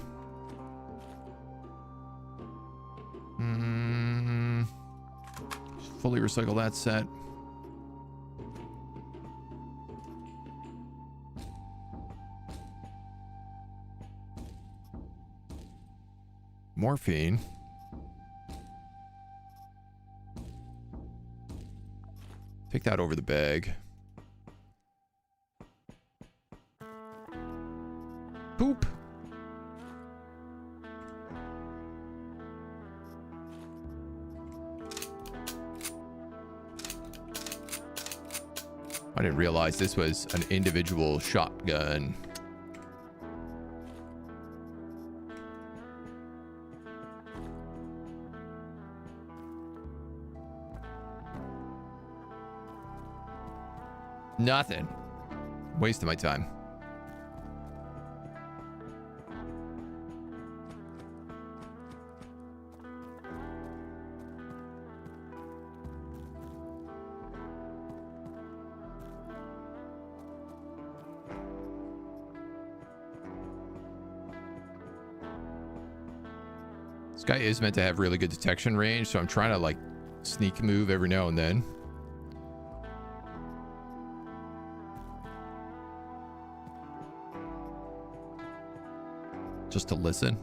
Fully recycle that set. Morphine. Take that over the bag. Poop. I didn't realize this was an individual shotgun. Nothing. Wasting my time. This guy is meant to have really good detection range, so I'm trying to like sneak move every now and then. Just to listen.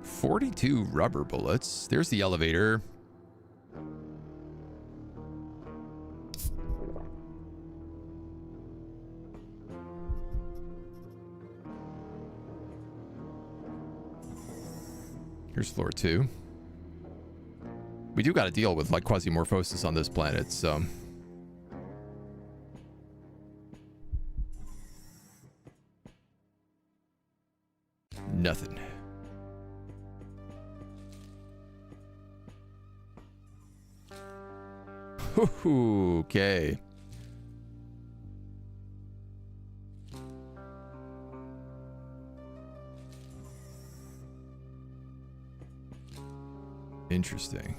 42 rubber bullets. There's the elevator. Here's floor 2. We do got to deal with like quasimorphosis on this planet, so nothing. Okay. Interesting.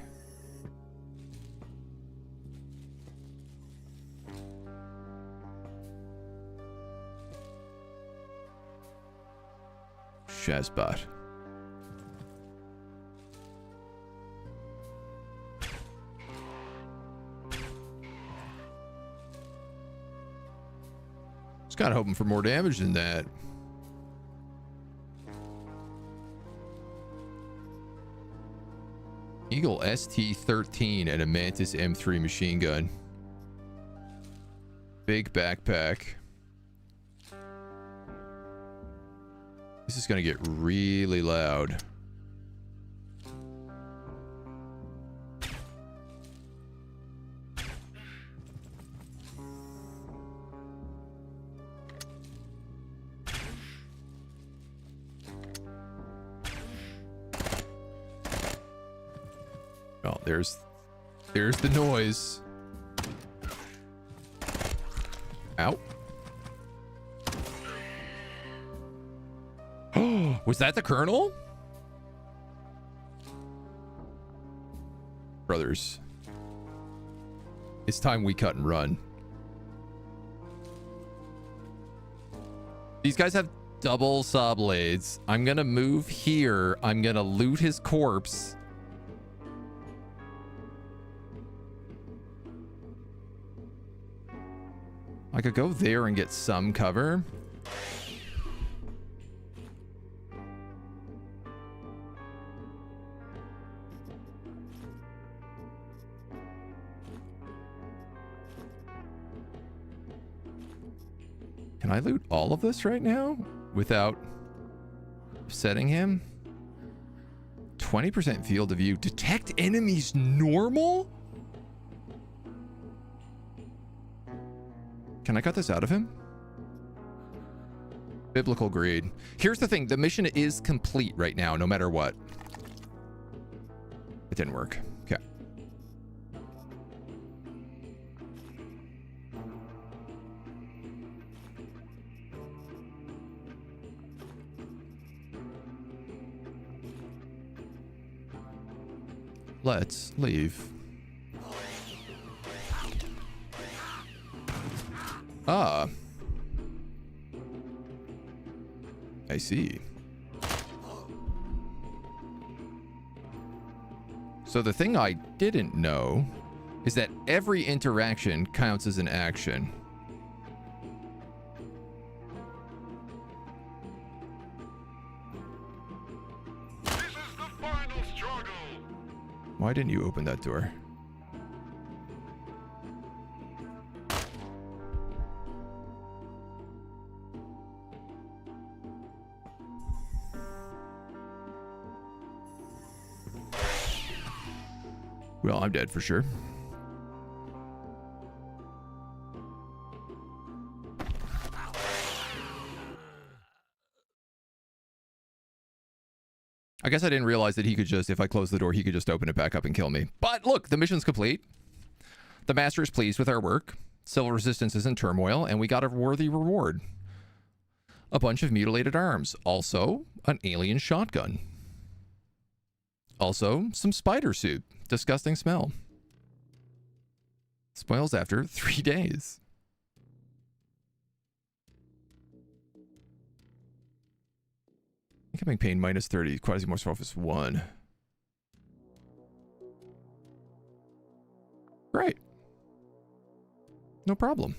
Shazbot. Just kind of hoping for more damage than that. Eagle ST-13 and a Mantis M3 machine gun. Big backpack. This is gonna get really loud. Oh, there's the noise. Ow. Was that the Colonel? Brothers, it's time we cut and run. These guys have double saw blades. I'm gonna move here. I'm gonna loot his corpse. I could go there and get some cover. Can I loot all of this right now without upsetting him? 20% field of view. Detect enemies normal? Can I cut this out of him? Biblical greed. Here's the thing. The mission is complete right now, no matter what. It didn't work. Okay. Let's leave. Ah. I see. So the thing I didn't know is that every interaction counts as an action. This is the final struggle. Why didn't you open that door? Well, I'm dead for sure. I guess I didn't realize that he could just, if I close the door, he could just open it back up and kill me. But look, the mission's complete. The master is pleased with our work. Civil resistance is in turmoil, and we got a worthy reward. A bunch of mutilated arms. Also, an alien shotgun. Also, some spider soup. Disgusting smell. Spoils after 3 days. Incoming pain minus 30. Quasimorph is 1. Great. No problem.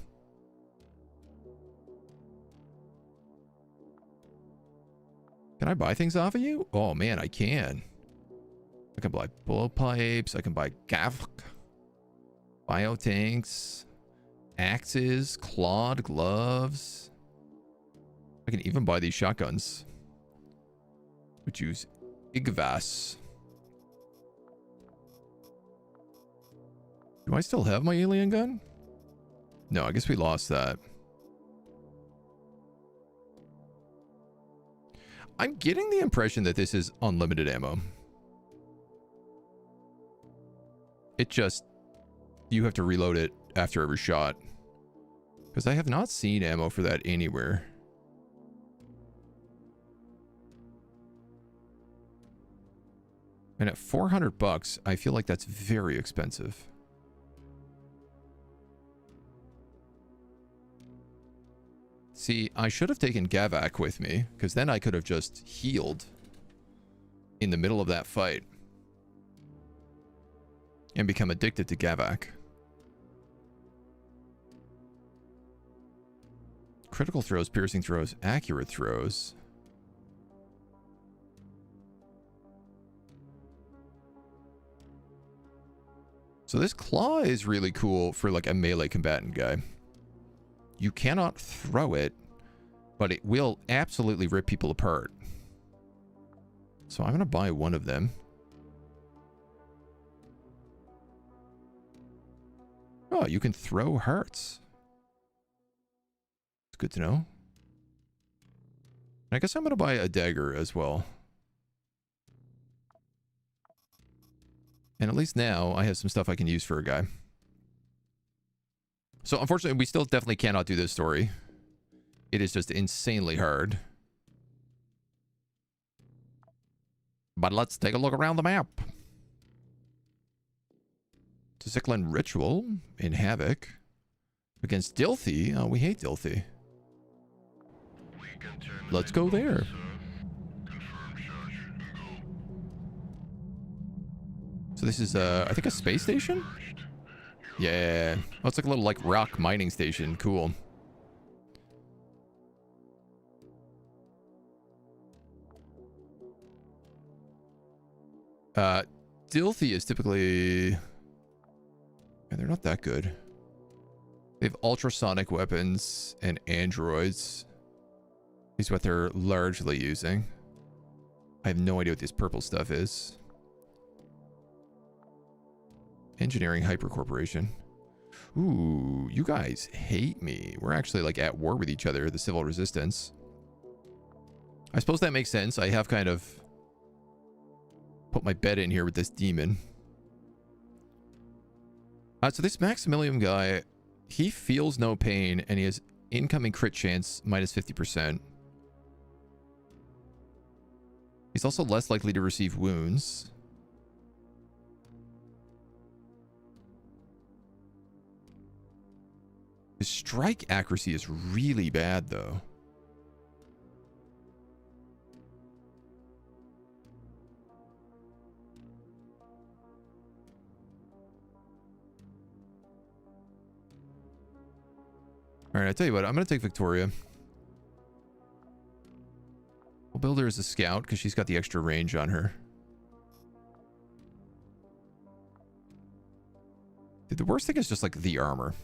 Can I buy things off of you? Oh man, I can. I can buy blowpipes. I can buy gavk, biotanks, axes, clawed gloves. I can even buy these shotguns, which use igvas. Do I still have my alien gun? No, I guess we lost that. I'm getting the impression that this is unlimited ammo. It just, you have to reload it after every shot. Because I have not seen ammo for that anywhere. And at $400, I feel like that's very expensive. See, I should have taken Gavak with me, because then I could have just healed in the middle of that fight. And become addicted to Gavak. Critical throws, piercing throws, accurate throws. So this claw is really cool for like a melee combatant guy. You cannot throw it, but it will absolutely rip people apart. So I'm going to buy one of them. Oh, you can throw hearts. It's good to know. I guess I'm going to buy a dagger as well. And at least now I have some stuff I can use for a guy. So unfortunately, we still definitely cannot do this story. It is just insanely hard. But let's take a look around the map. Tziclan Ritual in Havoc. Against Dilthy. Oh, we hate Dilthy. Let's go there. So this is, I think a space station? Yeah. Oh, it's like a little, like, rock mining station. Cool. Dilthy is typically... Yeah, they're not that good. They have ultrasonic weapons and androids. Is what they're largely using. I have no idea what this purple stuff is. Engineering Hyper Corporation. Ooh, you guys hate me. We're actually like at war with each other, the civil resistance. I suppose that makes sense. I have kind of put my bet in here with this demon. So this Maximilian guy, he feels no pain and he has incoming crit chance minus 50%. He's also less likely to receive wounds. His strike accuracy is really bad, though. All right, I tell you what, I'm going to take Victoria. We'll build her as a scout because she's got the extra range on her. Dude, the worst thing is just like the armor.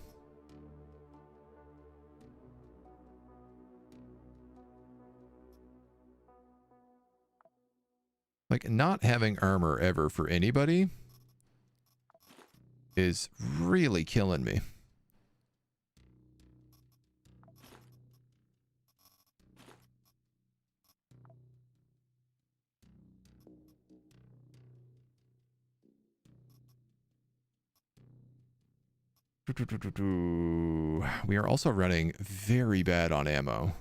Like, not having armor ever for anybody is really killing me. We are also running very bad on ammo.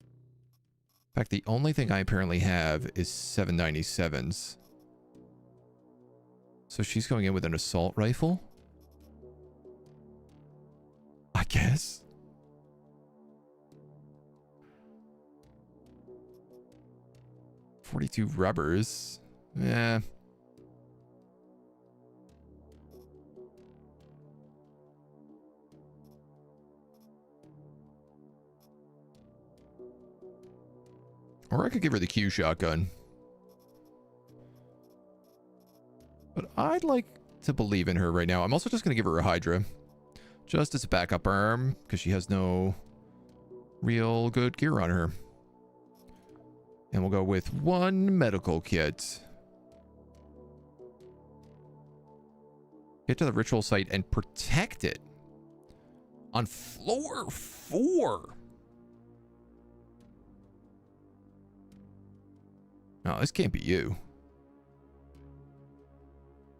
In fact, the only thing I apparently have is 797s. So she's going in with an assault rifle? I guess. .42 rubbers. Yeah. Or I could give her the Q shotgun. But I'd like to believe in her right now. I'm also just going to give her a Hydra. Just as a backup arm, because she has no real good gear on her. And we'll go with one medical kit. Get to the ritual site and protect it. On floor 4. No, this can't be you.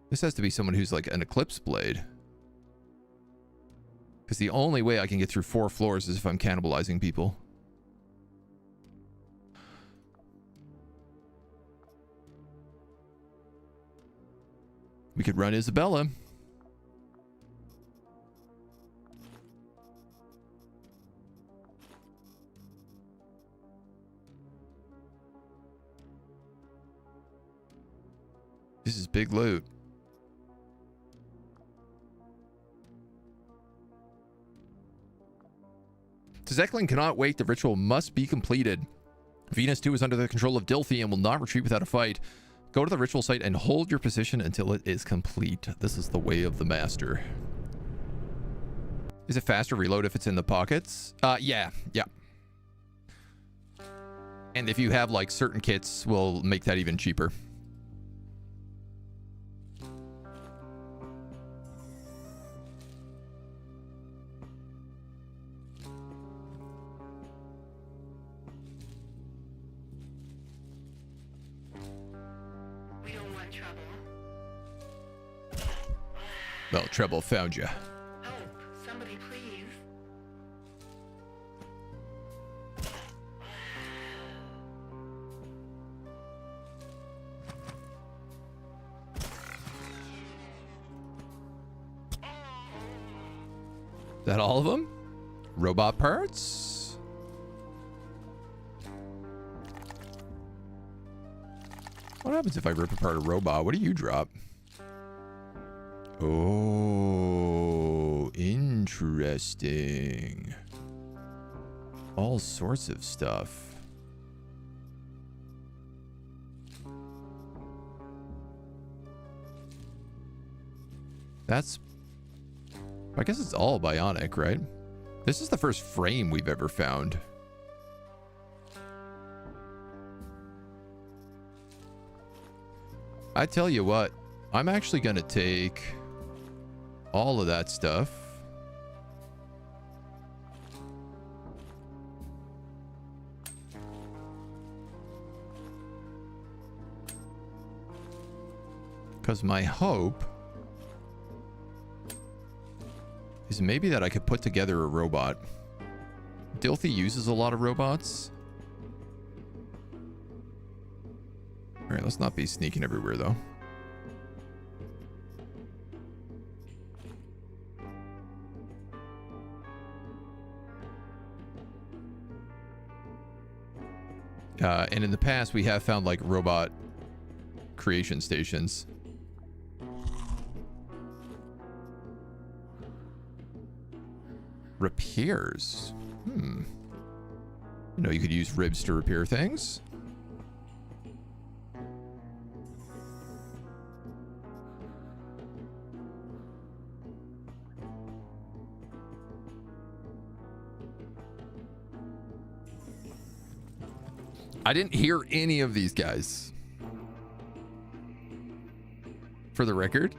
This has to be someone who's like an Eclipse Blade. Because the only way I can get through 4 floors is if I'm cannibalizing people. We could run Isabella. This is big loot. Zeklin cannot wait. The ritual must be completed. Venus 2 is under the control of Dilthy and will not retreat without a fight. Go to the ritual site and hold your position until it is complete. This is the way of the master. Is it faster reload if it's in the pockets? Yeah. And if you have like certain kits, we'll make that even cheaper. Well, trouble found you. Help, somebody please. Is that all of them? Robot parts? What happens if I rip apart a robot? What do you drop? Oh, interesting. All sorts of stuff. That's... I guess it's all bionic, right? This is the first frame we've ever found. I tell you what, I'm actually gonna take... all of that stuff. Because my hope is maybe that I could put together a robot. Dilthy uses a lot of robots. All right, let's not be sneaking everywhere, though. And in the past, we have found, like, robot creation stations. Repairs. You know, you could use ribs to repair things. I didn't hear any of these guys. For the record.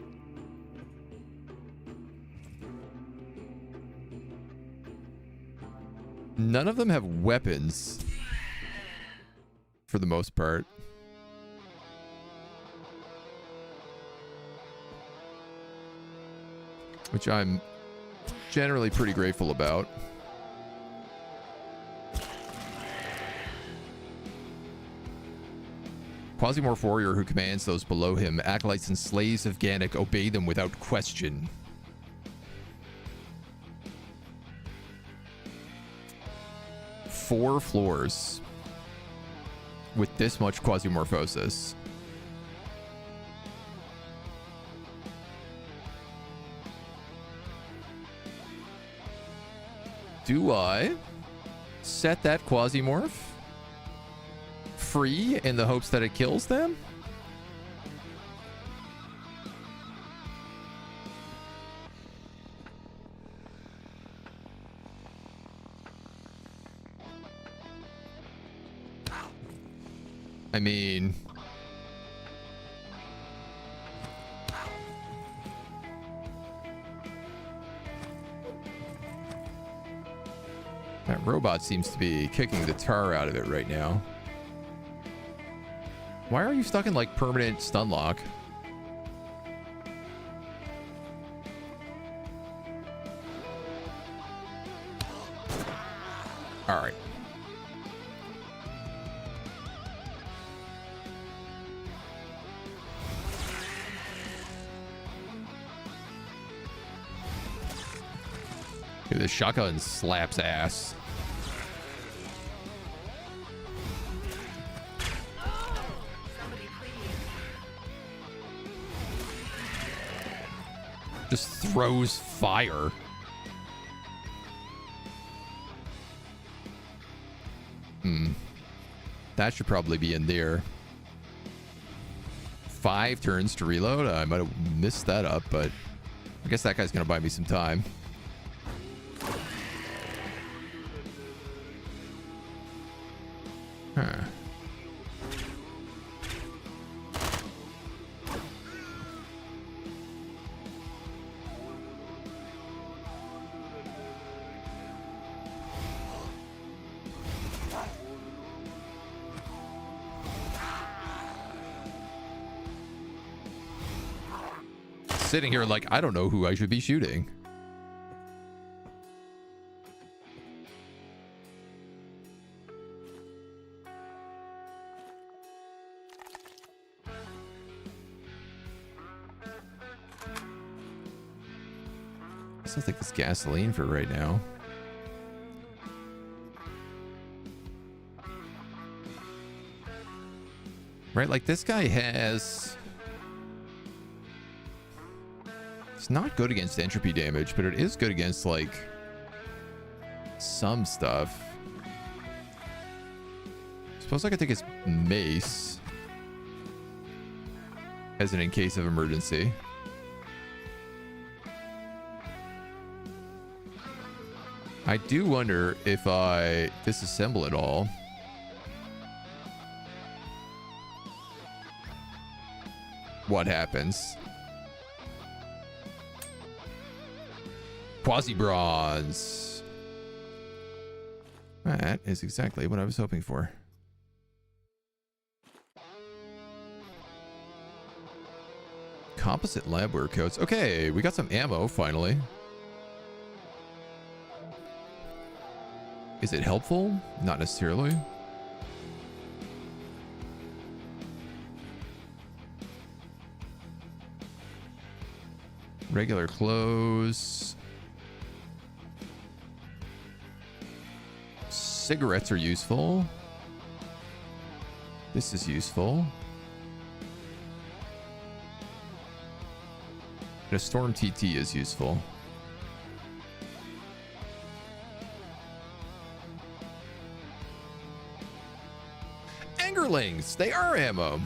None of them have weapons. For the most part. Which I'm generally pretty grateful about. Quasimorph warrior who commands those below him, acolytes and slaves of Ganek, obey them without question. Four floors with this much quasimorphosis. Do I set that quasimorph free in the hopes that it kills them? I mean, that robot seems to be kicking the tar out of it right now. Why are you stuck in, like, permanent stun lock? All right. Dude, this shotgun slaps ass. Just throws fire. That should probably be in there. 5 turns to reload. I might have missed that up, but I guess that guy's gonna buy me some time. Huh. Sitting here like, I don't know who I should be shooting. Sounds like it's gasoline for right now. Right, like this guy has... It's not good against entropy damage, but it is good against, like, some stuff. Suppose I could take his mace as an in case of emergency. I do wonder if I disassemble it all. What happens? Quasi bronze. That is exactly what I was hoping for. Composite labware coats. Okay, we got some ammo finally. Is it helpful? Not necessarily. Regular clothes. Cigarettes are useful. This is useful. And a Storm TT is useful. Angerlings! They are ammo.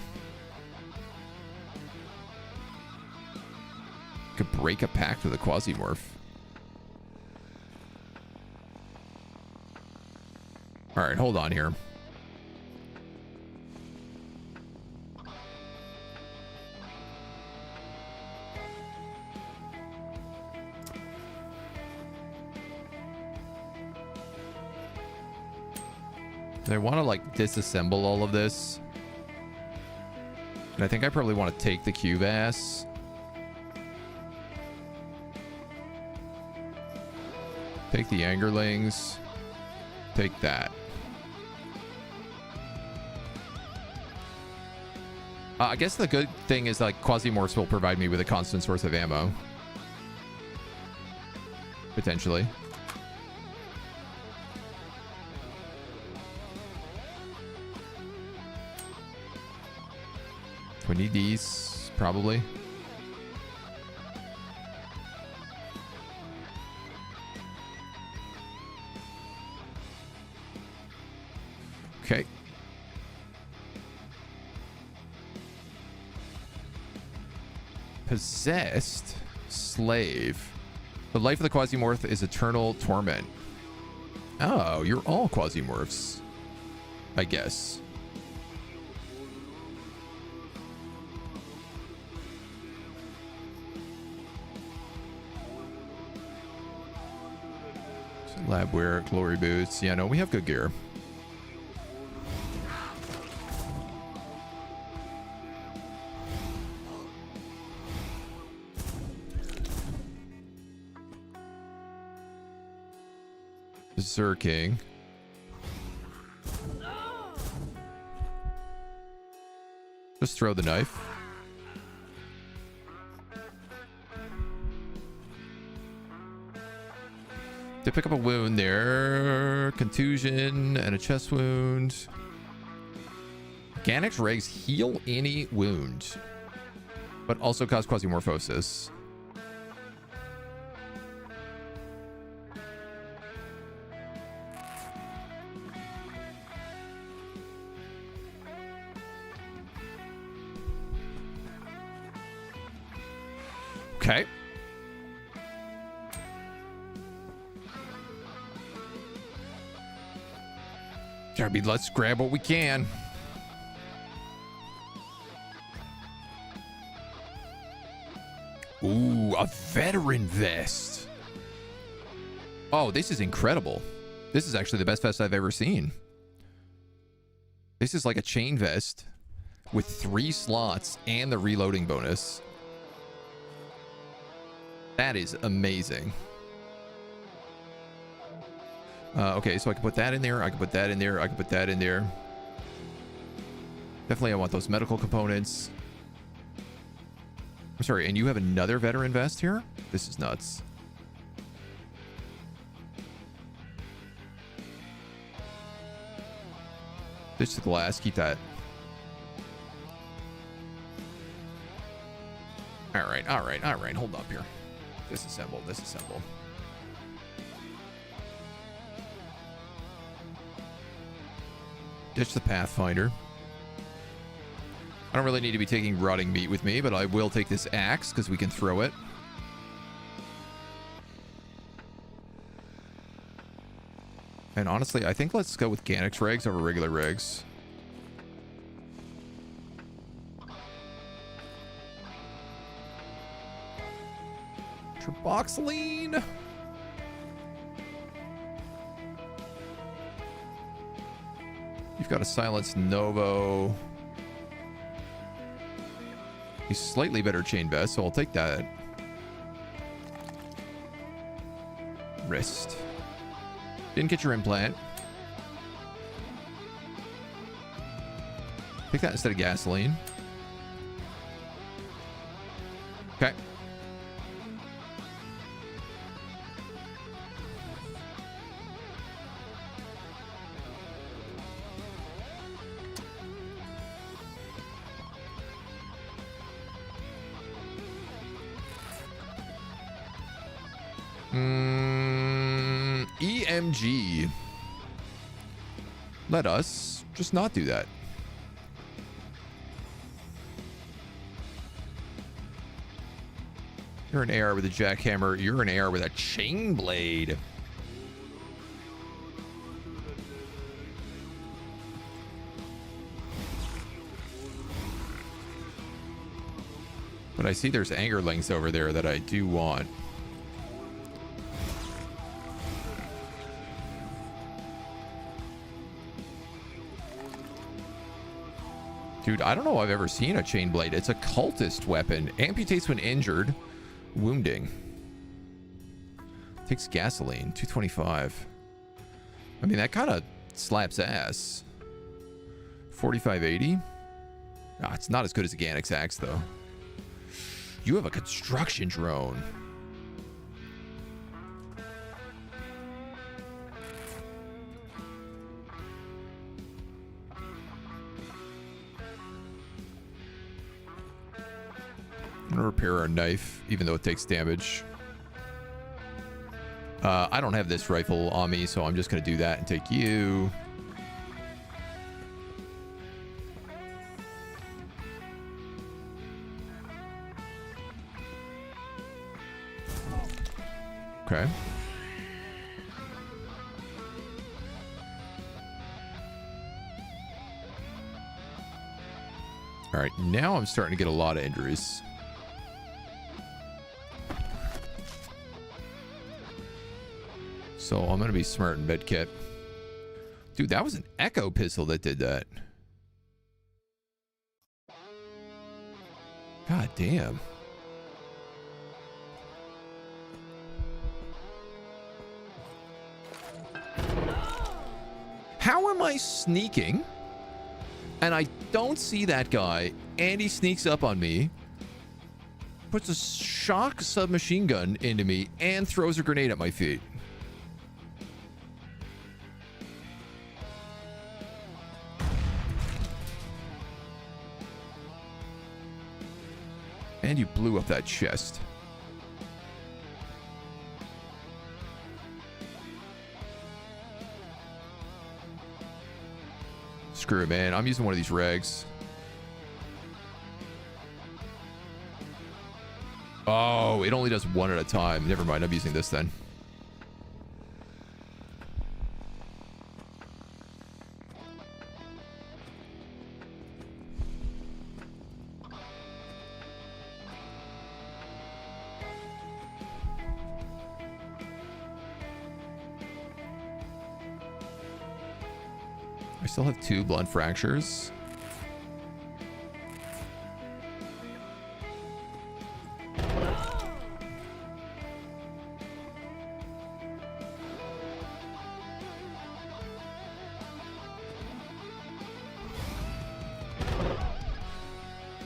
Could break a pact with a Quasimorph. Alright, hold on here. I want to like disassemble all of this. And I think I probably want to take the Q-Vass. Take the Angerlings. Take that. I guess the good thing is like Quasimorphs will provide me with a constant source of ammo. Potentially. We need these, probably. Okay. Possessed slave. The life of the Quasimorph is eternal torment. Oh, you're all Quasimorphs, I guess. Labware, glory boots. Yeah, no, we have good gear. Berserking. Just throw the knife. They pick up a wound there. Contusion and a chest wound. Organic regs heal any wound, but also cause quasimorphosis. Okay. Darby, let's grab what we can. Ooh, a veteran vest. Oh, this is incredible. This is actually the best vest I've ever seen. This is like a chain vest with 3 slots and the reloading bonus. That is amazing. Okay, so I can put that in there. I can put that in there. I can put that in there. Definitely I want those medical components. I'm sorry, and you have another veteran vest here? This is nuts. Ditch the glass. Keep that. All right, all right, all right. Hold up here. Disassemble, disassemble. Ditch the Pathfinder. I don't really need to be taking rotting meat with me, but I will take this axe because we can throw it. And honestly, I think let's go with Ganix regs over regular regs. Triboxyline. got a silenced Novo. He's slightly better chain vest, so I'll take that. Wrist. Didn't get your implant. Take that instead of gasoline. Okay. EMG. Let us just not do that. You're an AR with a jackhammer. You're an AR with a chain blade. But I see there's angerlings over there that I do want. Dude, I don't know if I've ever seen a chain blade. It's a cultist weapon. Amputates when injured. Wounding. Takes gasoline. 225. I mean, that kind of slaps ass. 4580. Ah, it's not as good as a Ganix axe, though. You have a construction drone. I'm gonna repair our knife, even though it takes damage. I don't have this rifle on me, so I'm just gonna do that and take you. Okay. All right, now I'm starting to get a lot of injuries. So I'm going to be smart in medkit. Dude, that was an Echo pistol that did that. God damn. How am I sneaking? And I don't see that guy, and he sneaks up on me, puts a shock submachine gun into me, and throws a grenade at my feet. And you blew up that chest. Screw it, man. I'm using one of these rags. Oh, it only does one at a time. Never mind. I'm using this then. I still have 2 blunt fractures.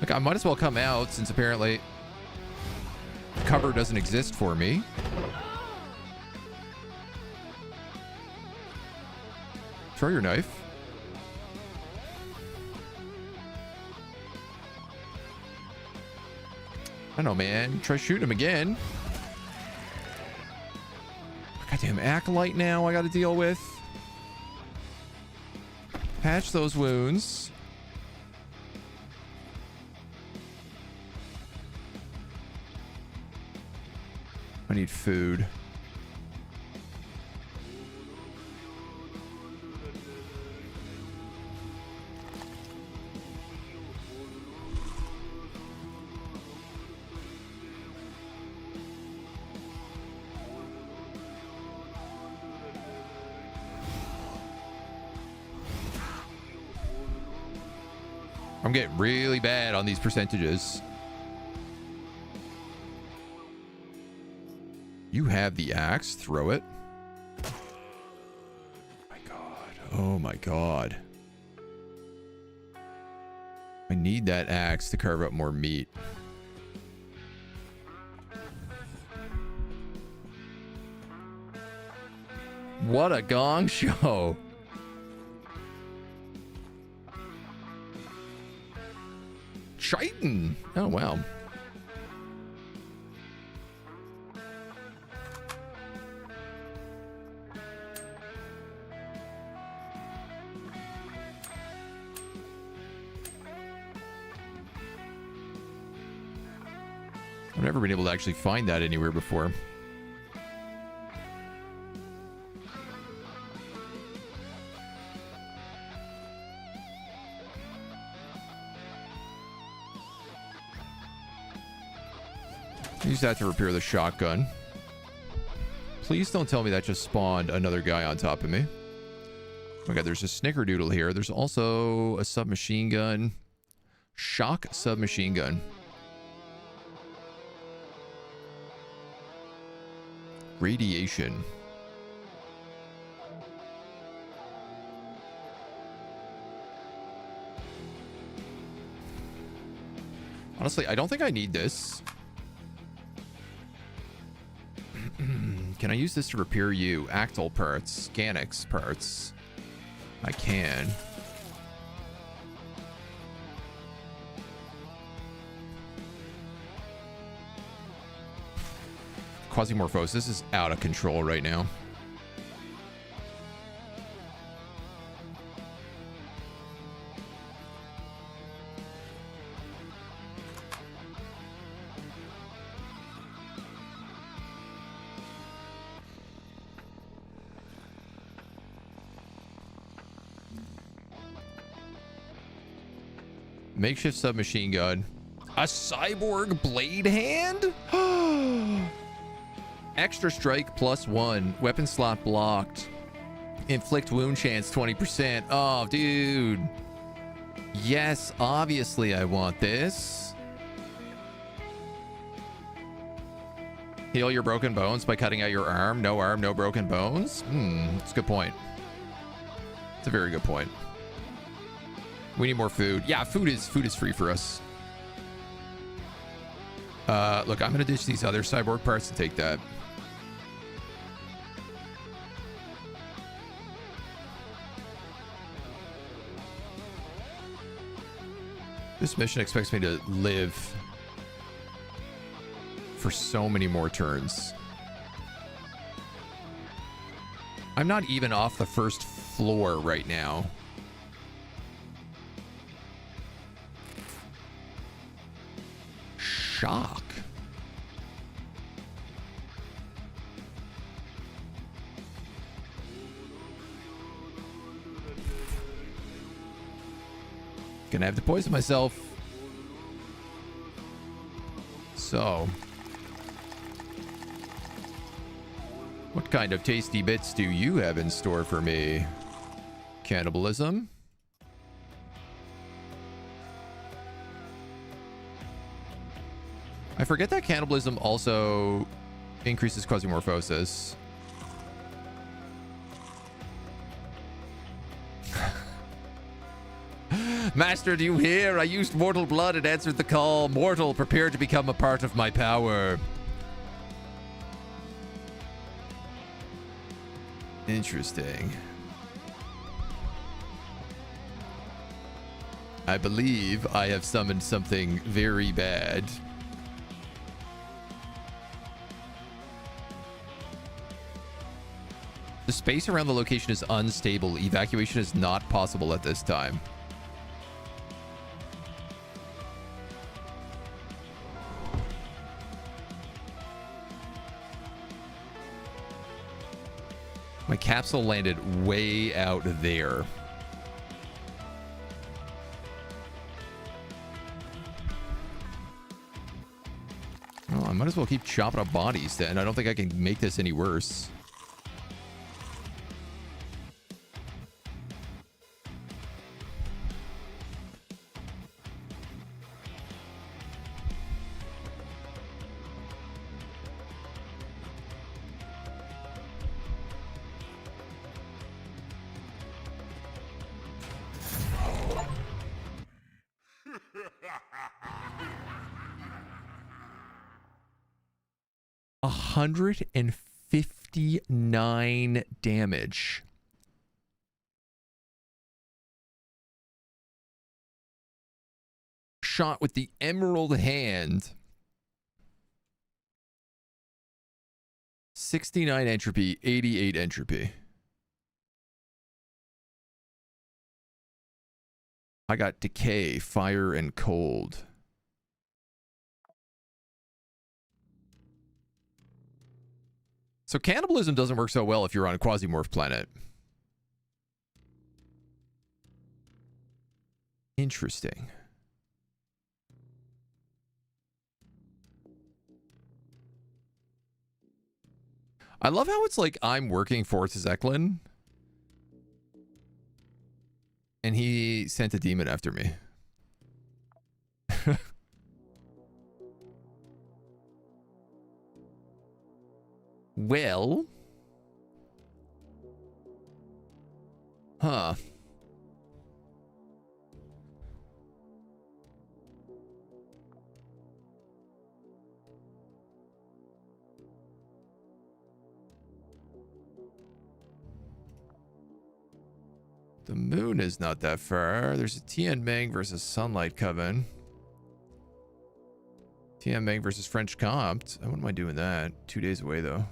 Like, I might as well come out since apparently cover doesn't exist for me. Throw your knife. I don't know, man. Try shooting him again. Goddamn acolyte now I gotta deal with. Patch those wounds. I need food. I'm getting really bad on these percentages. You have the axe. Throw it. My God. Oh my God. I need that axe to carve up more meat. What a gong show. Triton. Oh, wow. I've never been able to actually find that anywhere before. Use that to repair the shotgun. Please don't tell me that just spawned another guy on top of me. Oh my God, there's a snickerdoodle here. There's also a submachine gun. Shock submachine gun. Radiation. Honestly, I don't think I need this. Can I use this to repair you? Actal parts, Scanix parts. I can. Quasimorphosis is out of control right now. Makeshift submachine gun. A cyborg blade hand? Extra strike +1. Weapon slot blocked. Inflict wound chance 20%. Oh, dude. Yes, obviously I want this. Heal your broken bones by cutting out your arm. No arm, no broken bones. That's a good point. It's a very good point. We need more food. Yeah, food is free for us. Look, I'm gonna ditch these other cyborg parts and take that. This mission expects me to live for so many more turns. I'm not even off the first floor right now. Shock. Gonna have to poison myself. So, what kind of tasty bits do you have in store for me? Cannibalism. I forget that cannibalism also increases quasimorphosis. Master, do you hear? I used mortal blood and answered the call. Mortal, prepare to become a part of my power. Interesting. I believe I have summoned something very bad. The space around the location is unstable. Evacuation is not possible at this time. My capsule landed way out there. Well, I might as well keep chopping up bodies then. I don't think I can make this any worse. 159 damage. Shot with the Emerald Hand. 69 entropy, 88 entropy. I got decay, fire, and cold. So cannibalism doesn't work so well if you're on a Quasimorph planet. Interesting. I love how it's like I'm working for Zeklin, and he sent a demon after me. Well. Huh. The moon is not that far. There's a Tian Meng versus Sunlight Coven. Tian Meng versus French Comte. I wouldn't mind doing that. 2 days away, though.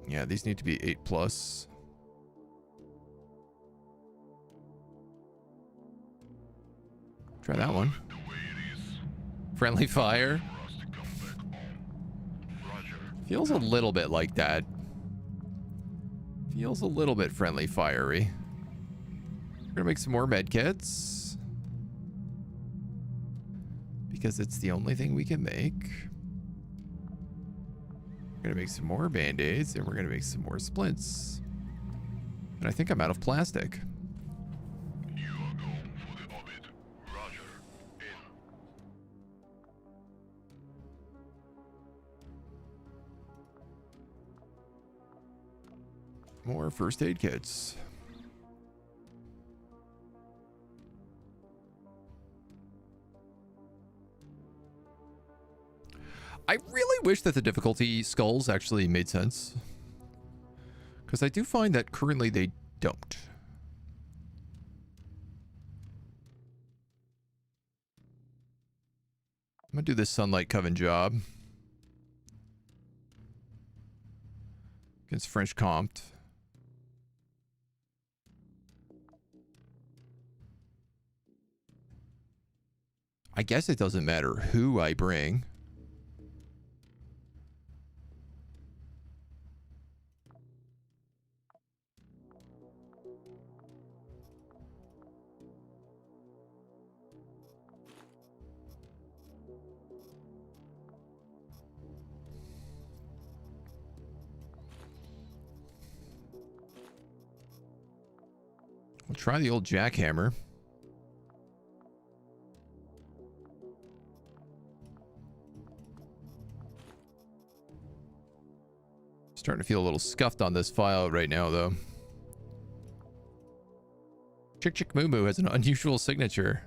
Yeah, these need to be 8+. Try that one. Friendly fire. Feels a little bit like that. Feels a little bit friendly fiery. We're gonna make some more med kits. Because it's the only thing we can make. We're gonna make some more band-aids, and we're gonna make some more splints. And I think I'm out of plastic. You are going for the orbit. Roger. In. More first aid kits. I really wish that the difficulty skulls actually made sense. Because I do find that currently they don't. I'm going to do this Sunlight Coven job. Against French Comte. I guess it doesn't matter who I bring. We'll try the old jackhammer. Starting to feel a little scuffed on this file right now, though. Chick Chick Moo Moo has an unusual signature.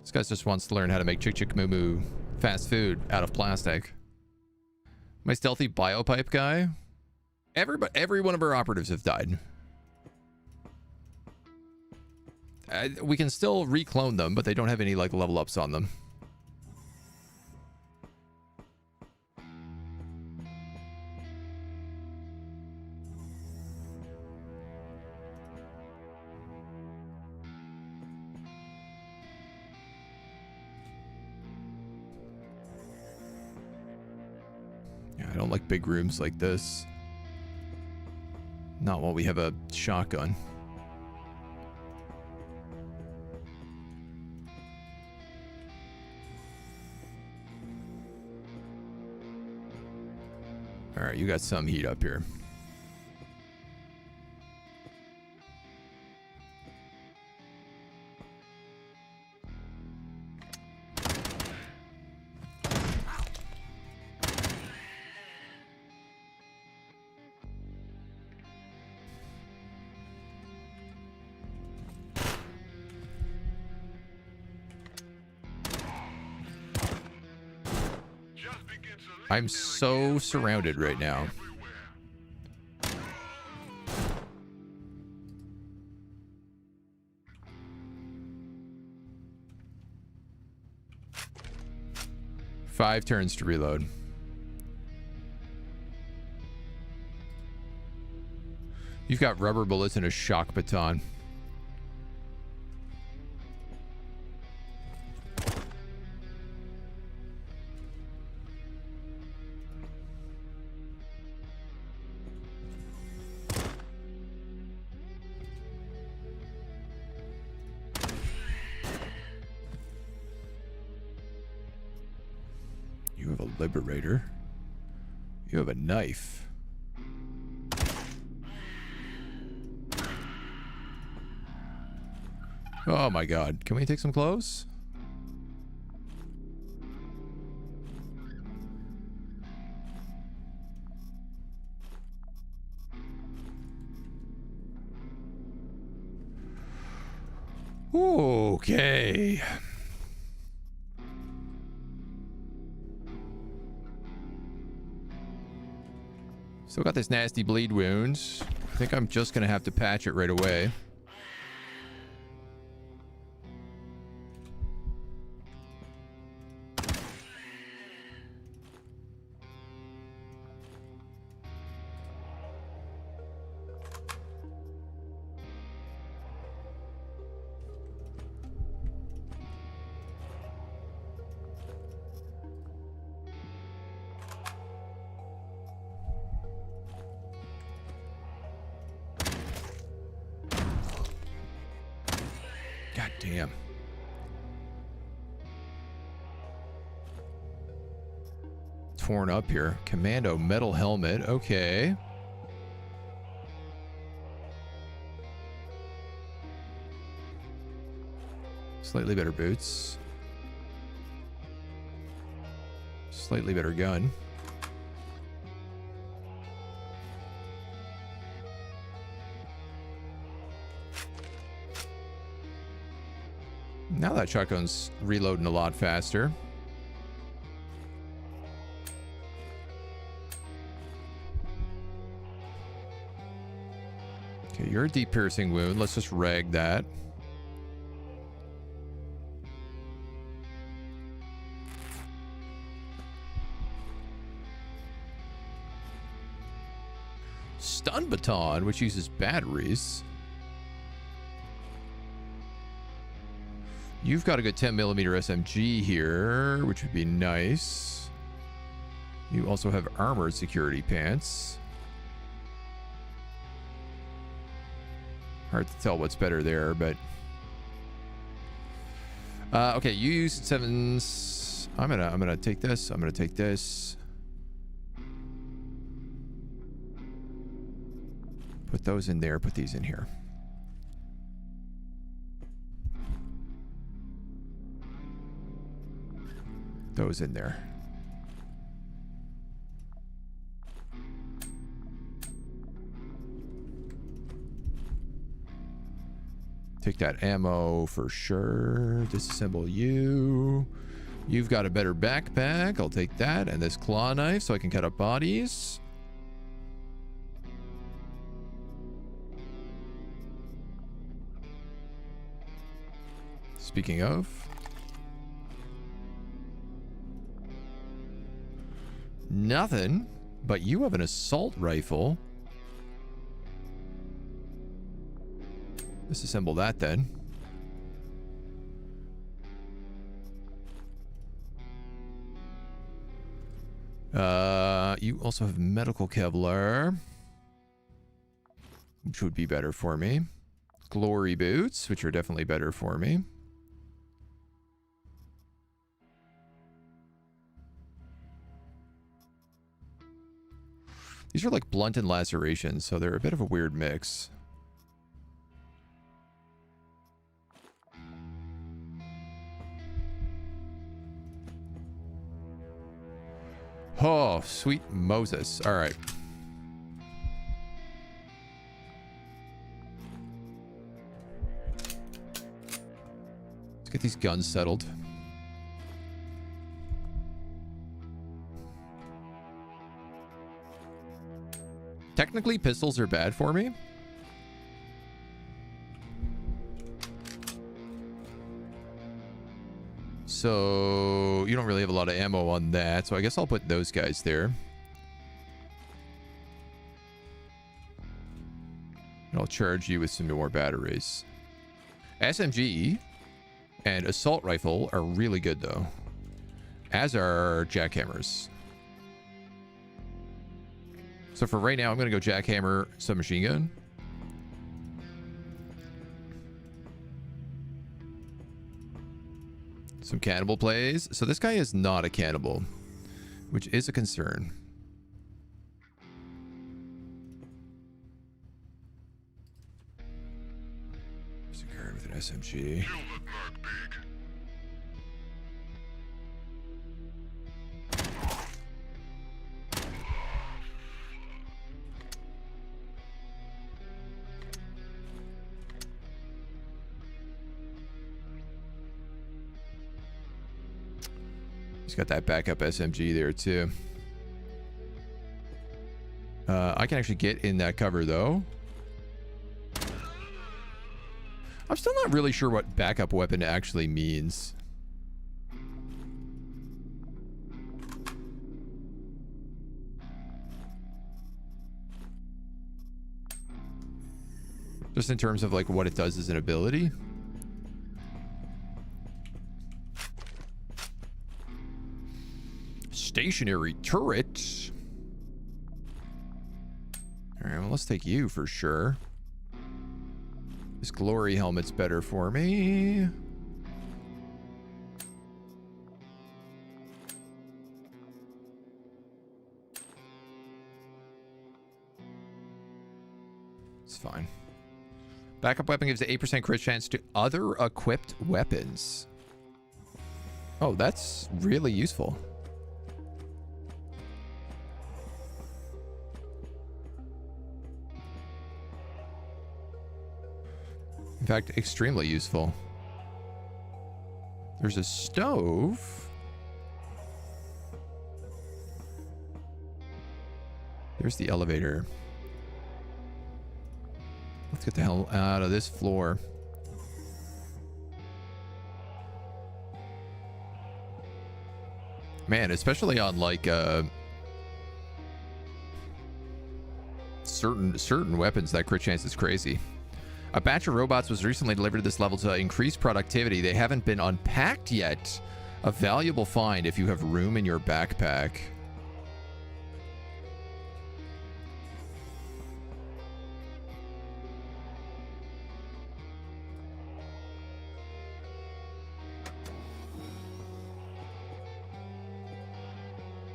This guy just wants to learn how to make Chick Chick Moo Moo fast food out of plastic. My stealthy biopipe guy. Every one of our operatives have died. We can still reclone them, but they don't have any like level ups on them. Yeah, I don't like big rooms like this. Not while we have a shotgun. All right, you got some heat up here. I'm so surrounded right now. Five turns to reload. You've got rubber bullets and a shock baton. You have a liberator. You have a knife. Oh my god. Can we take some clothes? Okay. Still got this nasty bleed wound. I think I'm just gonna have to patch it right away. God damn. Torn up here. Commando metal helmet. Okay. Slightly better boots. Slightly better gun. Now that shotgun's reloading a lot faster. Okay, you're a deep piercing wound. Let's just rag that. Stun baton, which uses batteries. You've got a good 10mm SMG here, which would be nice. You also have armored security pants. Hard to tell what's better there, but... okay, you use sevens. I'm gonna take this. I'm gonna take this. Put those in there. Put these in here. Those in there. Take that ammo for sure. Disassemble you. You've got a better backpack. I'll take that. And this claw knife so I can cut up bodies. Speaking of... nothing, but you have an assault rifle. Disassemble that then. You also have medical Kevlar, which would be better for me. Glory boots, which are definitely better for me. These are like blunt and lacerations, so they're a bit of a weird mix. Oh, sweet Moses. All right. Let's get these guns settled. Technically, pistols are bad for me. So you don't really have a lot of ammo on that. So I guess I'll put those guys there. And I'll charge you with some more batteries. SMG and assault rifle are really good though. As are jackhammers. So for right now, I'm going to go jackhammer, submachine gun. Some cannibal plays. So this guy is not a cannibal, which is a concern. There's a guard with an SMG. Kill that mark, pig. He's got that backup SMG there too. I can actually get in that cover though. I'm still not really sure what backup weapon actually means. Just in terms of like what it does as an ability. Stationary turret. All right, well, let's take you for sure. This glory helmet's better for me. It's fine. Backup weapon gives an 8% crit chance to other equipped weapons. Oh, that's really useful. In fact, extremely useful. There's a stove. There's the elevator. Let's get the hell out of this floor. Man, especially on like certain weapons, that crit chance is crazy. A batch of robots was recently delivered to this level to increase productivity. They haven't been unpacked yet. A valuable find if you have room in your backpack.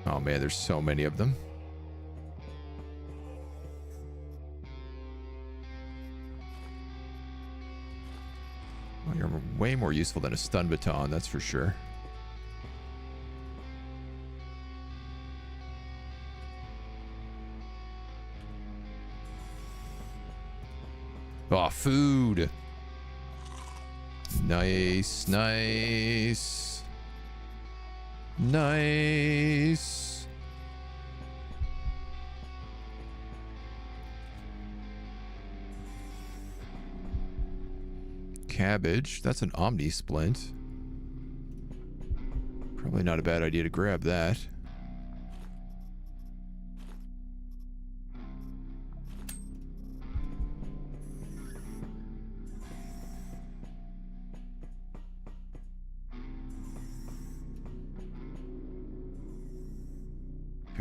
Oh man, there's so many of them. Well, you're way more useful than a stun baton, that's for sure. Oh, food. Nice, nice. Nice. Cabbage. That's an Omni Splint. Probably not a bad idea to grab that.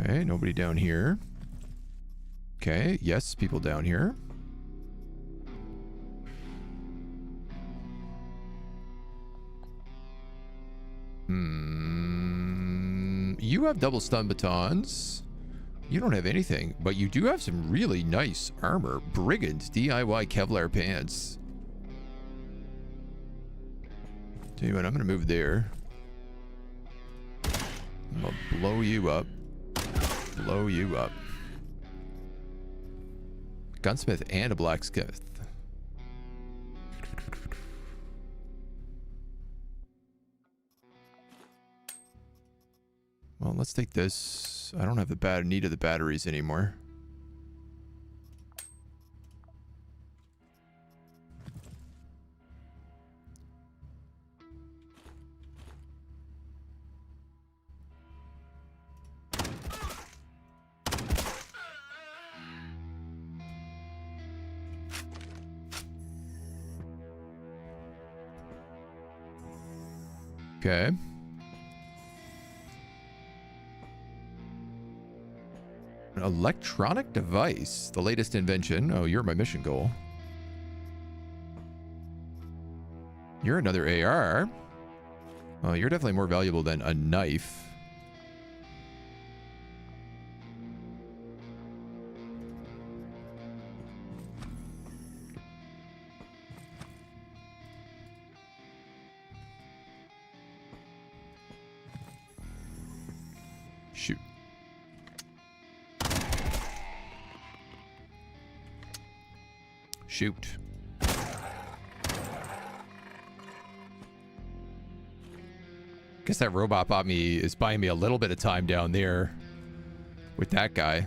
Okay, nobody down here. Okay, yes, people down here. You have double stun batons. You don't have anything, but you do have some really nice armor. Brigand DIY Kevlar pants. Tell you what, I'm gonna move there. I'm gonna blow you up. Blow you up. Gunsmith and a blacksmith. Well, let's take this. I don't have the need of the batteries anymore. Okay. An electronic device. The latest invention. Oh, you're my mission goal. You're another AR. Oh, you're definitely more valuable than a knife. Shoot. Shoot. Guess that robot bought me is buying me a little bit of time down there with that guy.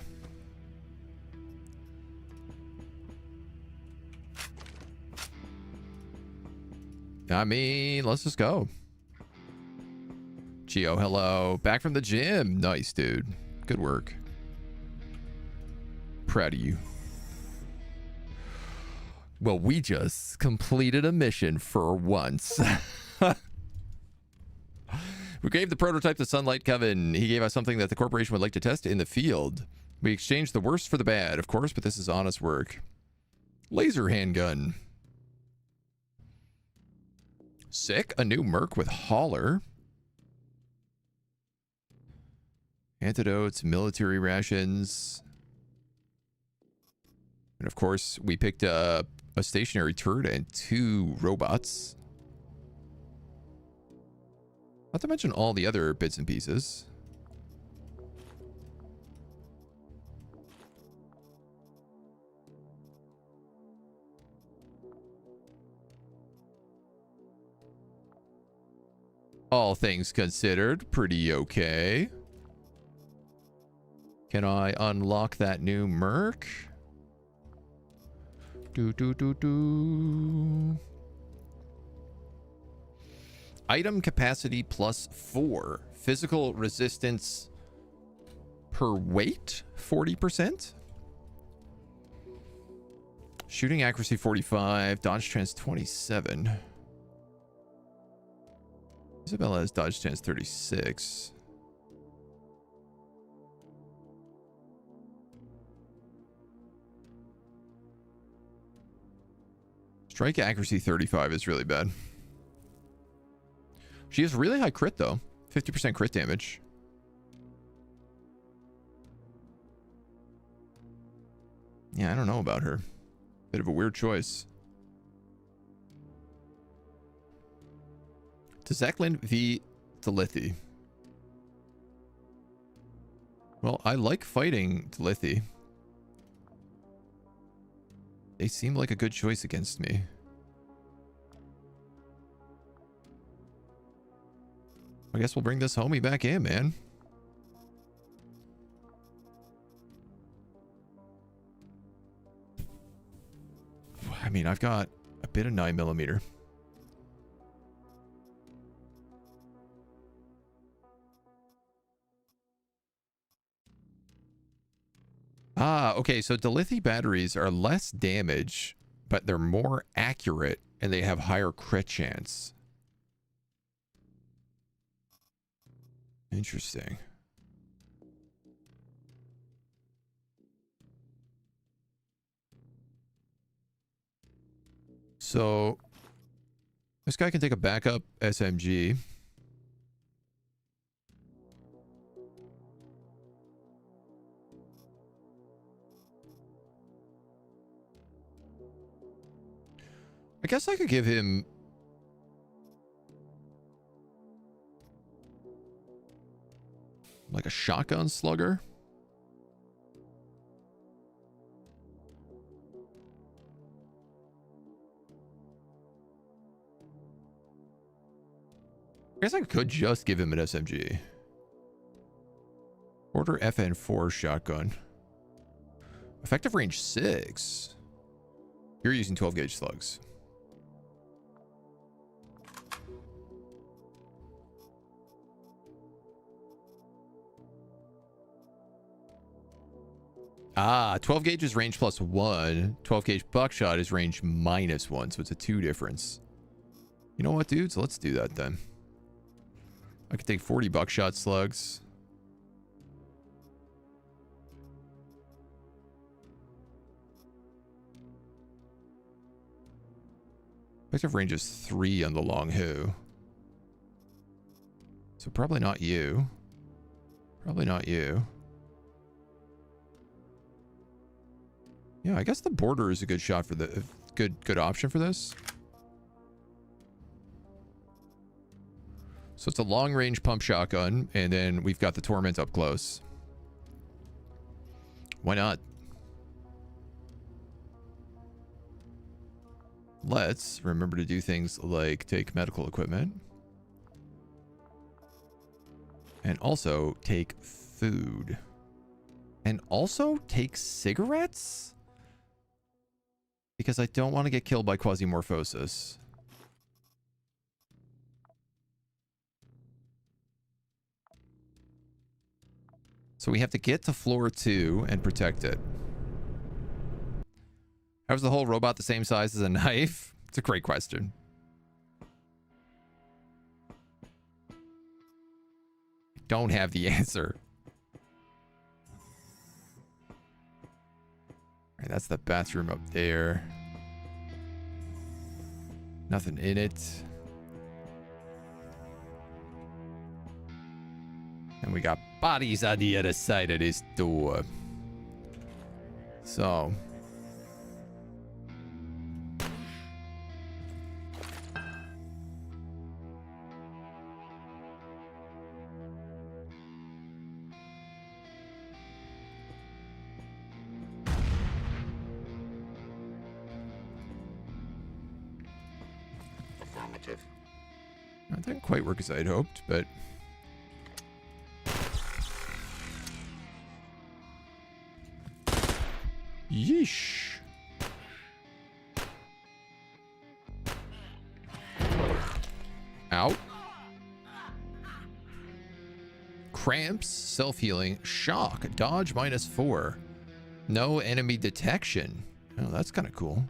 I mean, let's just go. Gio, hello. Back from the gym. Nice, dude. Good work. Proud of you. Well, we just completed a mission for once. We gave the prototype to Sunlight Coven. He gave us something that the corporation would like to test in the field. We exchanged the worst for the bad, of course, but this is honest work. Laser handgun. Sick. A new Merc with hauler. Antidotes, military rations. And of course, we picked up a stationary turret and 2 robots. Not to mention all the other bits and pieces. All things considered, pretty okay. Can I unlock that new Merc? Item capacity +4. Physical resistance per weight 40%. Shooting accuracy 45. Dodge chance 27. Isabella has dodge chance 36. Strike accuracy 35 is really bad. She has really high crit though. 50% crit damage. Yeah, I don't know about her. Bit of a weird choice. Tzeklin v. Delithi. Well, I like fighting Delithi. They seem like a good choice against me. I guess we'll bring this homie back in, man. I mean, I've got a bit of 9mm. Ah, okay, so Delithi batteries are less damage, but they're more accurate and they have higher crit chance. Interesting. So this guy can take a backup SMG. I guess I could give him like a shotgun slugger. I guess I could just give him an SMG. Order FN4 shotgun. Effective range 6. You're using 12 gauge slugs. Ah, 12 gauge is range +1. 12 gauge buckshot is range -1, so it's a 2 difference. You know what, dudes? Let's do that then. I could take 40 buckshot slugs. Effective range is 3 on the long hoe. So probably not you. Probably not you. Yeah, I guess the border is a good shot for the good option for this. So it's a long range pump shotgun, and then we've got the torment up close. Why not? Let's remember to do things like take medical equipment. And also take food. And also take cigarettes? Because I don't want to get killed by Quasimorphosis. So we have to get to floor 2 and protect it. How's the whole robot the same size as a knife? It's a great question. Don't have the answer. All right, that's the bathroom up there. Nothing in it. And we got bodies on the other side of this door. So. Affirmative. That didn't quite work as I'd hoped, but... Yeesh. Out. Cramps, self-healing, shock, dodge -4. No enemy detection. Oh, that's kind of cool.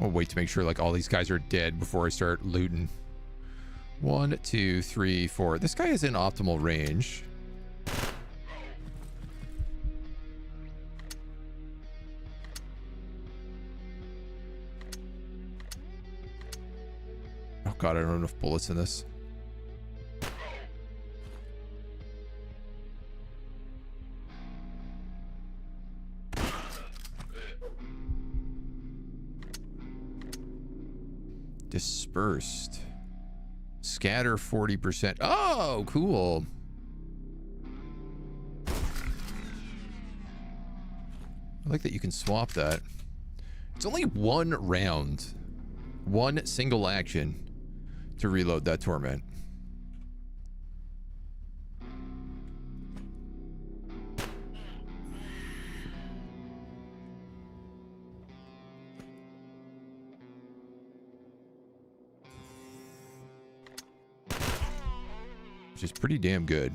I'll wait to make sure like all these guys are dead before I start looting. 1, 2, 3, 4. This guy is in optimal range. Oh god, I don't have enough bullets in this. Dispersed. Scatter 40%. Oh, cool. I like that you can swap that. It's only 1 round. 1 single action to reload that torment. Which is pretty damn good.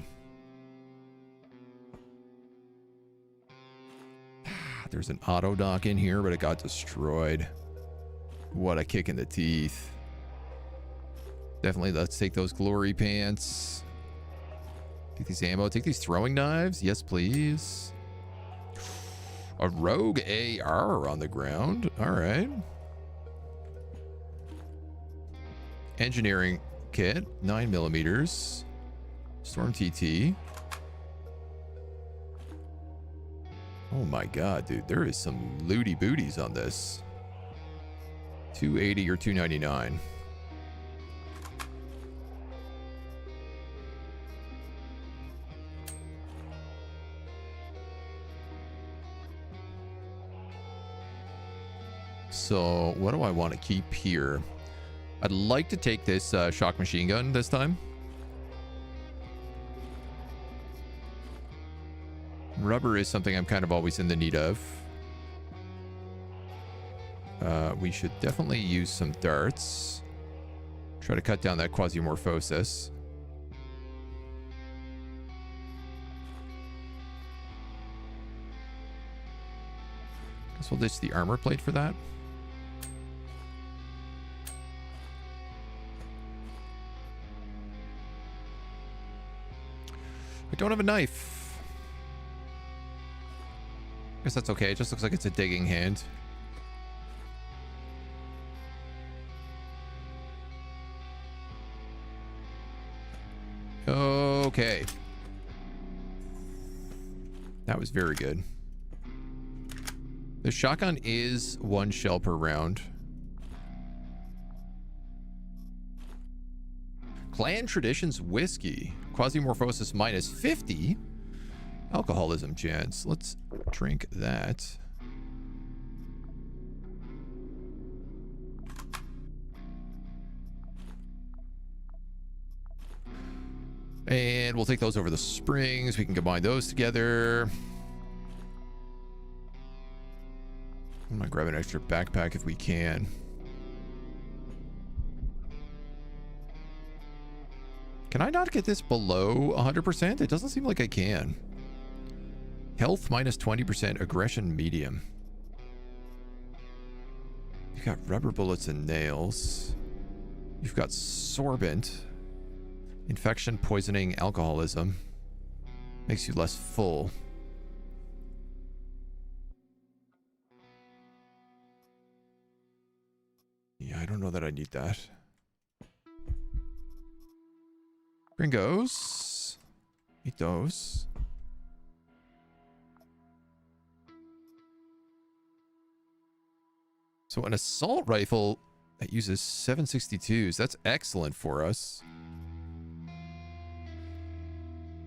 There's an auto dock in here, but it got destroyed. What a kick in the teeth. Definitely, let's take those glory pants. Take these ammo. Take these throwing knives. Yes, please. A rogue AR on the ground. All right. Engineering kit. 9mm. Storm TT. Oh my god, dude. There is some looty booties on this. 280 or 299. So, what do I want to keep here? I'd like to take this shock machine gun this time. Rubber is something I'm kind of always in the need of. We should definitely use some darts. Try to cut down that Quasimorphosis. Guess we'll ditch the armor plate for that. I don't have a knife. Guess that's okay. It just looks like it's a digging hand. Okay. That was very good. The shotgun is 1 shell per round. Clan Traditions Whiskey. Quasimorphosis minus 50. Alcoholism chance. Let's drink that. And we'll take those over the springs. We can combine those together. I'm gonna grab an extra backpack if we can. Can I not get this below 100%? It doesn't seem like I can. Health minus 20%, aggression medium. You've got rubber bullets and nails. You've got sorbent. Infection, poisoning, alcoholism. Makes you less full. Yeah, I don't know that I need that. Gringos. Eat those. So an assault rifle that uses 7.62s. That's excellent for us.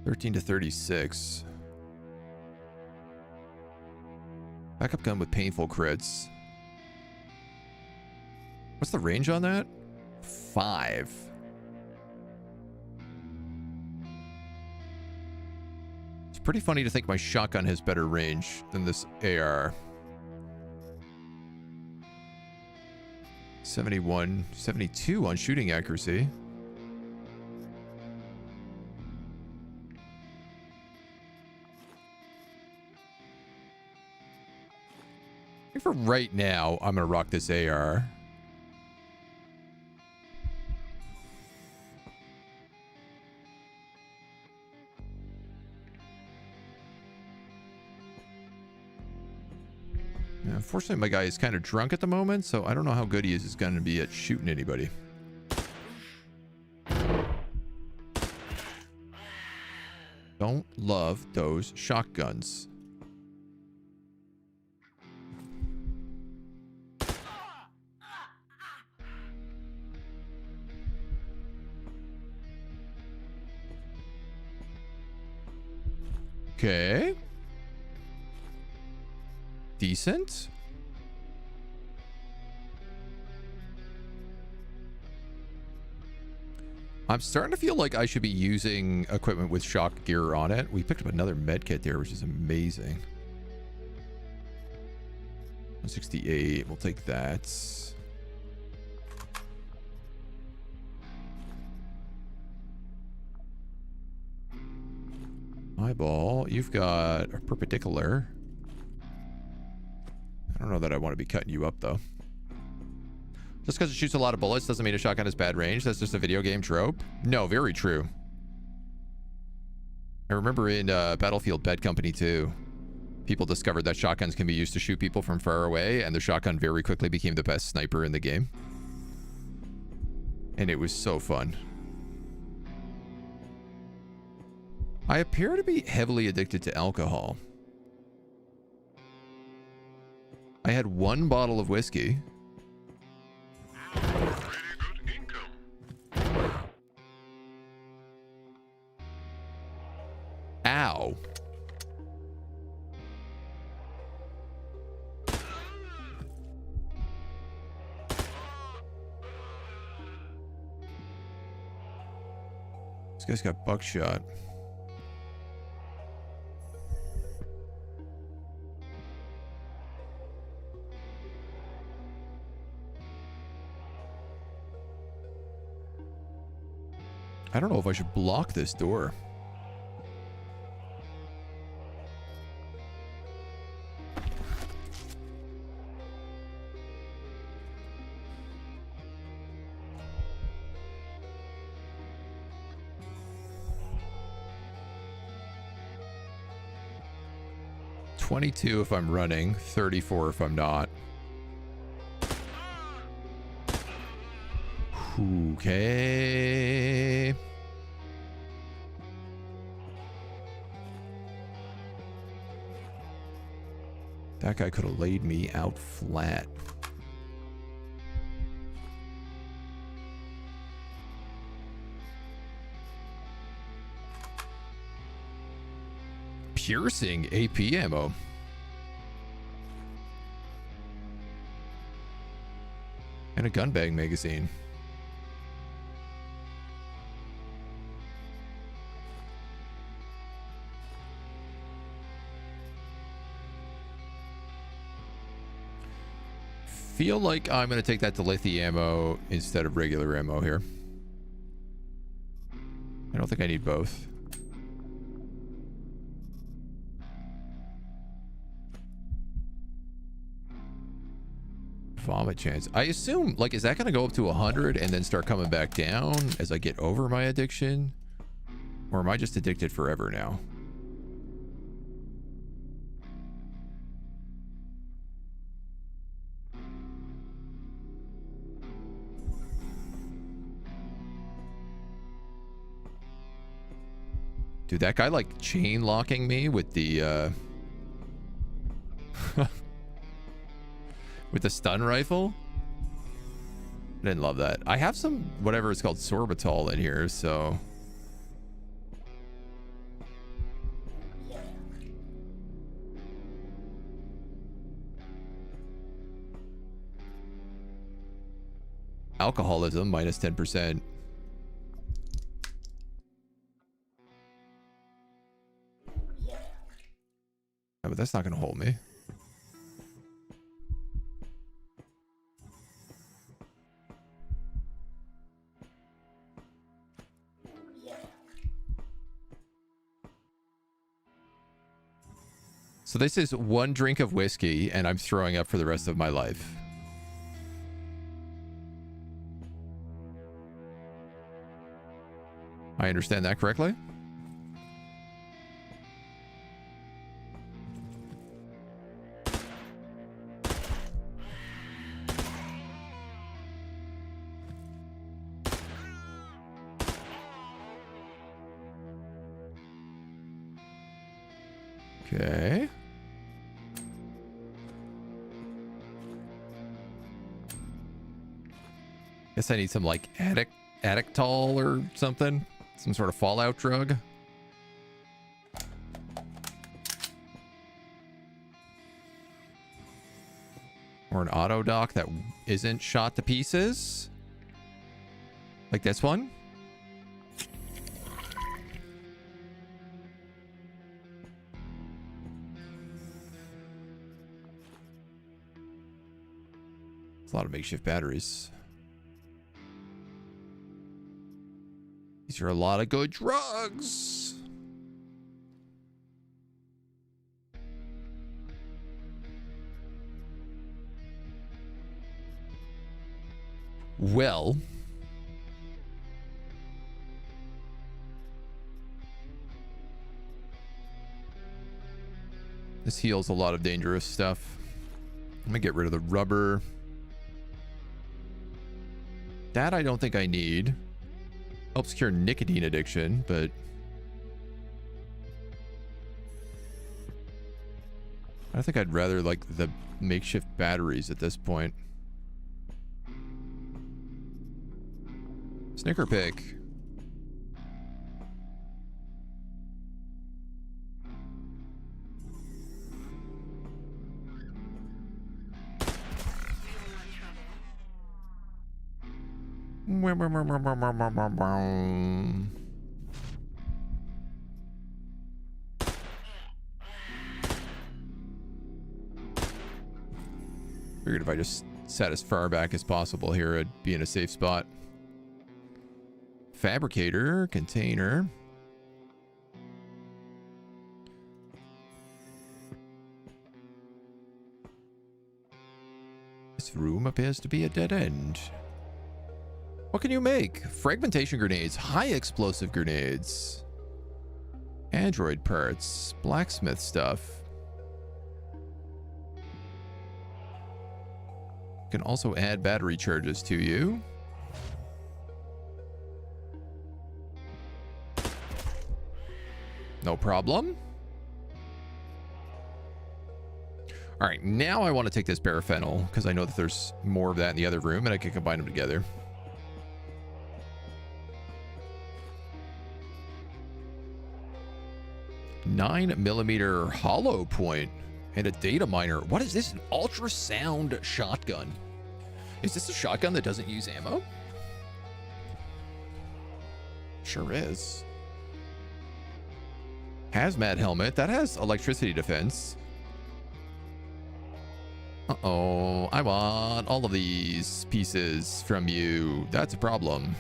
13 to 36. Backup gun with painful crits. What's the range on that? 5. It's pretty funny to think my shotgun has better range than this AR. 71, 72 on shooting accuracy. I think for right now, I'm going to rock this AR. Yeah, unfortunately, my guy is kind of drunk at the moment, so I don't know how good he is going to be at shooting anybody. Don't love those shotguns. Okay. Decent. I'm starting to feel like I should be using equipment with shock gear on it. We picked up another med kit there, which is amazing. 168. We'll take that. Eyeball. You've got a perpendicular. I don't know that I want to be cutting you up, though. Just because it shoots a lot of bullets doesn't mean a shotgun has bad range. That's just a video game trope. No, very true. I remember in Battlefield Bad Company 2, people discovered that shotguns can be used to shoot people from far away, and the shotgun very quickly became the best sniper in the game. And it was so fun. I appear to be heavily addicted to alcohol. I had 1 bottle of whiskey. Very good income. Ow. This guy's got buckshot. I don't know if I should block this door. $22 if I'm running, $34 if I'm not. Okay. That guy could have laid me out flat. Piercing AP ammo. And a gun bag magazine. Feel like I'm going to take that to lithium ammo instead of regular ammo here. I don't think I need both. Vomit chance. I assume, like, is that going to go up to 100 and then start coming back down as I get over my addiction? Or am I just addicted forever now? Dude, that guy, like, chain locking me with the, with the stun rifle? I didn't love that. I have some, whatever it's called, sorbitol in here, so... Alcoholism, minus 10%. Oh, but that's not going to hold me. So this is one drink of whiskey, and I'm throwing up for the rest of my life. I understand that correctly? Okay. Guess I need some, like, Addictol or something. Some sort of fallout drug. Or an auto dock that isn't shot to pieces. Like this one. It's a lot of makeshift batteries. These are a lot of good drugs. Well, this heals a lot of dangerous stuff. I'm gonna get rid of the rubber. That I don't think I need. Helps cure nicotine addiction, but I think I'd rather like the makeshift batteries at this point. Snicker pick. Figured if I just sat as far back as possible here, I'd be in a safe spot. Fabricator, container. This room appears to be a dead end. What can you make? Fragmentation grenades, high explosive grenades, android parts, blacksmith stuff. Can also add battery charges to you. No problem. All right, now I want to take this paraffenol because I know that there's more of that in the other room and I can combine them together. $9mm hollow point and a data miner. What is this? An ultrasound shotgun. Is this a shotgun that doesn't use ammo? Sure is. Hazmat helmet. That has electricity defense. Uh-oh. I want all of these pieces from you. That's a problem.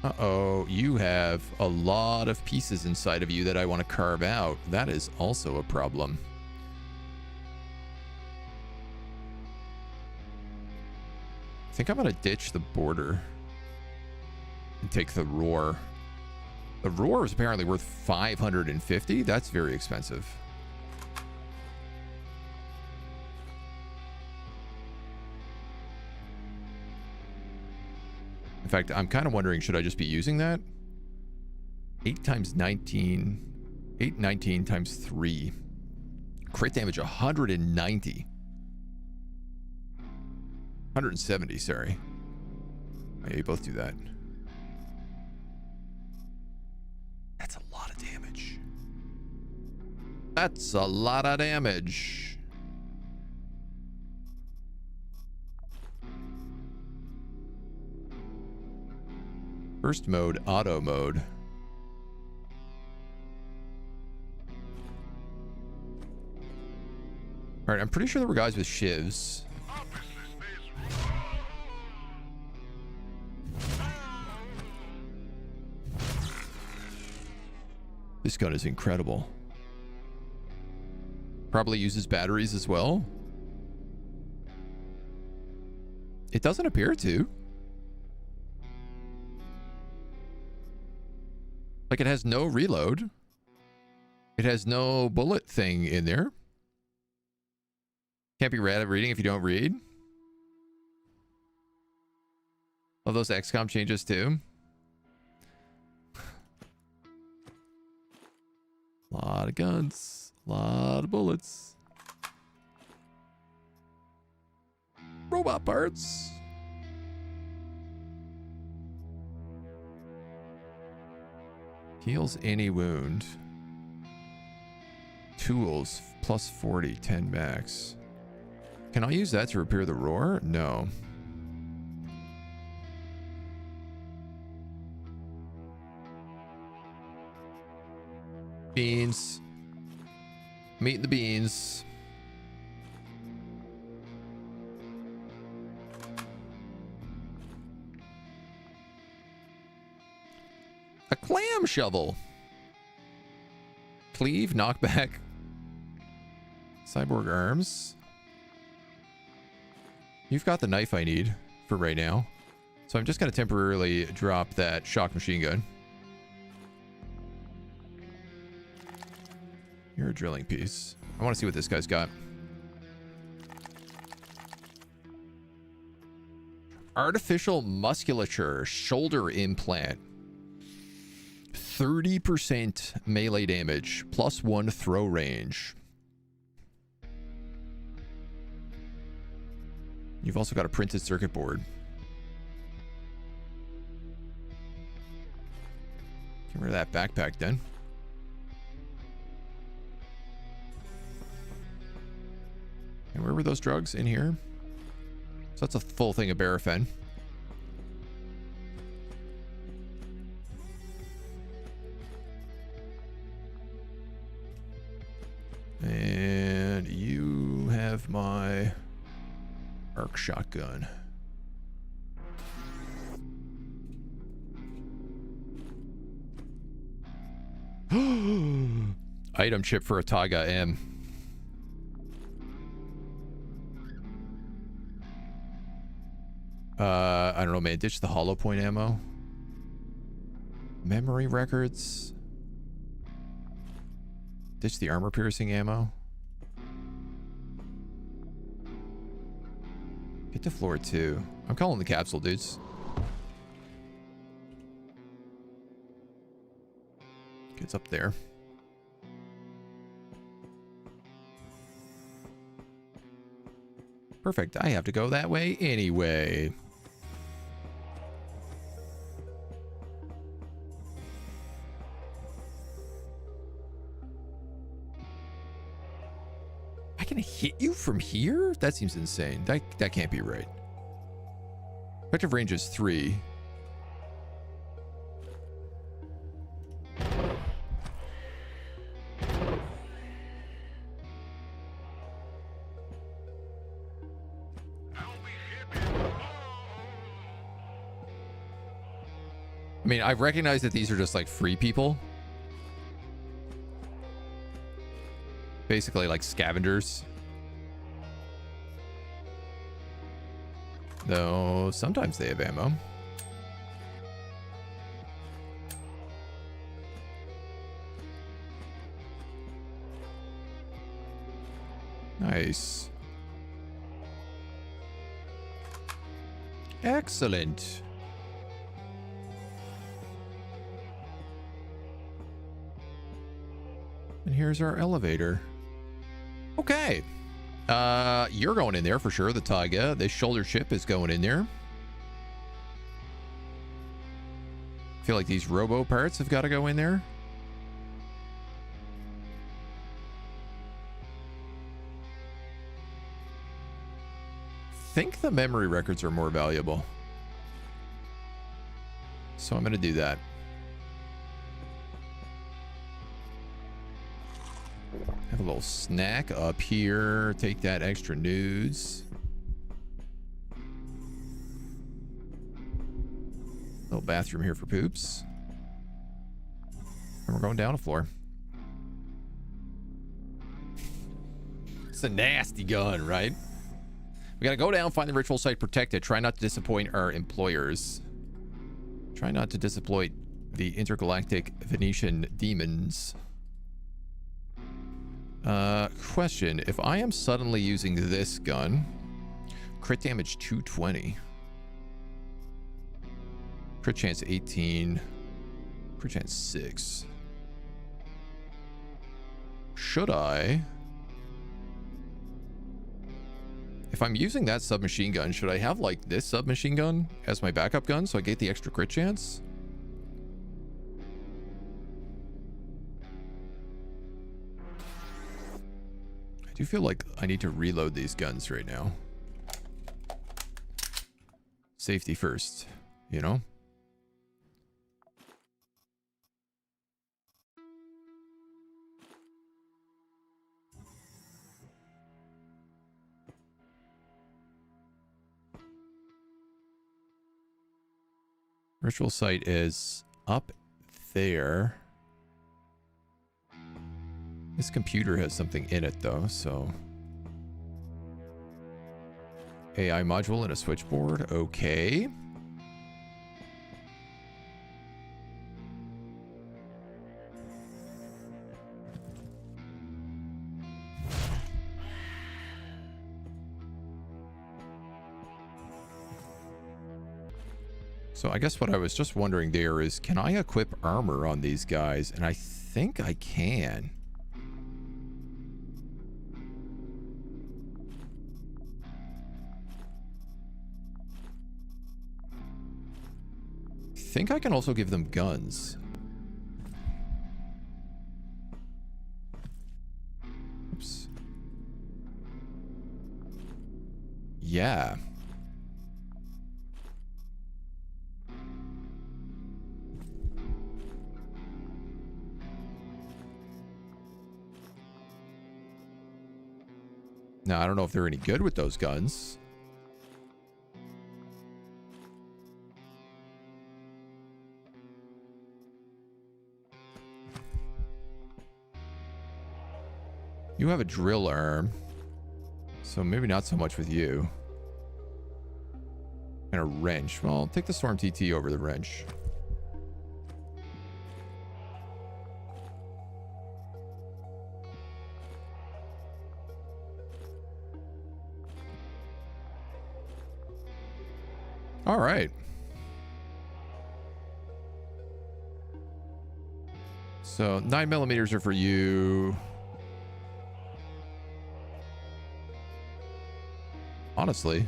Uh-oh. You have a lot of pieces inside of you that I want to carve out. That is also a problem. I think I'm going to ditch the border and take the roar. The roar is apparently worth 550. That's very expensive. In fact, I'm kind of wondering, should I just be using that? 8 times 19. 819 times 3. Crit damage 190. 170, sorry. Oh, yeah, you both do that. That's a lot of damage. That's a lot of damage. First mode, auto mode. All right, I'm pretty sure there were guys with shivs. This gun is incredible. Probably uses batteries as well. It doesn't appear to. Like, it has no reload. It has no bullet thing in there. Can't be read at reading if you don't read. Love those XCOM changes too. Lot of guns, lot of bullets. Robot parts. Heals any wound. Tools, plus 40, 10 max. Can I use that to repair the roar? No. Beans. Meat the beans. A clam shovel. Cleave, knockback. Cyborg arms. You've got the knife I need for right now. So I'm just going to temporarily drop that shock machine gun. You're a drilling piece. I want to see what this guy's got. Artificial musculature shoulder implant. 30% melee damage, plus 1 throw range. You've also got a printed circuit board. Get rid of that backpack then. And where were those drugs? In here? So that's a full thing of Barafen. And you with my arc shotgun. Item chip for a Taiga M. I don't know, man. Ditch the hollow point ammo. Memory records. Ditch the armor piercing ammo. Get to floor 2. I'm calling the capsule, dudes. Gets up there. Perfect. I have to go that way anyway. I can hit you from here? That seems insane. That can't be right. Effective range is 3. I mean, I recognize that these are just like free people. Basically like scavengers. Though sometimes they have ammo. Nice. Excellent. And here's our elevator. Okay. You're going in there for sure, the Taiga. This shoulder chip is going in there. I feel like these robo parts have got to go in there. I think the memory records are more valuable. So I'm going to do that. Have a little snack up here. Take that extra nudes. Little bathroom here for poops. And we're going down a floor. It's a nasty gun, right? We gotta go down, find the ritual site, protect it. Try not to disappoint our employers. Try not to disappoint the intergalactic Venetian demons. Question. If I am suddenly using this gun, crit damage 220. Crit chance 18. Crit chance 6. Should I? If I'm using that submachine gun, should I have like this submachine gun as my backup gun so I get the extra crit chance? I do feel like I need to reload these guns right now. Safety first, you know? Ritual site is up there. This computer has something in it though, so. AI module and a switchboard, okay. So I guess what I was just wondering there is, can I equip armor on these guys? And I think I can. I think I can also give them guns. Oops. Yeah. Now, I don't know if they're any good with those guns. You have a drill arm, so maybe not so much with you. And a wrench. Well, I'll take the Storm TT over the wrench. All right. So 9mm are for you. Honestly,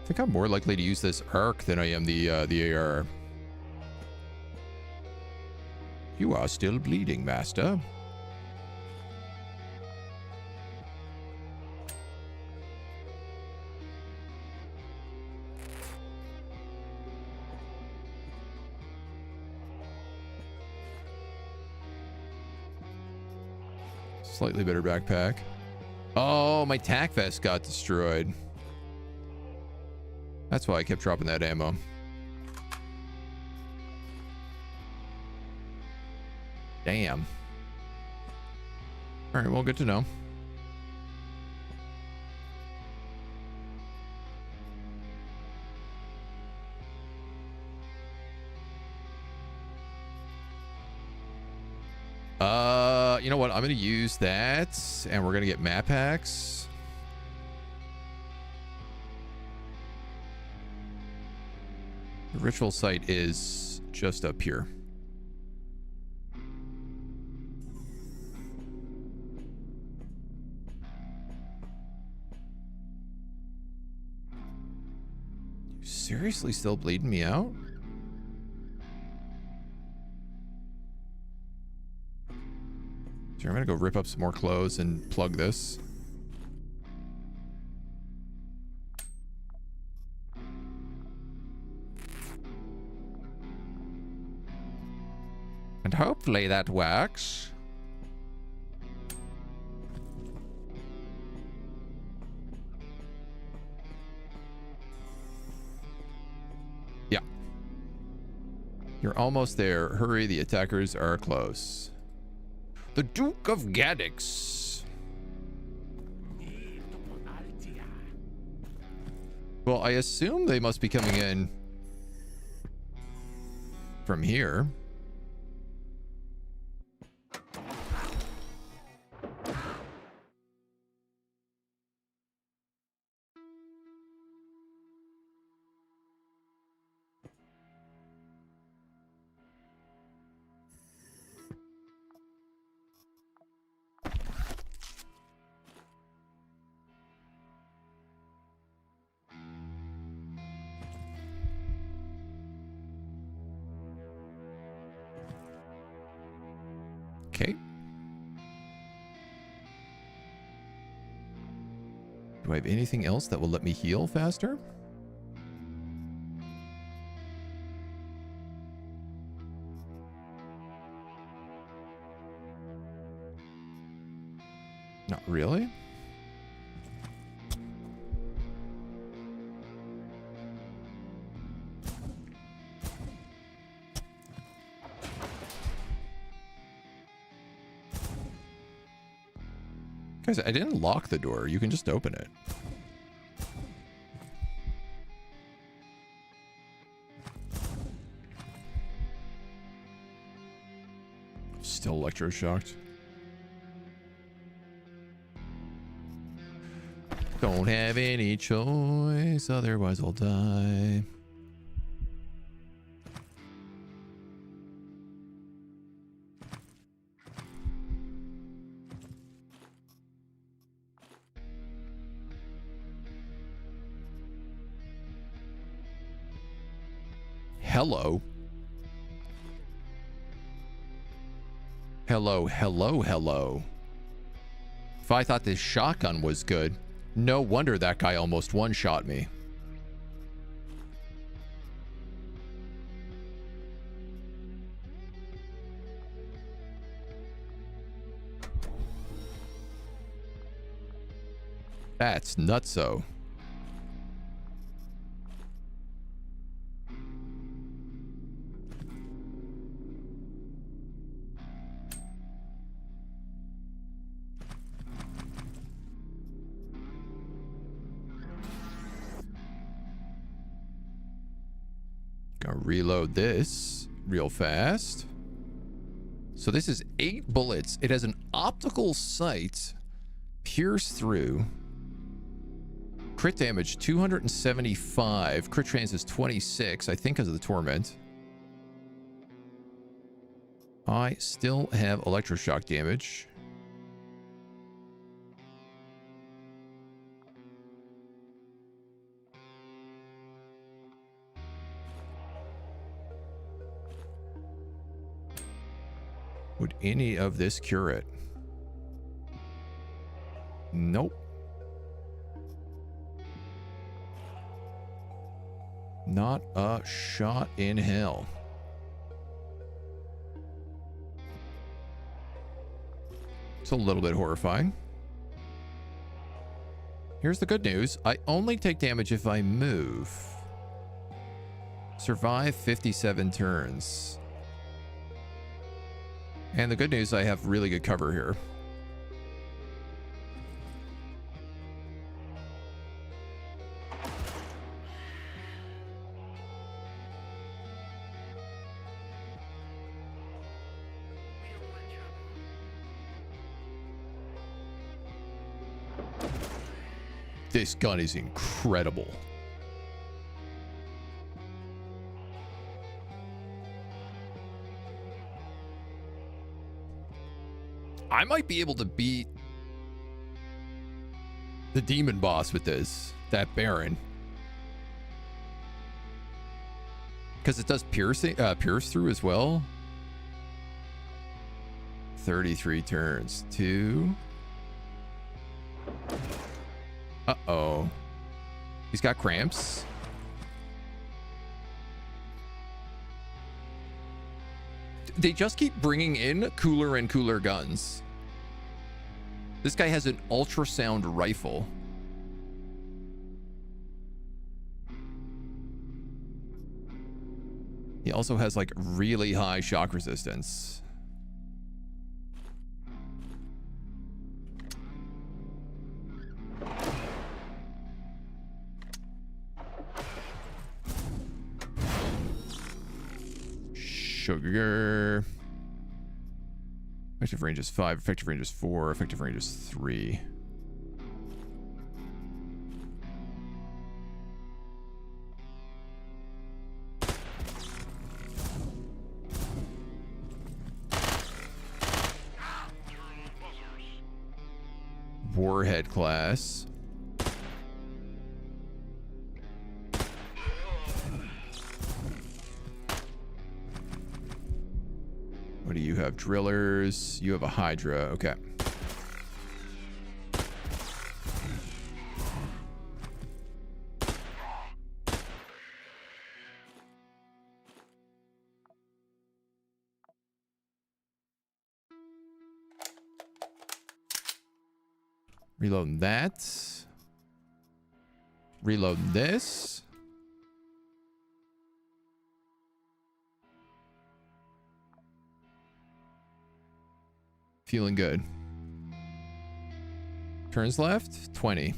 I think I'm more likely to use this arc than I am the AR. You are still bleeding, Master. Slightly better backpack. Oh, my tack vest got destroyed. That's why I kept dropping that ammo. Damn. All right, well, good to know. You know what? I'm going to use that, and we're going to get map packs. The ritual site is just up here. You seriously still bleeding me out? I'm gonna go rip up some more clothes and plug this. And hopefully that works. Yeah. You're almost there. Hurry, the attackers are close. The Duke of Gaddix. Well, I assume they must be coming in from here. Okay. Do I have anything else that will let me heal faster? Not really. Guys, I didn't lock the door. You can just open it. Still electroshocked. Don't have any choice, otherwise I'll die. Hello. Hello, hello, hello. If I thought this shotgun was good, no wonder that guy almost one-shot me. That's nutso. Gonna reload this real fast. So this is 8 bullets. It has an optical sight. Pierce through. Crit damage 275. Crit chance is 26, I think because of the torment. I still have electroshock damage. Would any of this cure it? Nope. Not a shot in hell. It's a little bit horrifying. Here's the good news. I only take damage if I move. Survive 57 turns. And the good news, I have really good cover here. This gun is incredible. I might be able to beat the demon boss with this, that Baron. Because it does pierce through as well. 33 turns. 2. Uh-oh. He's got cramps. They just keep bringing in cooler and cooler guns. This guy has an ultrasound rifle. He also has like really high shock resistance. Sugar. Effective range is 5. Effective range is 4. Effective range is 3. Warhead class. What do you have? Drillers. You have a Hydra. Okay. Reload that. Reload this. Feeling good. Turns left, 20.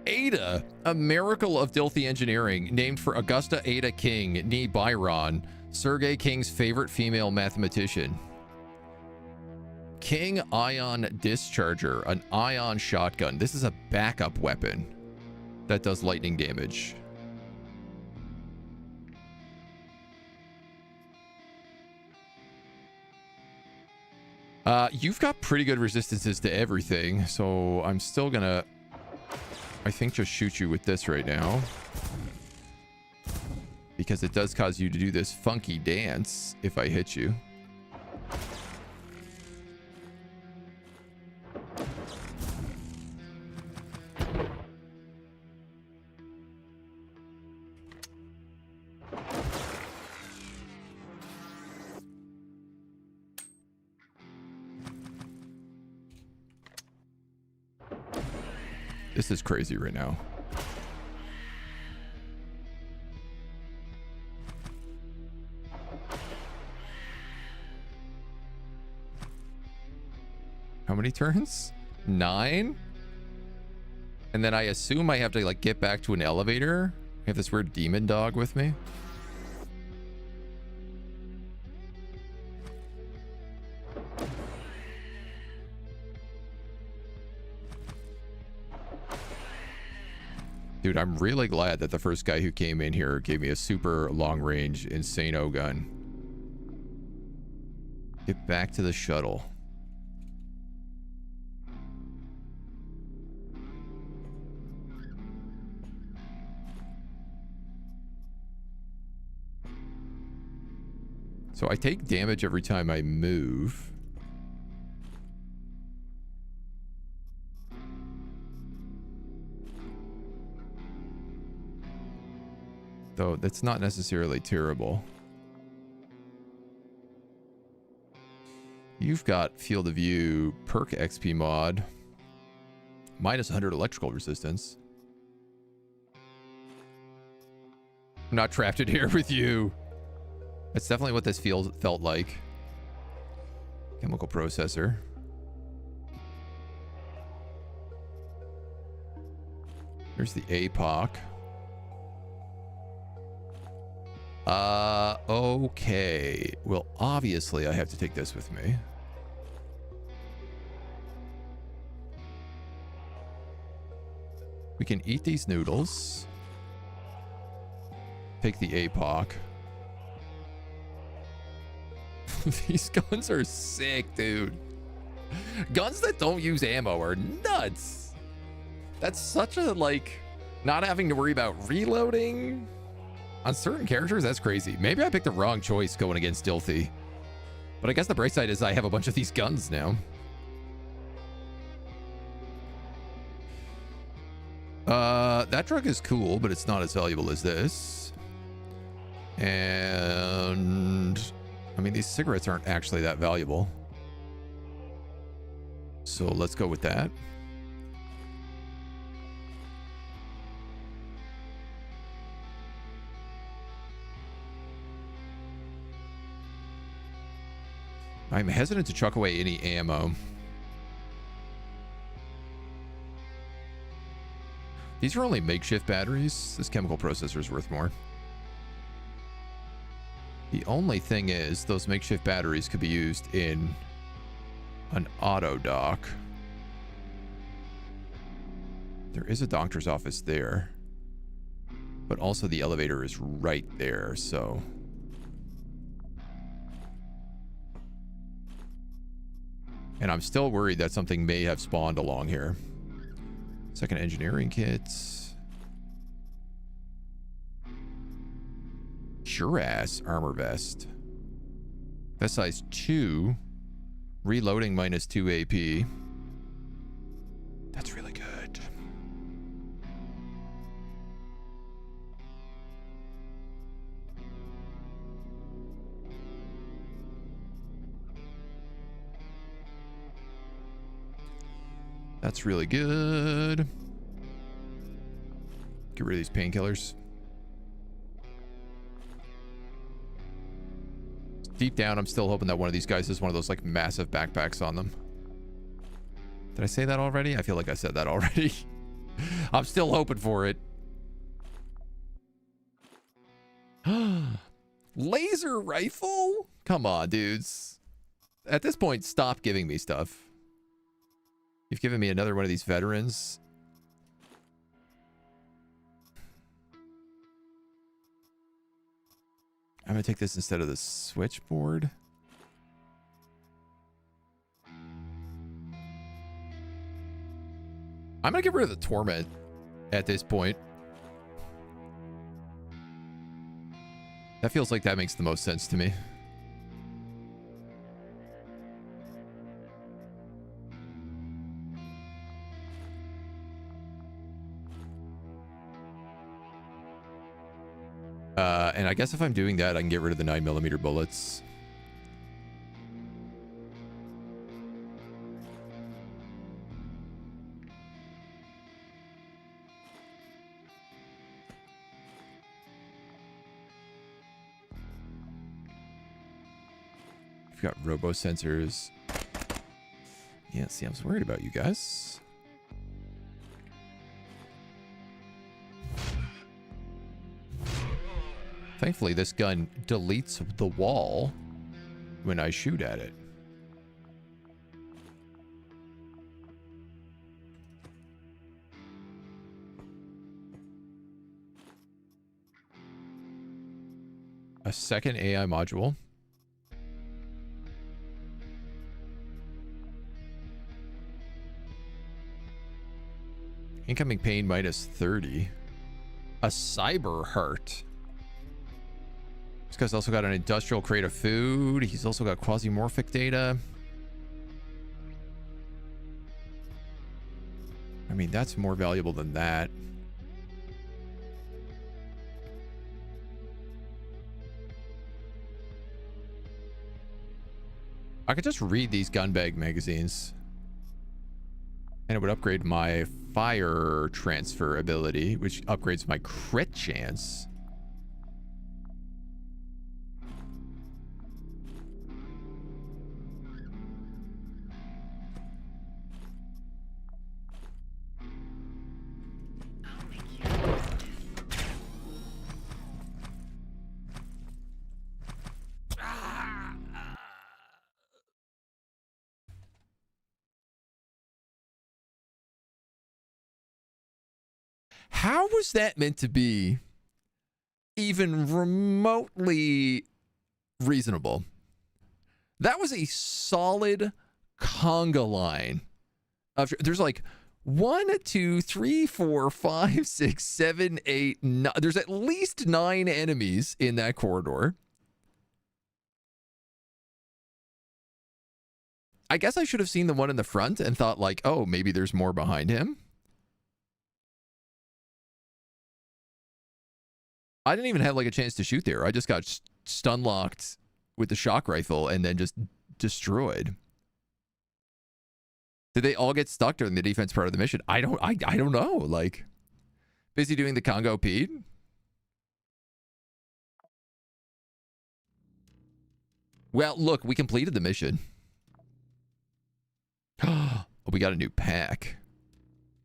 Ada, a miracle of Dilthy engineering, named for Augusta Ada King, née Byron, Sergei King's favorite female mathematician. King Ion Discharger, an ion shotgun. This is a backup weapon that does lightning damage. You've got pretty good resistances to everything, so I'm still gonna, I think, just shoot you with this right now. Because it does cause you to do this funky dance if I hit you. This is crazy right now. How many turns? 9? And then I assume I have to like get back to an elevator. I have this weird demon dog with me. Dude, I'm really glad that the first guy who came in here gave me a super long-range Insano gun. Get back to the shuttle. So I take damage every time I move. Though that's not necessarily terrible. You've got field of view, perk XP mod, minus 100 electrical resistance. I'm not trapped in here with you. That's definitely what this felt like. Chemical processor. There's the APOC. Okay. Well, obviously I have to take this with me. We can eat these noodles. Take the APOC. These guns are sick, dude. Guns that don't use ammo are nuts. That's such a, like, not having to worry about reloading on certain characters. That's crazy. Maybe I picked the wrong choice going against Dilthy. But I guess the bright side is I have a bunch of these guns now. That drug is cool, but it's not as valuable as this. And I mean, these cigarettes aren't actually that valuable. So let's go with that. I'm hesitant to chuck away any ammo. These are only makeshift batteries. This chemical processor is worth more. The only thing is, those makeshift batteries could be used in an auto dock. There is a doctor's office there, but also the elevator is right there, so... And I'm still worried that something may have spawned along here. Second engineering kits. Cuirass armor vest. Vest size 2. Reloading minus 2 AP. That's really good. That's really good. Get rid of these painkillers. Deep down, I'm still hoping that one of these guys has one of those like massive backpacks on them. Did I say that already? I feel like I said that already. I'm still hoping for it. Laser rifle? Come on, dudes. At this point, stop giving me stuff. You've given me another one of these veterans. I'm going to take this instead of the switchboard. I'm going to get rid of the torment at this point. That feels like that makes the most sense to me. And I guess if I'm doing that, I can get rid of the 9mm bullets. We've got robo sensors. Yeah, see, I was worried about you guys. Thankfully, this gun deletes the wall when I shoot at it. A second AI module. Incoming pain minus 30. A cyber heart. This guy's also got an industrial crate of food. He's also got quasimorphic data. I mean, that's more valuable than that. I could just read these gun bag magazines. And it would upgrade my fire transfer ability, which upgrades my crit chance. How was that meant to be even remotely reasonable? That was a solid conga line. There's like 1, 2, 3, 4, 5, 6, 7, 8, 9. There's at least 9 enemies in that corridor. I guess I should have seen the one in the front and thought like, oh, maybe there's more behind him. I didn't even have like a chance to shoot there. I just got stun locked with the shock rifle and then just destroyed. Did they all get stuck during the defense part of the mission? I don't know. Like, busy doing the Congo Pete. Well, look, we completed the mission. We got a new pack.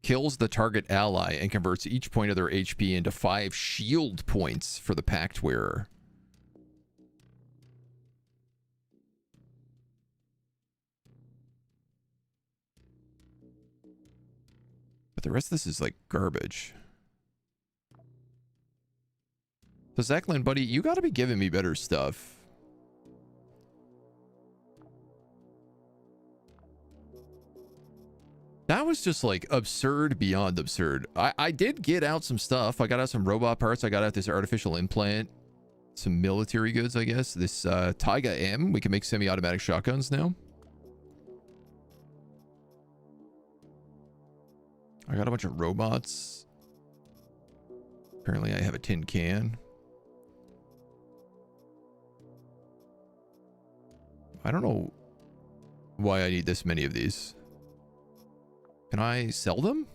Kills the target ally and converts each point of their HP into 5 shield points for the pact wearer. But the rest of this is like garbage. So Zachlin, buddy, you gotta be giving me better stuff. That was just like absurd beyond absurd. I did get out some stuff. I got out some robot parts. I got out this artificial implant. Some military goods, I guess. This Taiga M. We can make semi-automatic shotguns now. I got a bunch of robots. Apparently I have a tin can. I don't know why I need this many of these. Can I sell them?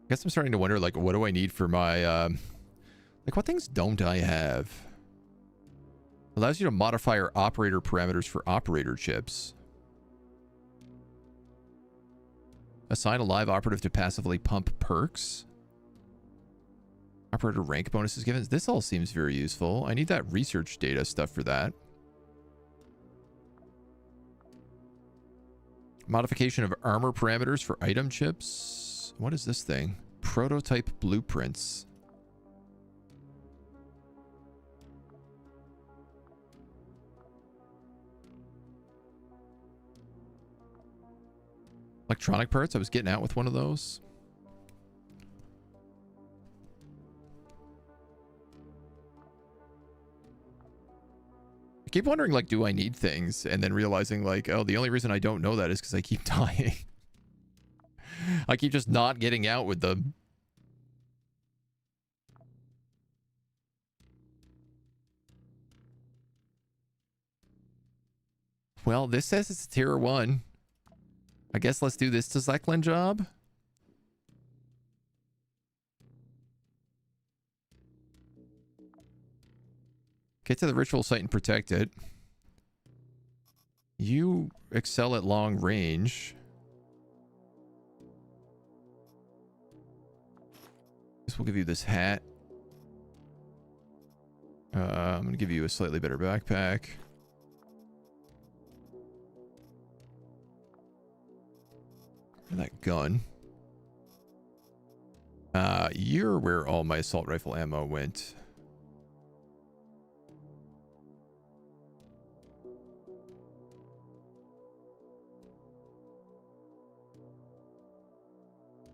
I guess I'm starting to wonder, like, what do I need for my, like, what things don't I have? Allows you to modify your operator parameters for operator chips. Assign a live operative to passively pump perks. Operator rank bonuses given. This all seems very useful. I need that research data stuff for that. Modification of armor parameters for item chips. What is this thing? Prototype blueprints. Electronic parts. I was getting out with one of those. I keep wondering, like, do I need things? And then realizing, like, oh, the only reason I don't know that is because I keep dying. I keep just not getting out with them. Well, this says it's a tier 1. I guess let's do this to Zeklin job. Get to the ritual site and protect it. You excel at long range. This will give you this hat. I'm going to give you a slightly better backpack. And that gun. You're where all my assault rifle ammo went.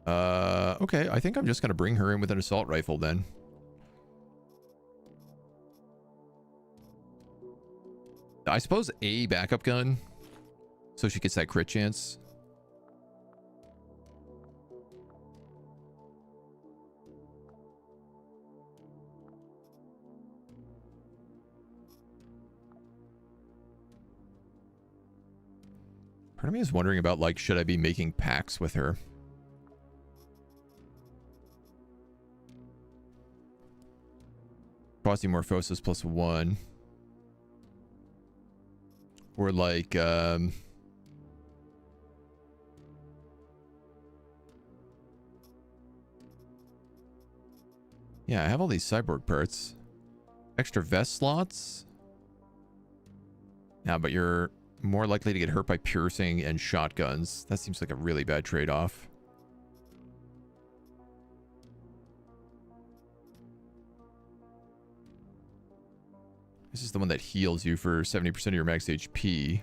Okay, I think I'm just going to bring her in with an assault rifle then. I suppose a backup gun, so she gets that crit chance. Part of me is wondering about, like, should I be making packs with her? Quasimorphosis +1. Or like, yeah, I have all these cyborg parts. Extra vest slots? Yeah, but you're more likely to get hurt by piercing and shotguns. That seems like a really bad trade-off. This is the one that heals you for 70% of your max HP.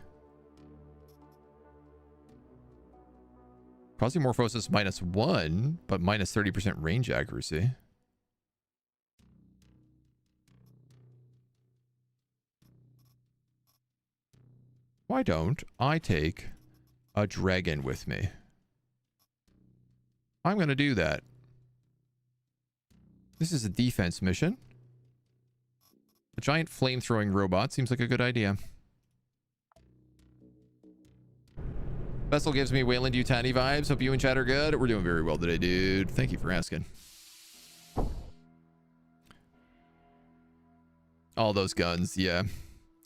Quasimorphosis -1, but minus 30% range accuracy. Why don't I take a dragon with me? I'm going to do that. This is a defense mission. A giant flame-throwing robot seems like a good idea. Vessel gives me Wayland Yutani vibes. Hope you and chat are good. We're doing very well today, dude. Thank you for asking. All those guns, yeah.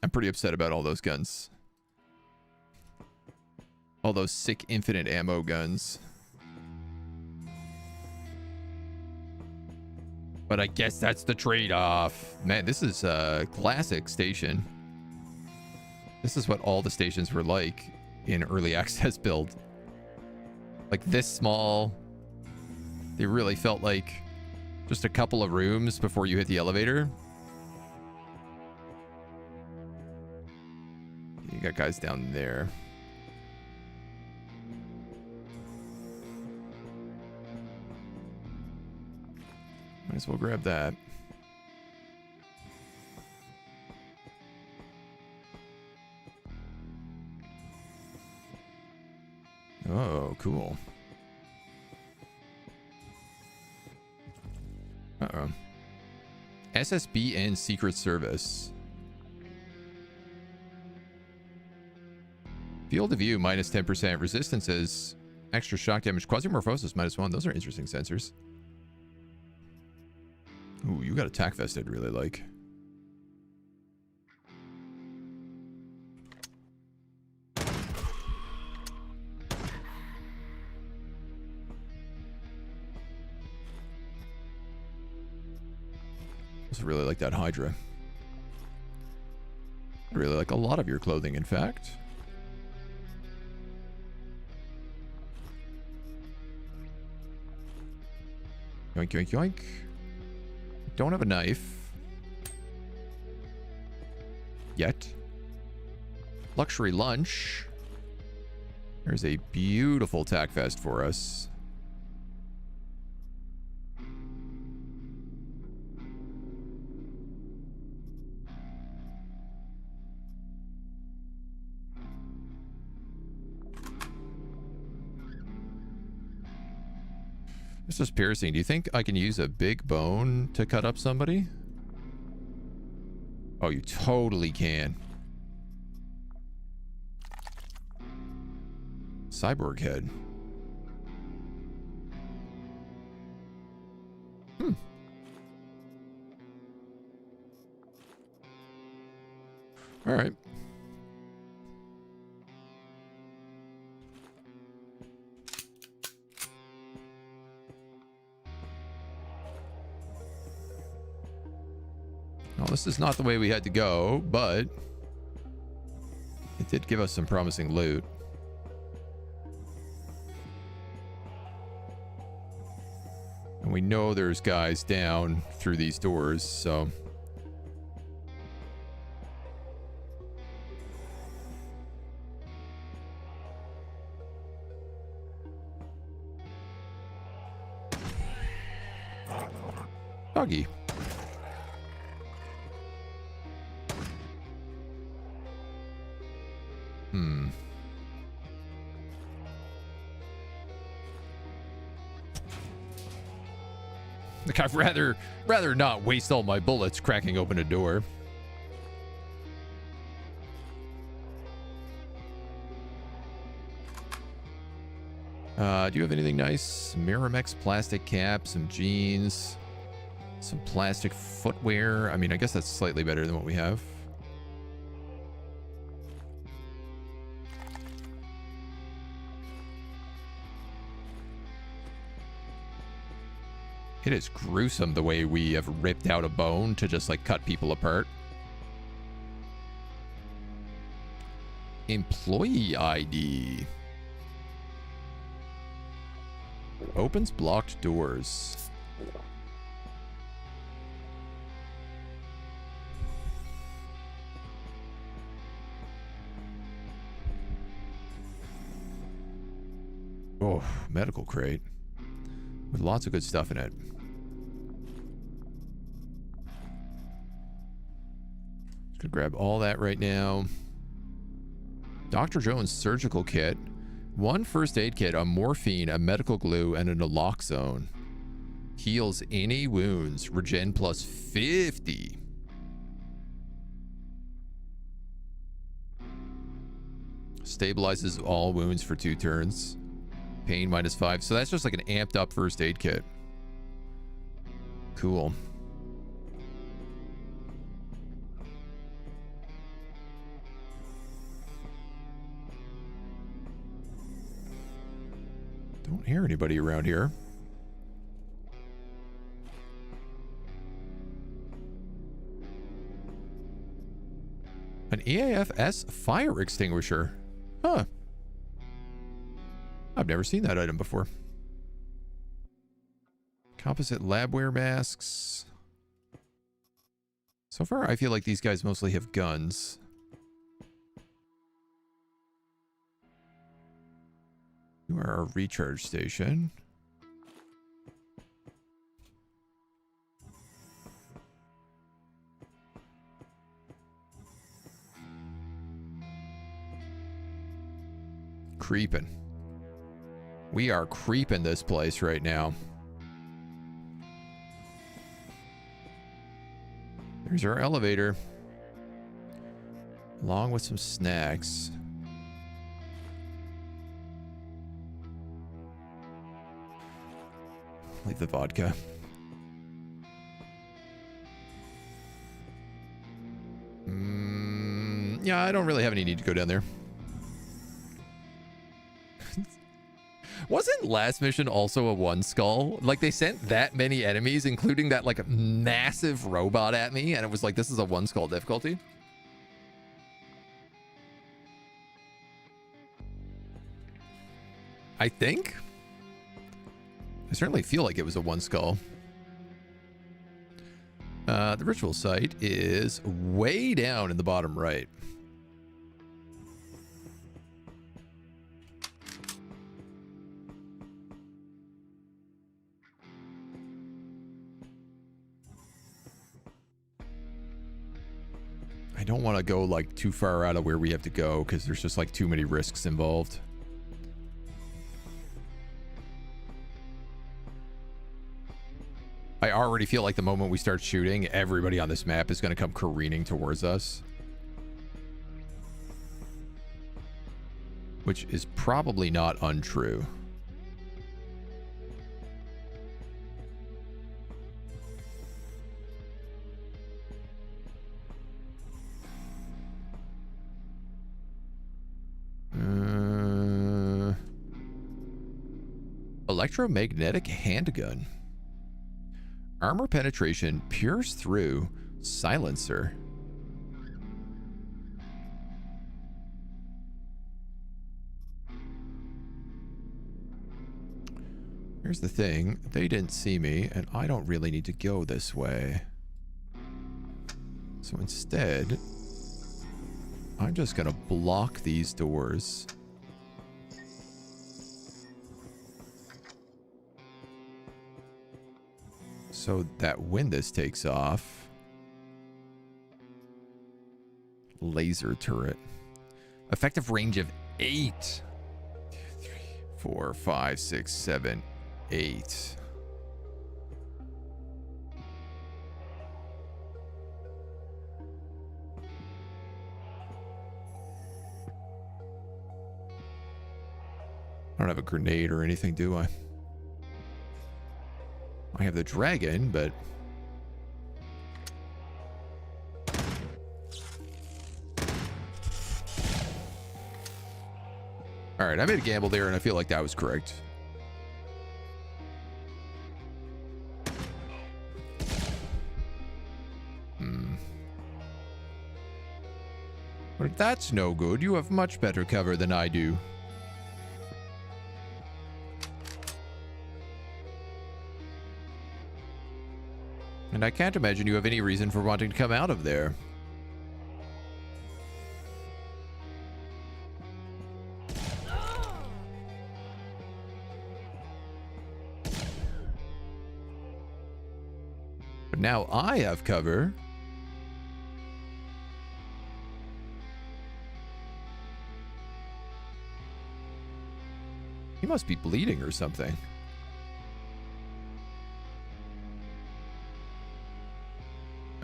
I'm pretty upset about all those guns. All those sick infinite ammo guns. But I guess that's the trade-off. Man, this is a classic station. This is what all the stations were like in early access build. Like this small. They really felt like just a couple of rooms before you hit the elevator. You got guys down there. Might as well grab that. Oh, cool. Uh-oh. SSB and Secret Service. Field of view minus 10%. Resistances. Extra shock damage. Quasimorphosis -1. Those are interesting sensors. Ooh, you got a tack vest I'd really like. I also really like that Hydra. I really like a lot of your clothing, in fact. Yoink, yoink, yoink. Don't have a knife. Yet. Luxury lunch. There's a beautiful tack vest for us. This is piercing. Do you think I can use a big bone to cut up somebody? Oh, you totally can. Cyborg head. Hmm. All right. Well, this is not the way we had to go, but it did give us some promising loot. And we know there's guys down through these doors, so... Doggy. Like, I'd rather not waste all my bullets cracking open a door. Do you have anything nice? Miramex plastic cap, some jeans, some plastic footwear. I mean, I guess that's slightly better than what we have. It is gruesome the way we have ripped out a bone to just like cut people apart. Employee ID. Opens blocked doors. Oh, medical crate. With lots of good stuff in it. Could grab all that right now. Dr. Jones surgical kit. 1 first aid kit, a morphine, a medical glue, and a naloxone. Heals any wounds. Regen plus 50. Stabilizes all wounds for 2 turns. Pain minus 5. So that's just like an amped up first aid kit. Cool. Don't hear anybody around here. An EAF-S fire extinguisher. Huh. I've never seen that item before. Composite labware masks. So far, I feel like these guys mostly have guns. You are a recharge station. Creeping. We are creeping this place right now. There's our elevator. Along with some snacks. Leave the vodka. Yeah, I don't really have any need to go down there. Wasn't last mission also a 1 skull? Like, they sent that many enemies, including that, like, massive robot at me, and it was like, this is a 1 skull difficulty? I think? I certainly feel like it was a 1 skull. The ritual site is way down in the bottom right. I don't want to go like too far out of where we have to go because there's just like too many risks involved. I already feel like the moment we start shooting, everybody on this map is going to come careening towards us. which is probably not untrue. Electromagnetic handgun. Armor penetration, pierce through, silencer. Here's the thing, they didn't see me, and I don't really need to go this way. So instead, I'm just gonna block these doors. So that when this takes off, laser turret. Effective range of 8. 2, 3, 4, 5, 6, 7, 8. I don't have a grenade or anything, do I? I have the dragon, but... Alright, I made a gamble there, and I feel like that was correct. But that's no good. You have much better cover than I do. And I can't imagine you have any reason for wanting to come out of there. But now I have cover. He must be bleeding or something.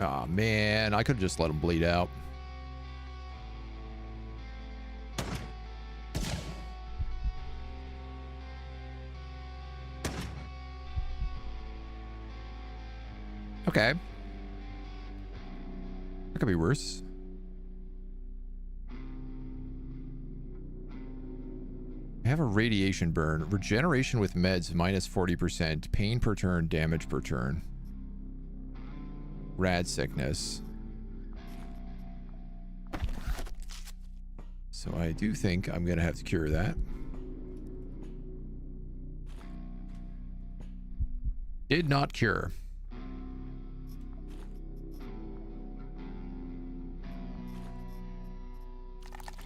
Aw, man, I could have just let him bleed out. Okay. That could be worse. I have a radiation burn. Regeneration with meds minus 40%. Pain per turn, damage per turn. Rad sickness. So I do think I'm going to have to cure that. Did not cure.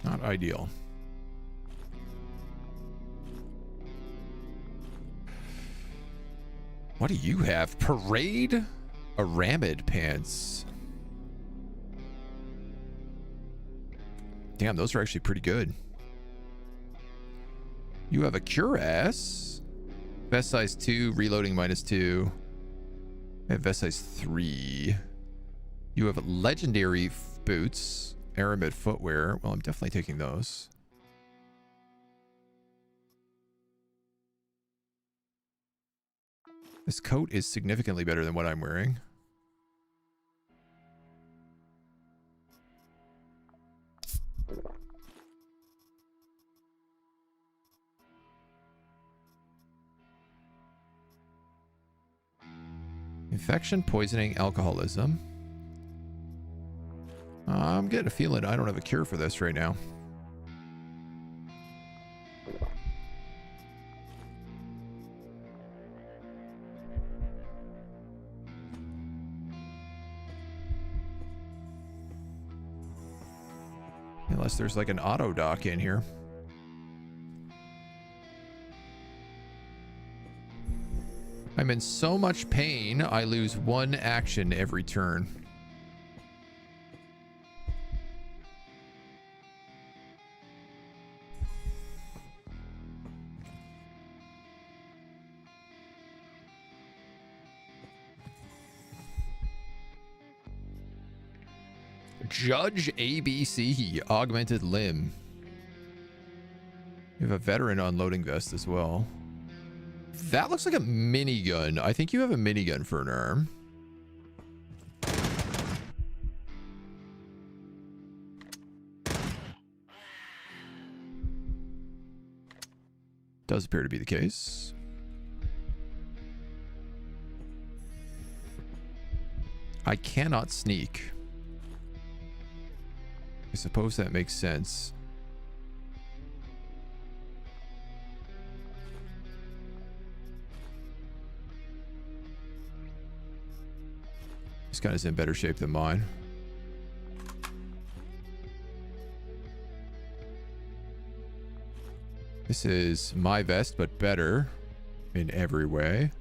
Not ideal. What do you have? Parade? Aramid pants. Damn, those are actually pretty good. You have a cuirass. Vest size 2, reloading minus 2. I have vest size 3. You have legendary boots. Aramid footwear. Well, I'm definitely taking those. This coat is significantly better than what I'm wearing. Infection, poisoning, alcoholism. I'm getting a feeling I don't have a cure for this right now. Unless there's like an auto dock in here. I'm in so much pain, I lose 1 action every turn. Judge ABC, augmented limb. You have a veteran unloading vest as well. That looks like a minigun. I think you have a minigun for an arm. Does appear to be the case. I cannot sneak. I suppose that makes sense. This gun is in better shape than mine. This is my vest, but better in every way.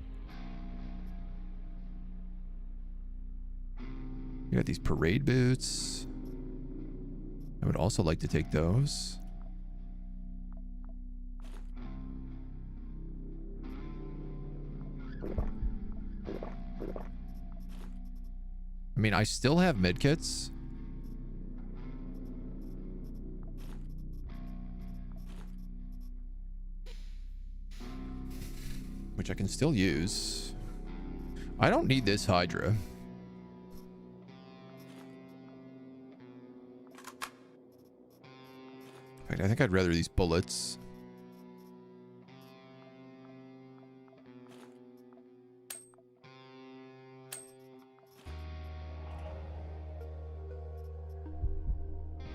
You got these parade boots. I would also like to take those. I mean, I still have medkits. Which I can still use. I don't need this Hydra. In fact, I think I'd rather these bullets.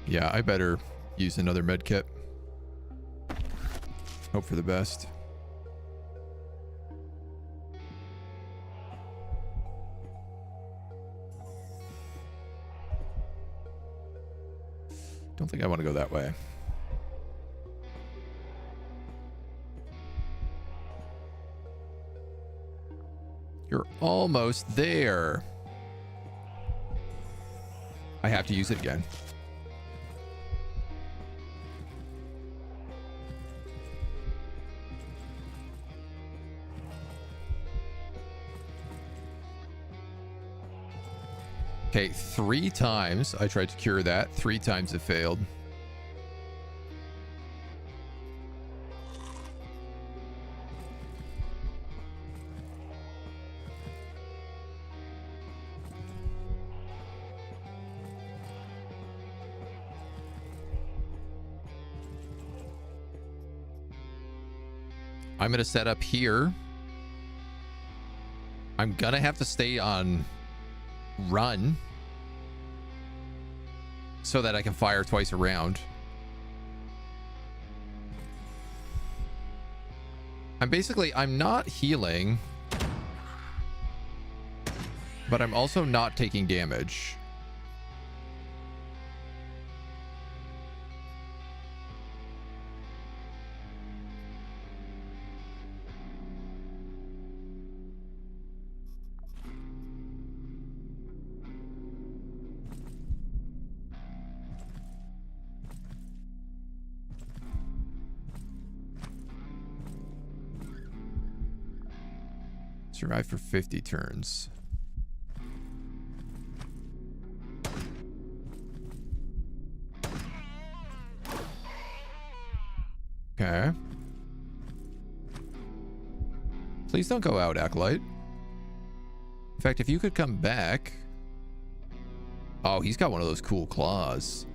Yeah, I better use another med kit. Hope for the best. Don't think I want to go that way. You're almost there. I have to use it again. Okay, 3 times I tried to cure that. 3 times it failed. I'm going to set up here. I'm going to have to stay on run so that I can fire twice around. I'm not healing, but I'm also not taking damage. Survive for 50 turns. Okay. Please don't go out, Acolyte. In fact, if you could come back. Oh, he's got one of those cool claws.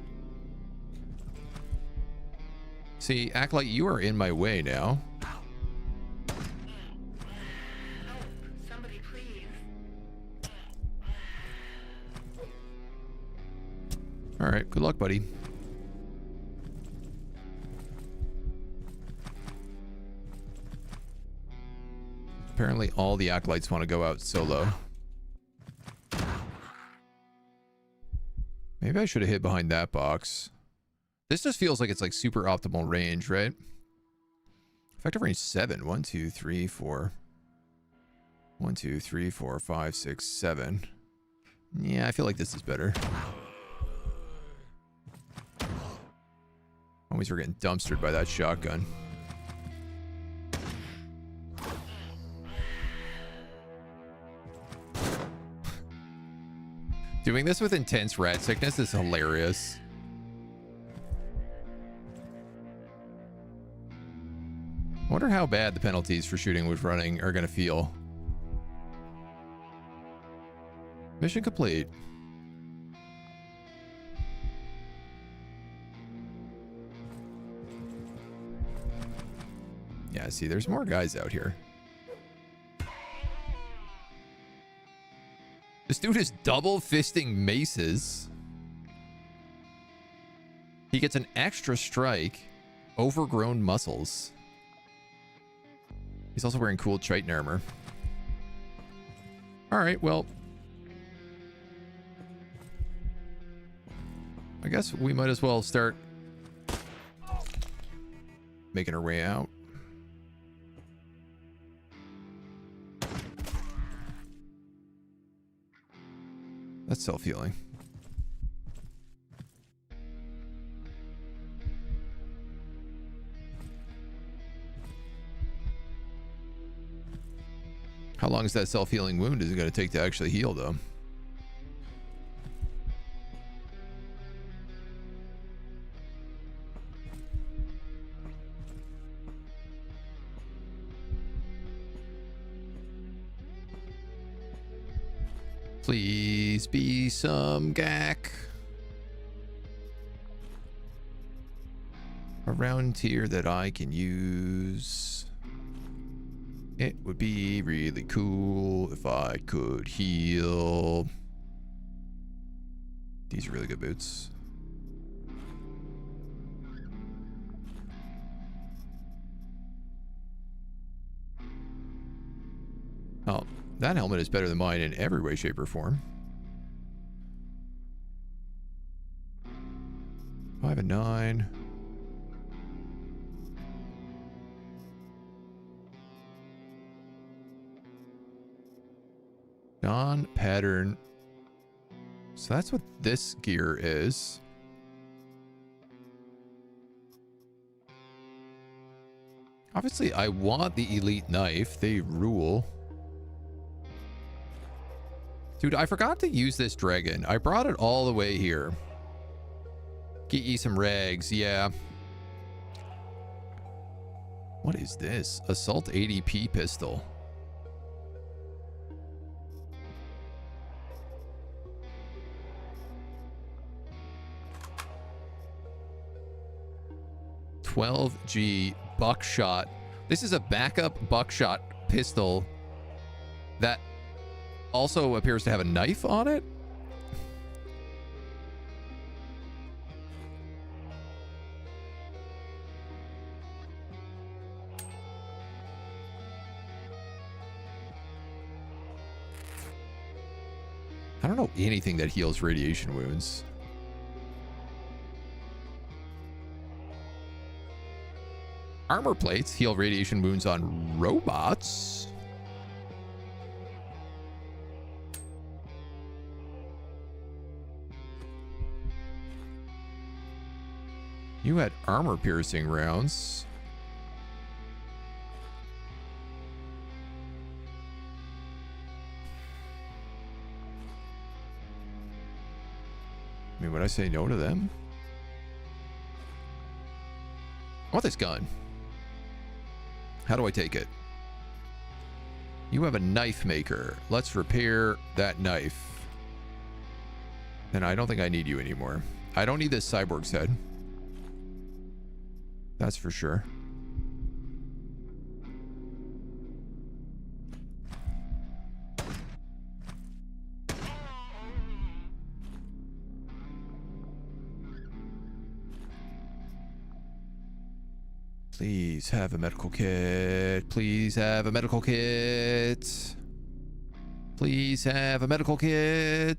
See, Acolyte, you are in my way now. All right, good luck, buddy. Apparently all the acolytes want to go out solo. Maybe I should have hid behind that box. This just feels like it's like super optimal range, right? Effective range 7. 1, 2, 3, 4. 1, 2, 3, 4, 5, 6, 7. Yeah, I feel like this is better. Always we're getting dumpstered by that shotgun. Doing this with intense rat sickness is hilarious. Wonder how bad the penalties for shooting with running are going to feel. Mission complete. Yeah, see, there's more guys out here. This dude is double fisting maces. He gets an extra strike. Overgrown muscles. He's also wearing cool Triton armor. Alright, well. I guess we might as well start making our way out. That's self-healing. How long is that self-healing wound is it going to take to actually heal, though? Please be some gack. Around here that I can use. It would be really cool if I could heal. These are really good boots. Oh, that helmet is better than mine in every way, shape, or form. 5 and 9. Non-pattern. So that's what this gear is. Obviously, I want the elite knife. They rule. Dude, I forgot to use this dragon. I brought it all the way here. Get ye some rags, yeah. What is this? Assault ADP pistol. .12G buckshot. This is a backup buckshot pistol that also appears to have a knife on it. I don't know anything that heals radiation wounds. Armor plates heal radiation wounds on robots. You had armor piercing rounds. I mean, would I say no to them? I want this gun. How do I take it? You have a knife maker. Let's repair that knife. And I don't think I need you anymore. I don't need this cyborg's head. That's for sure. Please have a medical kit. Please have a medical kit. Please have a medical kit.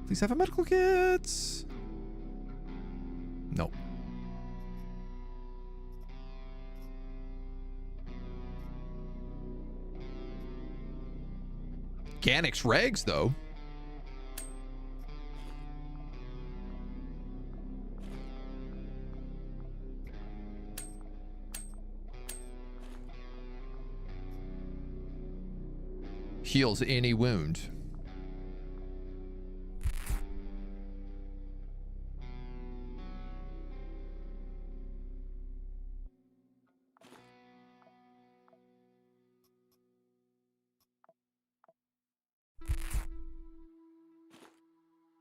Please have a medical kit. No. Ganix regs, though. Heals any wound.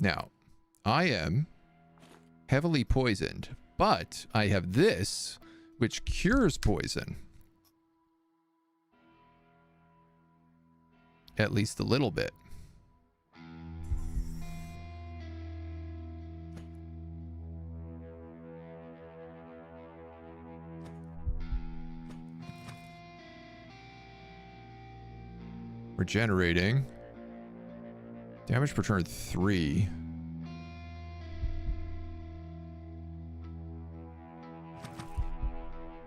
Now, I am heavily poisoned, but I have this, which cures poison. At least a little bit. Regenerating. Damage per turn 3.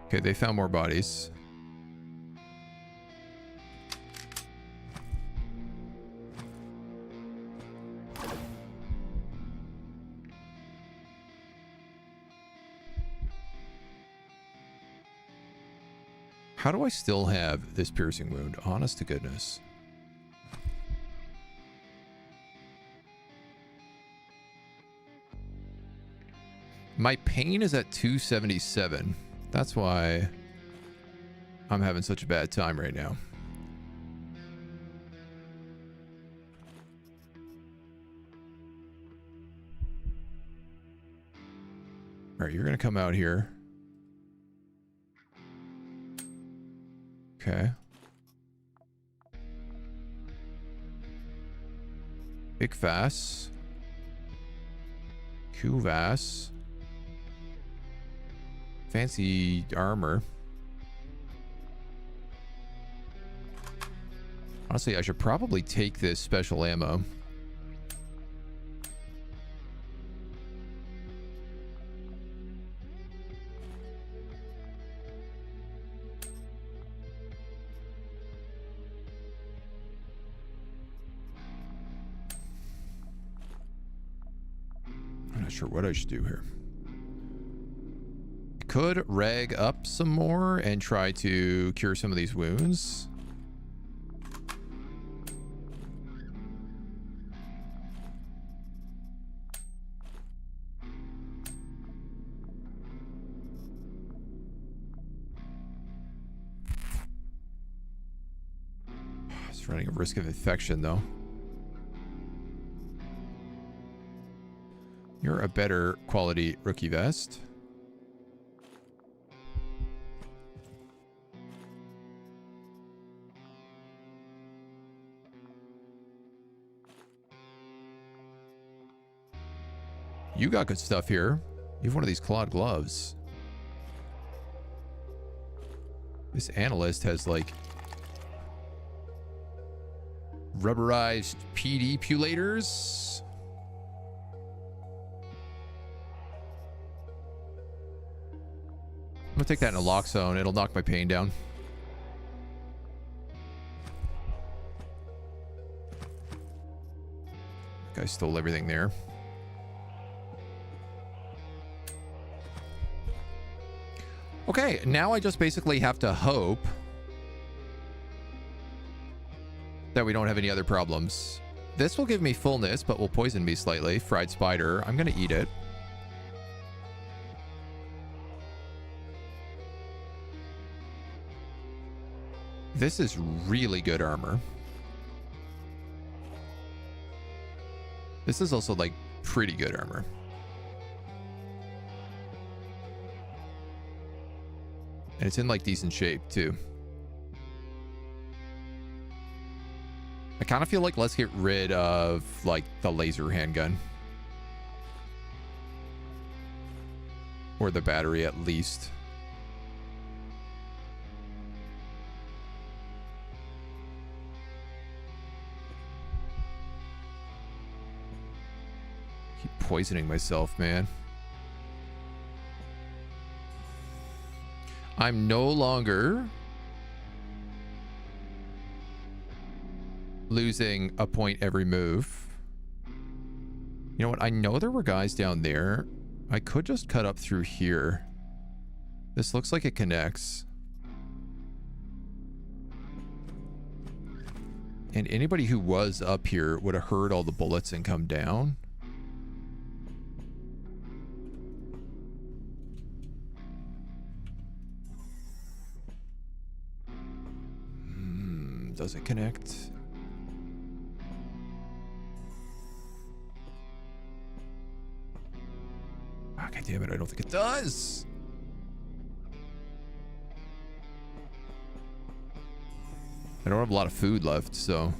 Okay, they found more bodies. How do I still have this piercing wound? Honest to goodness. My pain is at 277. That's why I'm having such a bad time right now. All right, you're going to come out here. Okay. Big Vass. Vass. Fancy armor. Honestly, I should probably take this special ammo. I'm not sure what I should do here. Could rag up some more and try to cure some of these wounds. It's running a risk of infection though. You're a better quality rookie vest. You got good stuff here. You have one of these clawed gloves. This analyst has like rubberized pedipulators. I'm gonna take that in a lock zone. It'll knock my pain down. Guy stole everything there. Okay, now I just basically have to hope that we don't have any other problems. This will give me fullness, but will poison me slightly. Fried spider. I'm going to eat it. This is really good armor. This is also like pretty good armor. And it's in like decent shape too. I kind of feel like let's get rid of like the laser handgun. Or the battery at least. Keep poisoning myself, man. I'm no longer losing a point every move. You know what? I know there were guys down there. I could just cut up through here. This looks like it connects. And anybody who was up here would have heard all the bullets and come down. Does it connect? it, I don't think it does. I don't have a lot of food left, so...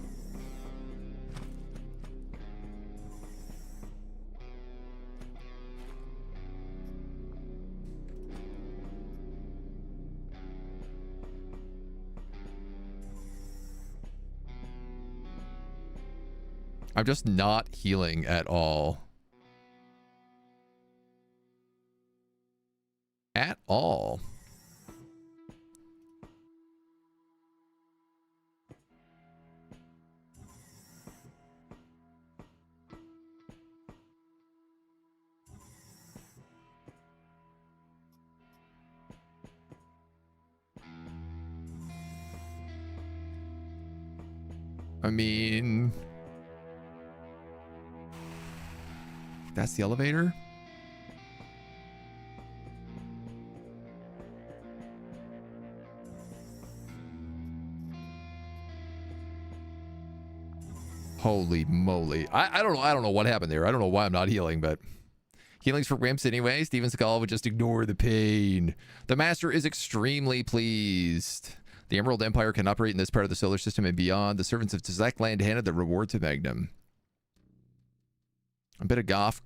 I'm just not healing at all. At all. I mean... That's the elevator? Holy moly. I don't know. I don't know what happened there. I don't know why I'm not healing, but healing's for wimps anyway. Steven Seagal would just ignore the pain. The master is extremely pleased. The Emerald Empire can operate in this part of the solar system and beyond. The servants of Tzekland handed the reward to Magnum. A bit of Goff.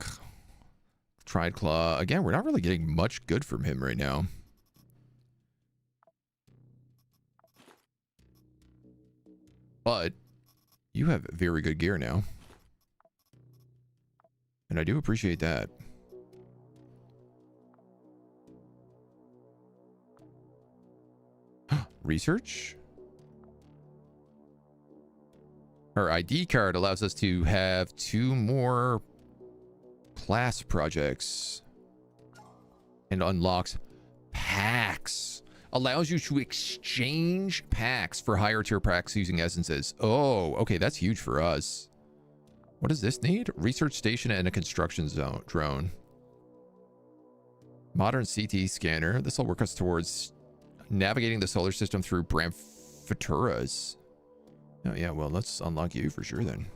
Tried Claw. Again, we're not really getting much good from him right now. But you have very good gear now. And I do appreciate that. Research? Our ID card allows us to have 2 more class projects. And unlocks packs. Allows you to exchange packs for higher tier packs using essences. Oh, okay, that's huge for us. What does this need? Research station and a construction zone drone. Modern CT scanner. This will work us towards navigating the solar system through Bramfaturas. Oh yeah, well, let's unlock you for sure then.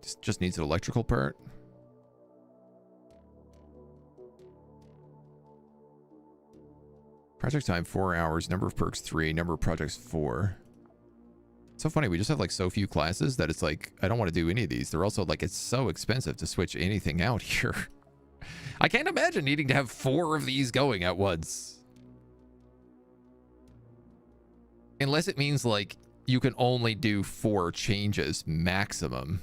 This just needs an electrical part. Project time 4 hours, number of perks 3, number of projects 4. It's so funny, we just have like so few classes that it's like I don't want to do any of these. They're also like it's so expensive to switch anything out here. I can't imagine needing to have 4 of these going at once. Unless it means like you can only do 4 changes maximum.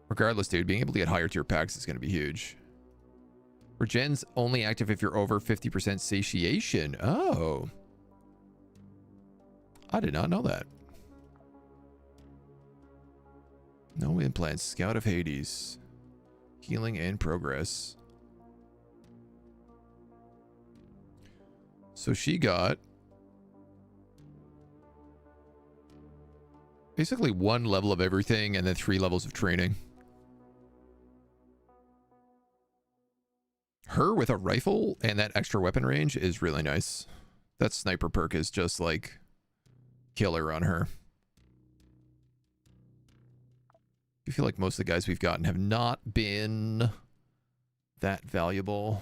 Regardless, dude, being able to get higher tier packs is going to be huge. Regen's only active if you're over 50% satiation. Oh. I did not know that. No implants. Scout of Hades. Healing in progress. So she got basically 1 level of everything and then 3 levels of training. Her with a rifle and that extra weapon range is really nice. That sniper perk is just like killer on her. I feel like most of the guys we've gotten have not been that valuable.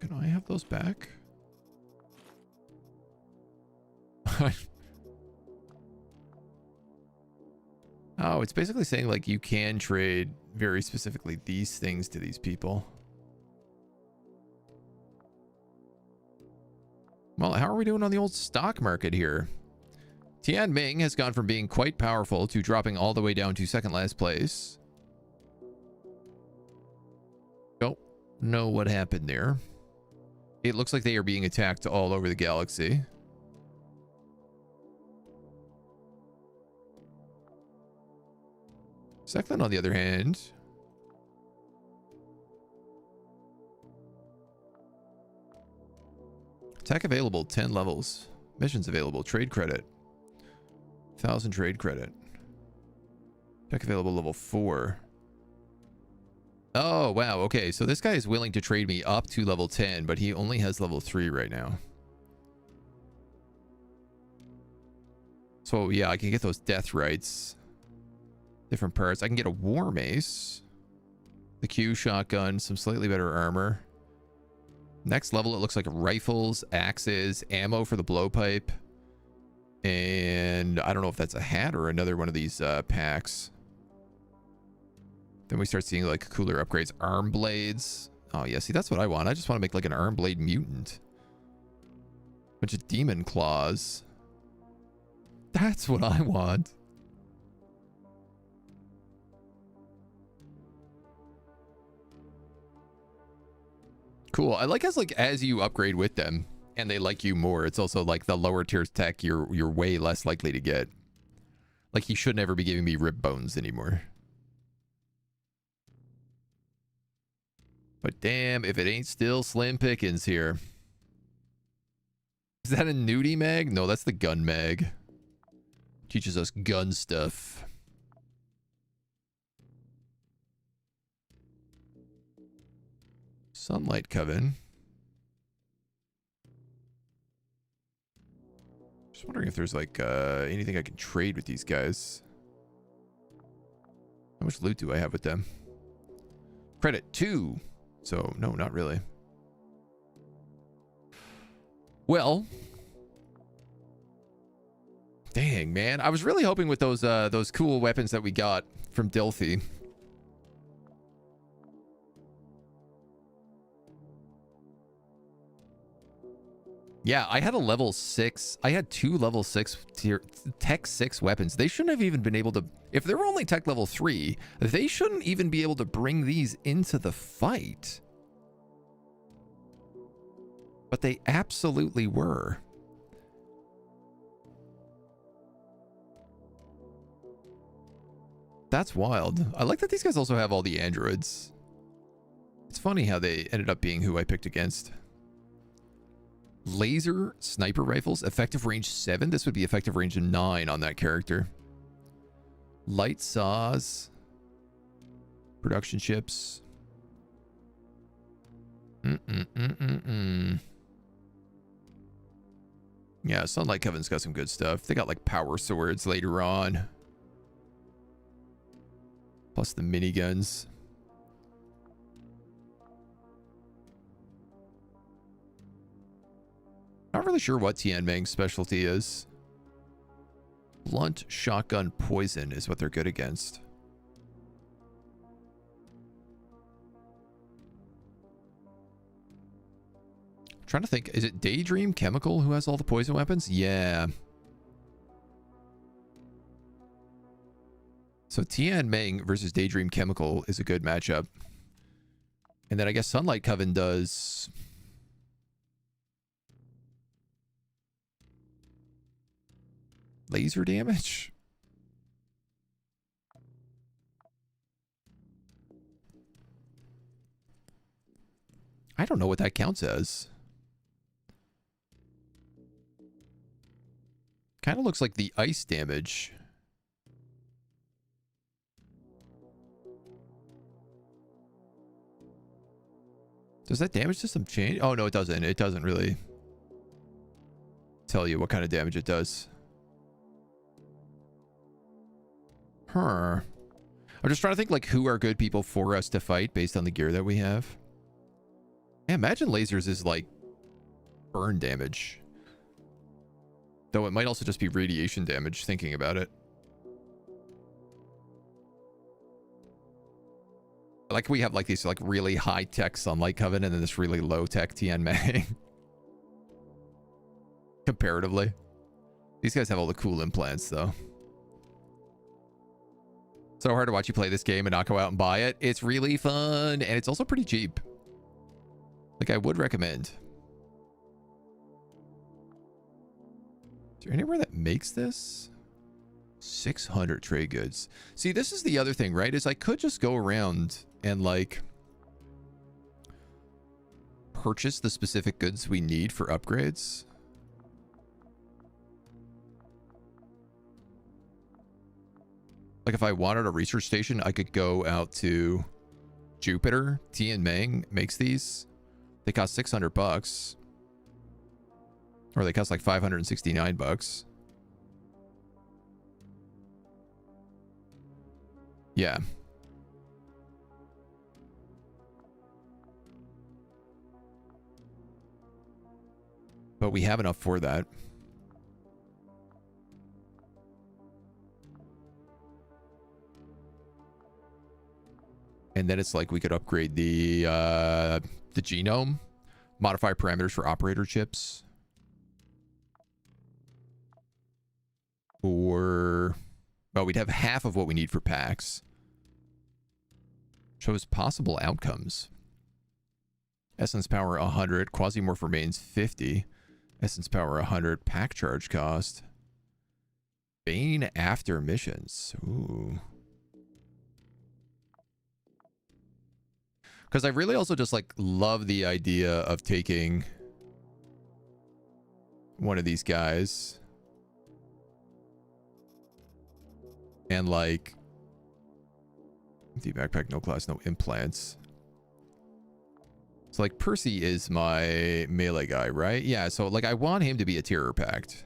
Can I have those back? Oh, it's basically saying like you can trade very specifically these things to these people. Well, how are we doing on the old stock market here? Tian Ming has gone from being quite powerful to dropping all the way down to second last place. Don't know what happened there. It looks like they are being attacked all over the galaxy. Second, on the other hand, attack available, 10 levels. Missions available, trade credit. 1,000 trade credit. Tech available level 4. Oh, wow. Okay, so this guy is willing to trade me up to level 10, but he only has level 3 right now. So, yeah, I can get those death rights. Different parts. I can get a war mace. The Q shotgun, some slightly better armor. Next level, it looks like rifles, axes, ammo for the blowpipe. And I don't know if that's a hat or another one of these packs. Then we start seeing like cooler upgrades. Arm blades. Oh, yeah. See, that's what I want. I just want to make like an arm blade mutant. Bunch of demon claws. That's what I want. Cool. I like as you upgrade with them and they like you more, it's also like the lower tier tech you're way less likely to get. Like he should never be giving me rib bones anymore. But damn, if it ain't still slim pickings here. Is that a nudie mag? No, that's the gun mag. Teaches us gun stuff. Sunlight Coven. Just wondering if there's like anything I can trade with these guys. How much loot do I have with them? Credit 2. So, no, not really. Well. Dang, man. I was really hoping with those cool weapons that we got from Delphi. Yeah, I had a level 6. I had 2 level 6 tier, tech 6 weapons. They shouldn't have even been able to... If they were only tech level 3, they shouldn't even be able to bring these into the fight. But they absolutely were. That's wild. I like that these guys also have all the androids. It's funny how they ended up being who I picked against. Laser sniper rifles, effective range 7. This would be effective range 9 on that character. Light saws. Production ships. Yeah, Sunlight Coven's got some good stuff. They got like power swords later on. Plus the miniguns. Not really sure what Tian Meng's specialty is. Blunt shotgun poison is what they're good against. I'm trying to think, is it Daydream Chemical who has all the poison weapons? Yeah. So Tian Meng versus Daydream Chemical is a good matchup. And then I guess Sunlight Coven does... laser damage? I don't know what that counts as. Kind of looks like the ice damage. Does that damage system change? Oh, no, it doesn't. It doesn't really tell you what kind of damage it does. Huh. I'm just trying to think like who are good people for us to fight based on the gear that we have. Yeah, imagine lasers is like burn damage. Though it might also just be radiation damage thinking about it. Like we have like these like really high tech Sunlight Coven and then this really low tech Tian Meng. Comparatively. These guys have all the cool implants though. So hard to watch you play this game and not go out and buy it. It's really fun and it's also pretty cheap. Like I would recommend. Is there anywhere that makes this? 600 trade goods. See, this is the other thing, right? Is I could just go around and like purchase the specific goods we need for upgrades. Like if I wanted a research station, I could go out to Jupiter. Tianming makes these. They cost $600. Or they cost like $569. Yeah. But we have enough for that. And then it's like we could upgrade the genome, modify parameters for operator chips. Or, well, we'd have half of what we need for packs. Shows possible outcomes. Essence power 100, Quasimorph remains 50. Essence power 100, pack charge cost. Bane after missions. Ooh. Because I really also just like love the idea of taking one of these guys and like the backpack, no class, no implants. So like Percy is my melee guy, right? Yeah, so like I want him to be a terror pact.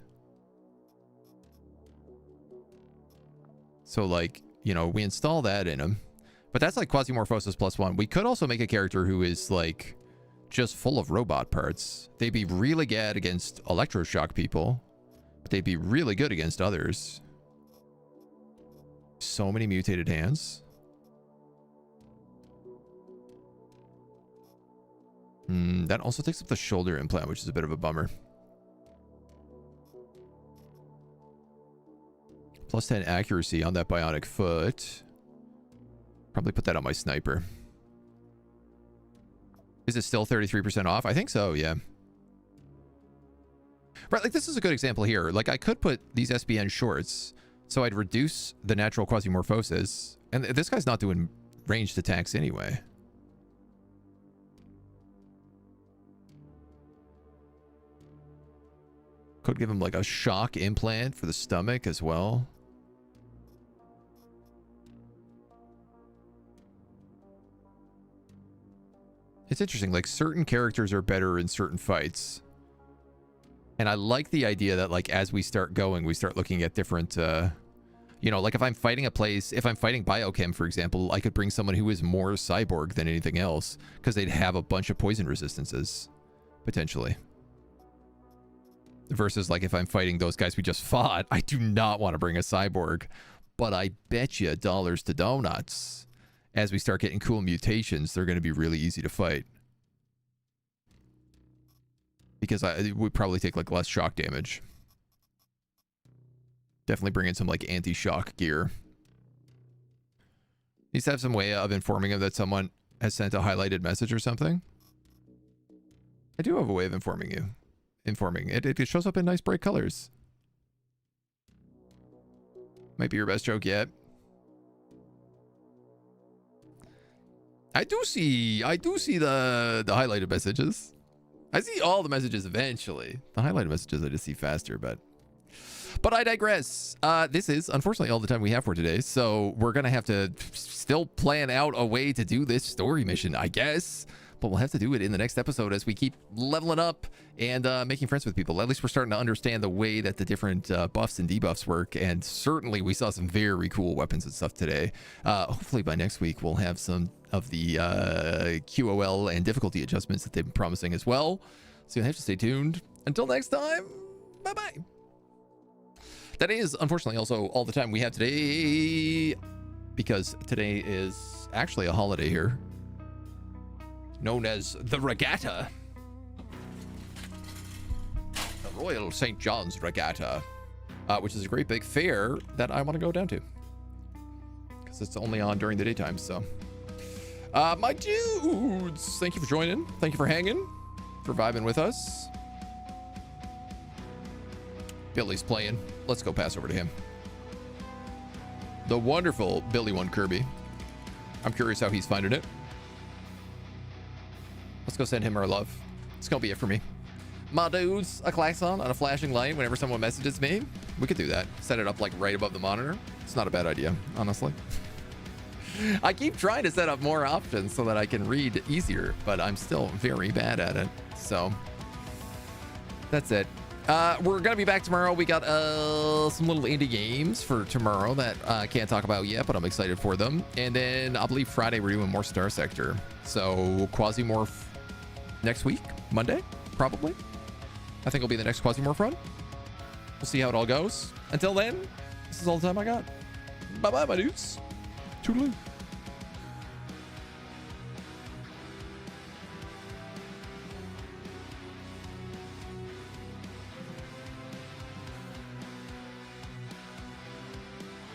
So like, you know, we install that in him. But that's like Quasimorphosis +1. We could also make a character who is like just full of robot parts. They'd be really bad against electroshock people, but they'd be really good against others. So many mutated hands. That also takes up the shoulder implant, which is a bit of a bummer. +10 accuracy on that bionic foot. Probably put that on my sniper. Is it still 33% off? I think so, yeah. Right, like this is a good example here. Like I could put these SBN shorts, so I'd reduce the natural Quasimorphosis. And this guy's not doing ranged attacks anyway. Could give him like a shock implant for the stomach as well. It's interesting, like certain characters are better in certain fights. And I like the idea that like as we start going, we start looking at different, you know, like if I'm fighting a place, if I'm fighting Biochem, for example, I could bring someone who is more cyborg than anything else because they'd have a bunch of poison resistances, potentially. Versus like if I'm fighting those guys we just fought, I do not want to bring a cyborg. But I bet you dollars to donuts, as we start getting cool mutations, they're going to be really easy to fight. Because I would probably take like less shock damage. Definitely bring in some like anti-shock gear. Needs to have some way of informing him that someone has sent a highlighted message or something. I do have a way of informing you. It shows up in nice bright colors. Might be your best joke yet. I do see the highlighted messages. I see all the messages eventually. The highlighted messages I just see faster, but I digress. This is unfortunately all the time we have for today, so we're gonna have to still plan out a way to do this story mission, I guess. But we'll have to do it in the next episode as we keep leveling up and making friends with people. At least we're starting to understand the way that the different buffs and debuffs work. And certainly we saw some very cool weapons and stuff today. Hopefully by next week, we'll have some of the QOL and difficulty adjustments that they've been promising as well. So you'll have to stay tuned. Until next time, bye-bye. That is, unfortunately, also all the time we have today, because today is actually a holiday here, known as the Regatta. The Royal St. John's Regatta, which is a great big fair that I want to go down to. Because it's only on during the daytime, so. My dudes, thank you for joining. Thank you for hanging, for vibing with us. Billy's playing. Let's go pass over to him. The wonderful Billy One Kirby. I'm curious how he's finding it. Let's go send him our love. It's gonna be it for me. my dudes a klaxon on a flashing light whenever someone messages me. We could do that. Set it up like right above the monitor. It's not a bad idea, honestly. I keep trying to set up more options so that I can read easier, but I'm still very bad at it. So that's it. We're gonna be back tomorrow. We got some little indie games for tomorrow that I can't talk about yet, but I'm excited for them. And then I believe Friday we're doing more Star Sector. So Quasimorph next week, Monday, probably. I think it'll be the next Quasimorph run. We'll see how it all goes. Until then, this is all the time I got. Bye bye, my dudes. Toodaloo.